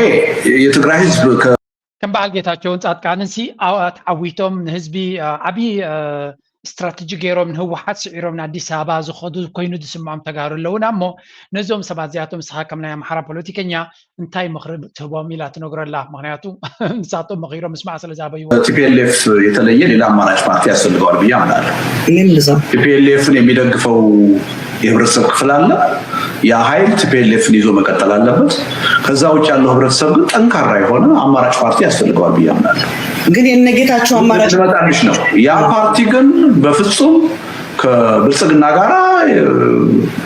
የትግራይ ህዝብ ከም በዓል ጌታቸውን ጻድቃንሲ ዓዊቶም ንህዝቢ ዓብይ ስትራቴጂ ገይሮም ንህወሓት ስዒሮም ንኣዲስ ኣበባ ዝኸዱ ኮይኑ ዝስምዖም ተጋሩ ኣለውና እሞ ነዞም ሰባት እዚኣቶም ንስኻ ከም ናይ ኣምሓራ ፖለቲከኛ እንታይ ምክሪ ትህቦም ኢላ ትነግረላ ምክንያቱ ንሳቶም መኺሮም ምስማዕ ስለ ዛበይዎ ቲፒኤልኤፍ የተለየ ሌላ አማራጭ ፓርቲ ያስፈልገዋል ብዬ አምናለሁ ቲፒኤልኤፍን የሚደግፈው የህብረተሰብ ክፍል አለ ያ ኃይል ቲፒኤልኤፍን ይዞ መቀጠል አለበት ከዛ ውጭ ያለው ህብረተሰብ ግን ጠንካራ የሆነ አማራጭ ፓርቲ ያስፈልገዋል ብዬ አምናለሁ ግን የነጌታቸው አማራጭ መጣልሽ ነው ያ ፓርቲ ግን በፍጹም ከብልጽግና ጋር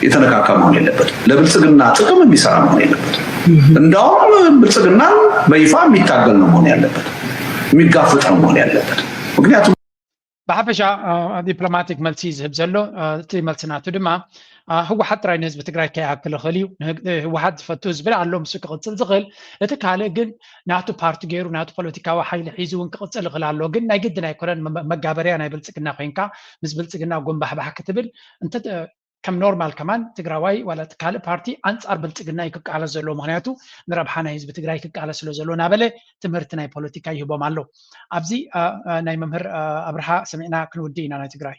የተነካካ መሆን የለበት ለብልጽግና ጥቅም የሚሰራ መሆን የለበት እንደውም ብልጽግና በይፋ የሚታገል ነው መሆን ያለበት የሚጋፈጥ ነው መሆን ያለበት ምክንያቱም ብሓፈሻ ዲፕሎማቲክ መልሲ ዝህብ ዘሎ እቲ መልስናቱ ድማ ህወሓት ጥራይ ንህዝቢ ትግራይ ከይኣክል ይኽእል እዩ ህወሓት ዝፈቱ ዝብል ኣሎ ምስ ክቕፅል ዝኽእል እቲ ካልእ ግን ናቱ ፓርቲ ገይሩ ናቱ ፖለቲካዊ ሓይሊ ሒዙ እውን ክቕፅል ይኽእል ኣሎ ግን ናይ ግድን ኣይኮነን መጋበርያ ናይ ብልፅግና ኮይንካ ምስ ብልፅግና ጎንባሕባሕ ክትብል እንተ ከም ኖርማል ከማን ትግራዋይ ዋላ ካልእ ፓርቲ ኣንጻር ብልፅግና ይክቃለስ ዘሎ ምክንያቱ ንረብሓ ናይ ህዝቢ ትግራይ ክቃለስ ስለ ዘሎ ናበለ ትምህርቲ ናይ ፖለቲካ ይህቦም ኣሎ ኣብዚ ናይ መምህር ኣብርሃ ሰሚዕና ክንውዲ ኢና ናይ ትግራይ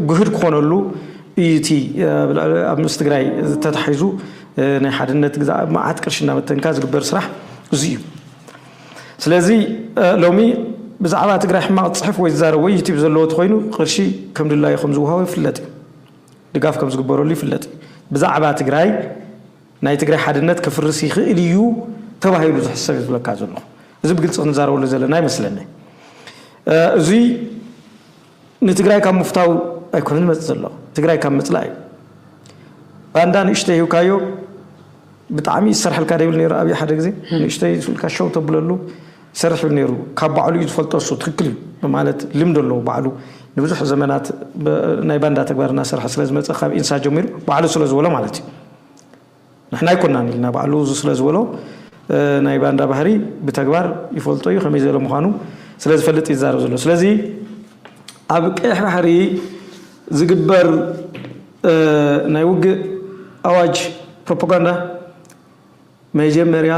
ጉህድ ክኾነሉ እቲ ኣብ ምስ ትግራይ ተታሒዙ ናይ ሓድነት ግዛእ መዓት ቅርሺ እናበተንካ ዝግበር ስራሕ እዚ እዩ ስለዚ ሎሚ ብዛዕባ ትግራይ ሕማቕ ፅሑፍ ወይ ዝዛረብ ወይ ዩቲብ ዘለዎ ኮይኑ ቅርሺ ከም ድላዩ ከም ዝውሃቦ ይፍለጥ ድጋፍ ከም ዝግበረሉ ይፍለጥ ብዛዕባ ትግራይ ናይ ትግራይ ሓድነት ክፍርስ ይኽእል እዩ ተባሂሉ ዝሕሰብ ዝብለካ ዘሎ እዚ ብግልፂ ክንዛረበሉ ዘለና ይመስለኒ እዚ ንትግራይ ካብ ምፍታው ኣይኮነን መጽ ዘሎ ትግራይ ካብ ምጽላእ እዩ ባንዳ ንእሽተይ ሂውካዮ ብጣዕሚ ይሰርሐልካ ደይብል ነይሩ ኣብይ ሓደ ግዜ ንእሽተይ ስልካ ሸው ተብለሉ ይሰርሕ ብል ነይሩ ካብ ባዕሉ እዩ ዝፈልጦ እሱ ትክክል እዩ ማለት ልምዲ ኣለዎ ባዕሉ ንብዙሕ ዘመናት ናይ ባንዳ ተግባር እናሰርሐ ስለ ዝመፀ ካብ ኢንሳ ጀሚሩ ባዕሉ ስለ ዝበሎ ማለት እዩ ንሕና ኣይኮናን ኢልና ባዕሉ ስለ ዝበሎ ናይ ባንዳ ባህሪ ብተግባር ይፈልጦ እዩ ከመይ ዘለ ምዃኑ ስለ ዝፈልጥ ይዛረብ ዘሎ ስለዚ ኣብ ቀይሕ ባሕሪ ዝግበር ናይ ውግእ ኣዋጅ ፕሮፓጋንዳ መጀመርያ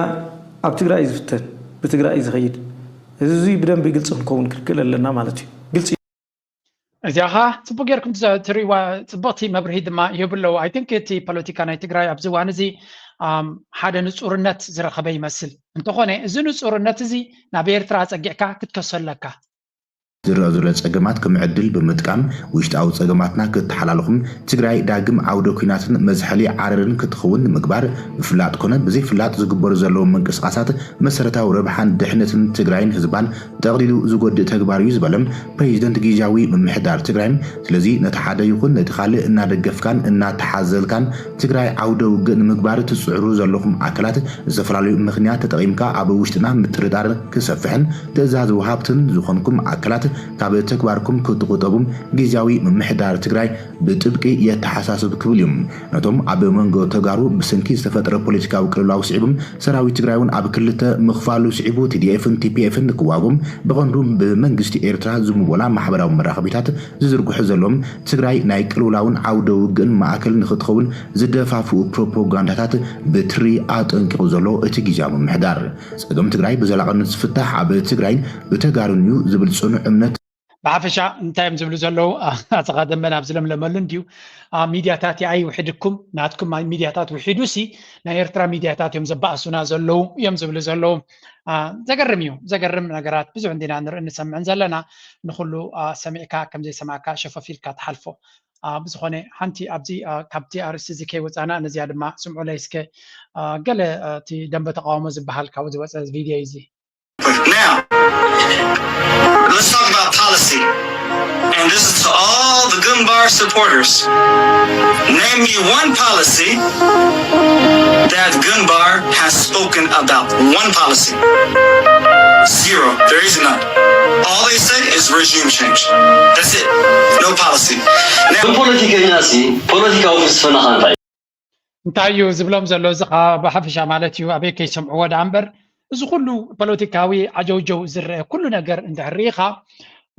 ኣብ ትግራይ ዝፍተን ብትግራይ ዝኸይድ እዚ ብደንብ ግልጽ ክኸውን ክልክል ኣለና ማለት እዩ ግልጽ እዚኣኻ ጽቡቕ ጌርኩም ትሪእዋ ጽቡቕቲ መብርሂ ድማ ይህብለው ኣይ ቲንክ እቲ ፖለቲካ ናይ ትግራይ ኣብዚ እዋን እዚ ሓደ ንጹርነት ዝረኸበ ይመስል እንተኾነ እዚ ንጹርነት እዚ ናብ ኤርትራ ፀጊዕካ ክትከሶ ኣለካ ዝረአ ዘሎ ፀገማት ከምዕድል ብምጥቃም ውሽጣዊ ፀገማትና ክትሓላለኹም ትግራይ ዳግም ዓውደ ኩናትን መዝሐሊ ዓረርን ክትኸውን ምግባር ብፍላጥ ኮነ ብዘይፍላጥ ዝግበሩ ዘለዉ ምንቅስቃሳት መሰረታዊ ረብሓን ድሕነትን ትግራይን ህዝባን ጠቕሊሉ ዝጎድእ ተግባር እዩ ዝበለም ፕሬዚደንት ጊዜያዊ ምምሕዳር ትግራይ ስለዚ ነቲ ሓደ ይኹን ነቲ ካልእ እናደገፍካን እናተሓዘልካን ትግራይ ዓውደ ውግእ ንምግባር ትፅዕሩ ዘለኹም ኣካላት ዝተፈላለዩ ምኽንያት ተጠቒምካ ኣብ ውሽጥና ምጥርጣር ክሰፍሕን ትእዛዝ ወሃብትን ዝኾንኩም ኣካላት ካብ ተግባርኩም ክትቁጠቡም ጊዜያዊ ምምሕዳር ትግራይ ብጥብቂ የተሓሳስብ ክብል እዮም ነቶም ኣብ መንጎ ተጋሩ ብሰንኪ ዝተፈጠረ ፖለቲካዊ ቅልውላው ስዒቦም ሰራዊት ትግራይ እውን ኣብ ክልተ ምኽፋሉ ስዒቡ TDF-ን TPF-ን ክዋጉም ብቐንዱ ብመንግስቲ ኤርትራ ዝምወላ ማሕበራዊ መራኸቢታት ዝዝርግሑ ዘሎም ትግራይ ናይ ቅልውላውን ዓውደ ውግእን ማእከል ንኽትኸውን ዝደፋፍኡ ፕሮፓጋንዳታት ብትሪ ኣጠንቂቑ ዘሎ እቲ ጊዜያዊ ምምሕዳር ፀገም ትግራይ ብዘላቕነት ዝፍታሕ ኣብ ትግራይ ብተጋሩን እዩ ዝብል ጽኑዕ እምነት ብሓፈሻ እንታይም ዝብሉ ዘለው ኣፀኻደመን ኣብ ዝለምለመሉ እንድዩ ሚድያታት ኣይ ውሕድኩም ናትኩም ሚድያታት ውሒዱ ሲ ናይ ኤርትራ ሚድያታት እዮም ዘባእሱና ዘለው እዮም ዝብሉ ዘለው ዘገርም እዩ ዘገርም ነገራት ብዙሕ እንዲና ንርኢ ንሰምዕን ዘለና ንኩሉ ሰሚዕካ ከምዘይሰማዕካ ሸፈፊልካ ተሓልፎ ብዝኾነ ሓንቲ ኣብዚ ካብቲ ኣርእስቲ እዚ ከይወፃና ነዚያ ድማ ስምዑ ላይ እስከ ገለ እቲ ደንበ ተቃውሞ ዝበሃል ካብኡ ዝወፀ ቪድዮ እዚ Now, let's talk about policy. And this is to all the Gunbar supporters. Name me one policy that Gunbar has spoken about. One policy. Zero. There is none. All they say is regime change. That's it. No policy. እንታይ እዩ ዝብሎም ዘሎ እዚ ብሓፈሻ ማለት እዩ ኣበይ ከይሰምዕዎ ዳ እምበር እዚ ኩሉ ፖለቲካዊ ዓጀውጀው ዝርአ ኩሉ ነገር እንድሕሪኢኻ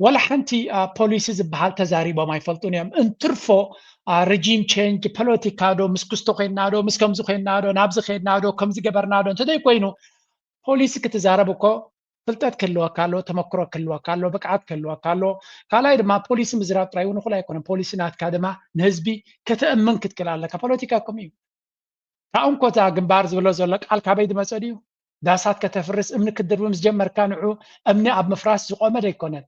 ወላ ሓንቲ ፖሊሲ ዝበሃል ተዛሪቦም ኣይፈልጡን እዮም እንትርፎ ረጂም ቼንጅ ፖለቲካ ዶ ምስ ክስቶ ኮይና ዶ ምስ ከምዚ ኮይና ዶ ናብዚ ከይድና ዶ ከምዚ ገበርና ዶ እንተደይ ኮይኑ ፖሊሲ ክትዛረብ እኮ ፍልጠት ክህልወካ ኣሎ ተመክሮ ክህልወካ ኣሎ ብቅዓት ክህልወካ ኣሎ ካልኣይ ድማ ፖሊሲ ምዝራብ ጥራይ እውን ኩሉ ኣይኮነን ፖሊሲ ናትካ ድማ ንህዝቢ ክትእምን ክትክእል ኣለካ ፖለቲካ ከምኡ እዩ ካብኡ እንኮታ ግንባር ዝብሎ ዘሎ ቃል ካበይ ዝመፀ ድዩ ዳሳት ከተፍርስ እምኒ ክድርብ ምስ ጀመርካ ንዑ እምኒ ኣብ ምፍራስ ዝቆመ ዶ ኣይኮነን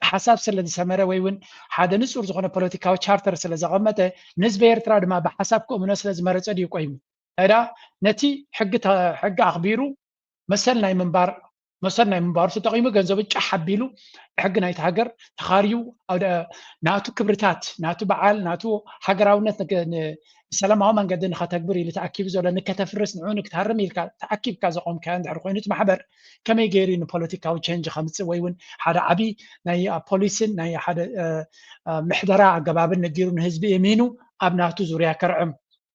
ሓሳብ ስለ ዝሰመረ ወይ እውን ሓደ ንጹር ዝኾነ ፖለቲካዊ ቻርተር ስለ ዘቐመጠ ንህዝቢ ኤርትራ ድማ ብሓሳብ ክእምኖ ስለ ዝመረፀ ድዩ ቆይሙ ታዲያ ነቲ ሕጊ ኣኽቢሩ መሰል ናይ ምንባሩ ተጠቂሙ ገንዘቡ ጫሕ ኣቢሉ ሕጊ ናይቲ ሃገር ተኻርዩ ናቱ ክብርታት ናቱ በዓል ናቱ ሃገራውነት ሰላማዊ መንገዲ ንኸተግብር ኢሉ ተኣኪቡ ዘሎ ንከተፍርስ ንዑ ንክትሃርም ኢልካ ተኣኪብካ ዘቆምካዮ እንድሕር ኮይኑ እቲ ማሕበር ከመይ ገይሩ ንፖለቲካዊ ቼንጅ ከምፅእ ወይ እውን ሓደ ዓብይ ናይ ፖሊስን ናይ ሓደ ምሕደራ ኣገባብን ነጊሩ ንህዝቢ እሚኑ ኣብ ናቱ ዙርያ ከርዕም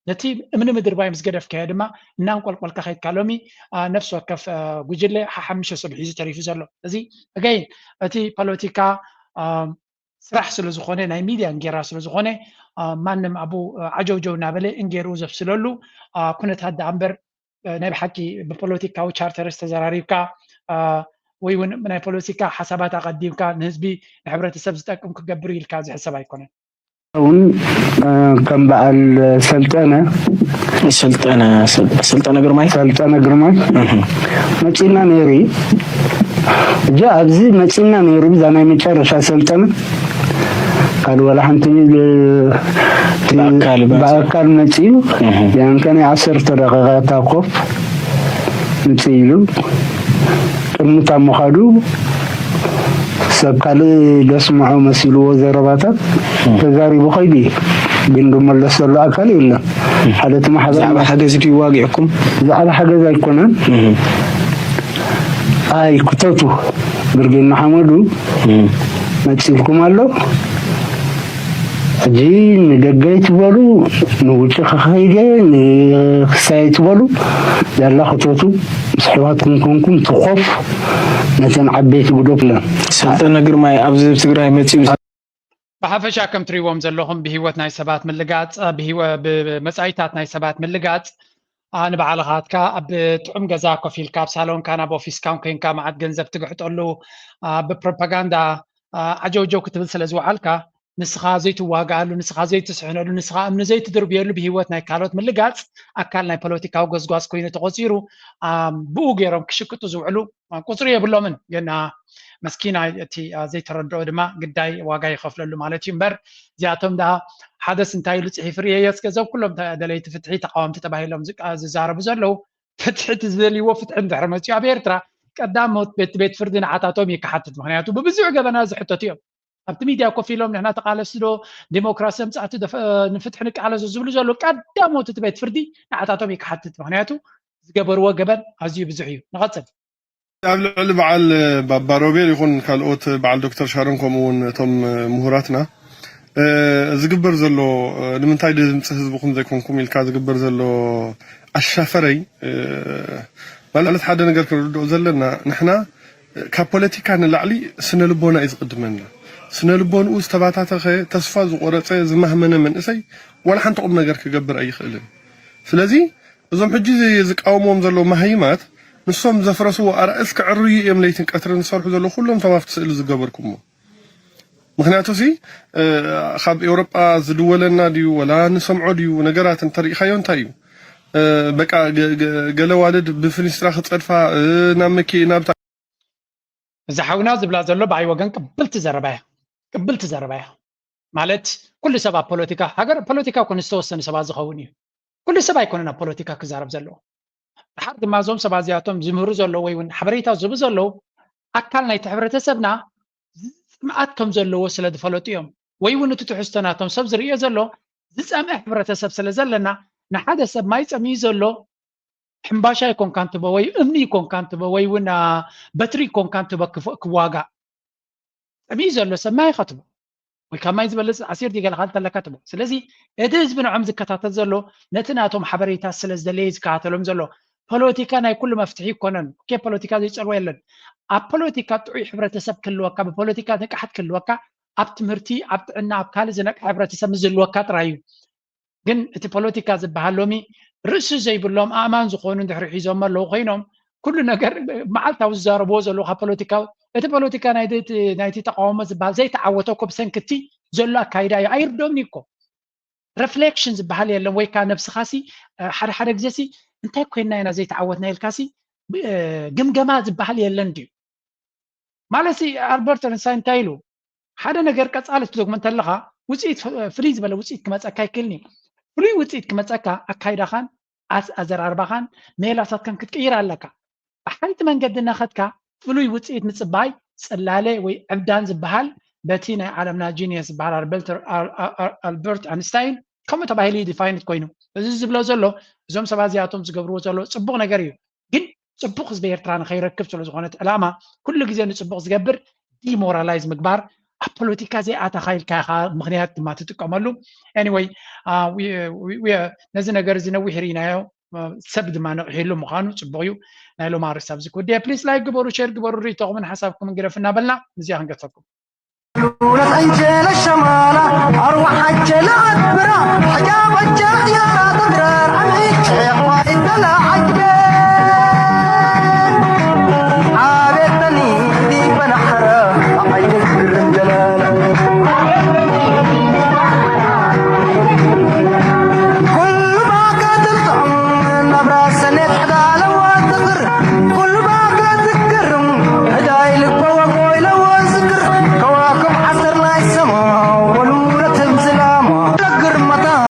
ነቲ እምኒ ምድርባይ ምስ ገደፍካዮ ድማ እናንቆልቆልካ ከይድካ ሎሚ ነፍሲ ወከፍ ጉጅለ ሓሙሽተ ሰብ ሒዙ ተሪፉ ዘሎ እዚ ኣገይን እቲ ፖለቲካ ስራሕ ስለ ዝኾነ ናይ ሚድያ እንጌራ ስለ ዝኾነ ማንም ኣቡ ዓጀውጀው እናበለ እንጌሩ ዘብስለሉ ኩነታት ዳ እምበር ናይ ብሓቂ ብፖለቲካዊ ቻርተር ዝተዘራሪብካ ወይ እውን ናይ ፖለቲካ ሓሳባት ኣቐዲምካ ንህዝቢ ንሕብረተሰብ ዝጠቅም ክገብር ኢልካ ዝሕሰብ ኣይኮነን እውን ከም በዓል ሰልጠነ ግርማይ መፂና ነይሩ እጃ ኣብዚ መፂና ነይሩ ዛ ናይ መጨረሻ ሰልጠነ قال ولا حنتي بأكل نتيل يعني كان 10 دقيقة تاقف نتيلو كم مخادو سبقالي يسمعوا مسيلو وزرباتات تزاري بخيدي بندو ملس له أكل إلا حدث ما حاجة زي واقعكم على حاجة زي كونان أي كتبتو برجين محمدو ما تسيبكم الله أجين دقيت بلو نوجه خيجة نخسايت بلو يلا خطوتو صحواتكم كونكم تخوف نتن عبيت بدوكلا سلطنة قرماي أبز تقرأي متي بحفشا كم تريوم زلهم بهوت ناي سبات من اللقات بمسايتات ناي سبات من اللقات أنا بعلاقات كا بتعم جزاكو في الكاب سالون كان أبو في سكان كين كام عاد جنزب تقعد تقول له ببروباغندا عجو جو كتب سلزو حالك ንስኻ ዘይትዋጋሉ ንስኻ ዘይትስሕነሉ ንስኻ እምኒ ዘይትድርብየሉ ብሂወት ናይ ካልኦት ምልጋጽ ኣካል ናይ ፖለቲካዊ ጎዝጓዝ ኮይኑ ተቆፂሩ ብኡ ገይሮም ክሽቅጡ ዝውዕሉ ቁፅሪ የብሎምን ግን መስኪና እቲ ዘይተረድኦ ድማ ግዳይ ዋጋ ይኸፍለሉ ማለት እዩ እምበር እዚኣቶም ዳ ሓደስ እንታይ ኢሉ ፅሒፍ ርየየስ ገንዘብ ኩሎም ደለይቲ ፍትሒ ተቃወምቲ ተባሂሎም ዝዛረቡ ዘለው ፍትሒ ዝደልይዎ ፍትሒ እንድሕር መፅኡ ኣብ ኤርትራ ቀዳሞት ቤት ፍርዲ ንዓታቶም ይከሓትት ምክንያቱ ብብዙሕ ገበና ዝሕተቱ እዮም ኣብቲ ሚድያ ኮፍ ኢሎም ንሕና ተቃለስቲ ዶ ዲሞክራሲ ምፅኣቲ ንፍትሒ ንቃለሱ ዝብሉ ዘሎ ቀዳሞት እቲ ቤት ፍርዲ ንዓታቶም ይከሓትት ምክንያቱ ዝገበርዎ ገበን ኣዝዩ ብዙሕ እዩ ንቐፅል ኣብ ልዕሊ በዓል ባባ ሮቤል ይኹን ካልኦት በዓል ዶክተር ሻሮን ከምኡውን እቶም ምሁራትና ዝግበር ዘሎ ንምንታይ ድምፂ ህዝብኩም ዘይኮንኩም ኢልካ ዝግበር ዘሎ ኣሻፈረይ ማለት ሓደ ነገር ክንርድኦ ዘለና ንሕና ካብ ፖለቲካ ንላዕሊ ስነ ልቦና እዩ ዝቅድመና ስነ ልቦንኡ ዝተባታተኸ ተስፋ ዝቆረፀ ዝማህመነ መንእሰይ ዋላ ሓንቲ ቁም ነገር ክገብር ኣይኽእልን ስለዚ እዞም ሕጂ ዝቃወምዎም ዘሎ ማህይማት ንሶም ዘፍረስዎ ኣርእስ ክዕርዩ እዮም ለይትን ቀትርን ዝሰርሑ ዘሎ ኩሎም ተማፍቲ ስእሊ ዝገበርኩሞ ምክንያቱ ሲ ካብ ኤውሮጳ ዝድወለና ድዩ ወላ ንሰምዖ ድዩ ነገራት እንተሪእኻዮ እንታይ እዩ በቃ ገለ ዋልድ ብፍኒስትራ ክፀድፋ ናብ መኪና እዛ ሓውና ዝብላ ዘሎ ብኣይ ወገን ቅብልቲ ዘረባያ ማለት ኩሉ ሰብ ኣብ ፖለቲካ ሃገር ፖለቲካ ኮነ ዝተወሰነ ሰባት ዝኸውን እዩ ኩሉ ሰብ ኣይኮነን ኣብ ፖለቲካ ክዛረብ ዘለዎ ድሓር ድማ እዞም ሰባት እዚኣቶም ዝምህሩ ዘለዉ ወይ እውን ሓበሬታ ዝህቡ ዘለዉ ኣካል ናይቲ ሕብረተሰብና ፅምዓት ከም ዘለዎ ስለ ዝፈለጡ እዮም ወይ እውን እቲ ትሕዝቶ ናቶም ሰብ ዝርእዮ ዘሎ ዝፀምዕ ሕብረተሰብ ስለ ዘለና ንሓደ ሰብ ማይ ፀምዩ ዘሎ ሕምባሻ ይኮንካ እንትቦ ወይ እምኒ ይኮንካ እንትቦ ወይ እውን በትሪ ይኮንካ እንትቦ ክዋጋእ ፀምዩ ዘሎ ሰብ ማይ ከትቦ ወይ ካብ ማይ ዝበለፅ ዓሲር ዲገልካ እንተለካ ትቦ ስለዚ እቲ ህዝቢ ንዖም ዝከታተል ዘሎ ነቲ ናቶም ሓበሬታ ስለ ዝደለየ ዝከታተሎም ዘሎ ፖለቲካ ናይ ኩሉ መፍትሒ ይኮነን ከ ፖለቲካ ዘይፀልዎ የለን ኣብ ፖለቲካ ጥዑይ ሕብረተሰብ ክህልወካ ብፖለቲካ ንቃሓት ክህልወካ ኣብ ትምህርቲ ኣብ ጥዕና ኣብ ካልእ ዝነቅሕ ሕብረተሰብ ዝህልወካ ጥራይ እዩ ግን እቲ ፖለቲካ ዝበሃል ሎሚ ርእሲ ዘይብሎም ኣእማን ዝኾኑ እንድሕሪ ሒዞም ኣለዉ ኮይኖም ኩሉ ነገር መዓልታዊ ዝዛረብዎ ዘለዉ ካብ ፖለቲካዊ እቲ ፖለቲካ ናይቲ ተቃውሞ ዝበሃል ዘይተዓወቶ እኮ ብሰንኪቲ ዘሎ ኣካይዳ እዩ ኣይርዶምኒ እኮ ሬፍሌክሽን ዝበሃል የለን ወይ ከዓ ነብስኻሲ ሓደ ግዜሲ እንታይ ኮይና ኢና ዘይተዓወትና ኢልካሲ ግምገማ ዝበሃል የለን ድዩ ማለት ኣልበርት አንስታይን እንታይ ኢሉ ሓደ ነገር ቀፃሊ ክትደግሞ እንተለካ ውፅኢት ፍልይ ዝበለ ውፅኢት ክመፀካ ይክእልኒ ፍሉይ ውፅኢት ክመፀካ ኣካይዳኻን ኣዘራርባኻን ሜላሳትካን ክትቅይር ኣለካ ብሓንቲ መንገዲ እናኸድካ ፍሉይ ውፅኢት ምፅባይ ፅላለ ወይ ዕብዳን ዝበሃል በቲ ናይ ዓለምና ጂኒየስ ዝበሃል ኣልበርት አንስታይን ከምኡ ተባሂሉ ዲፋይንድ ኮይኑ እዚ ዝብሎ ዘሎ እዞም ሰባት እዚኣቶም ዝገብርዎ ዘሎ ፅቡቕ ነገር እዩ ግን ፅቡቕ ህዝቢ ኤርትራ ንኸይረክብ ስለ ዝኾነት ዕላማ ኩሉ ግዜ ንፅቡቕ ዝገብር ዲሞራላይዝ ምግባር ኣብ ፖለቲካ ዘይኣተኻ ኢልካ ኢኻ ምክንያት ድማ ትጥቀመሉ ኤኒዌይ ነዚ ነገር እዚ ነዊሕ ርኢናዮ ሰብ ድማ ነቕሒሉ ምዃኑ ፅቡቕ እዩ ናይ ሎማ ርእሲ ኣብዚ ክውድየ ፕሊስ ላይክ ግበሩ ሼር ግበሩ ርኢቶኹምን ሓሳብኩም ንግደፍ እናበልና እዚኣ ክንገፀኩም أنجل الشمالة أروح أجل أكبر حجاب الجاية تدرر عميك وإنت لا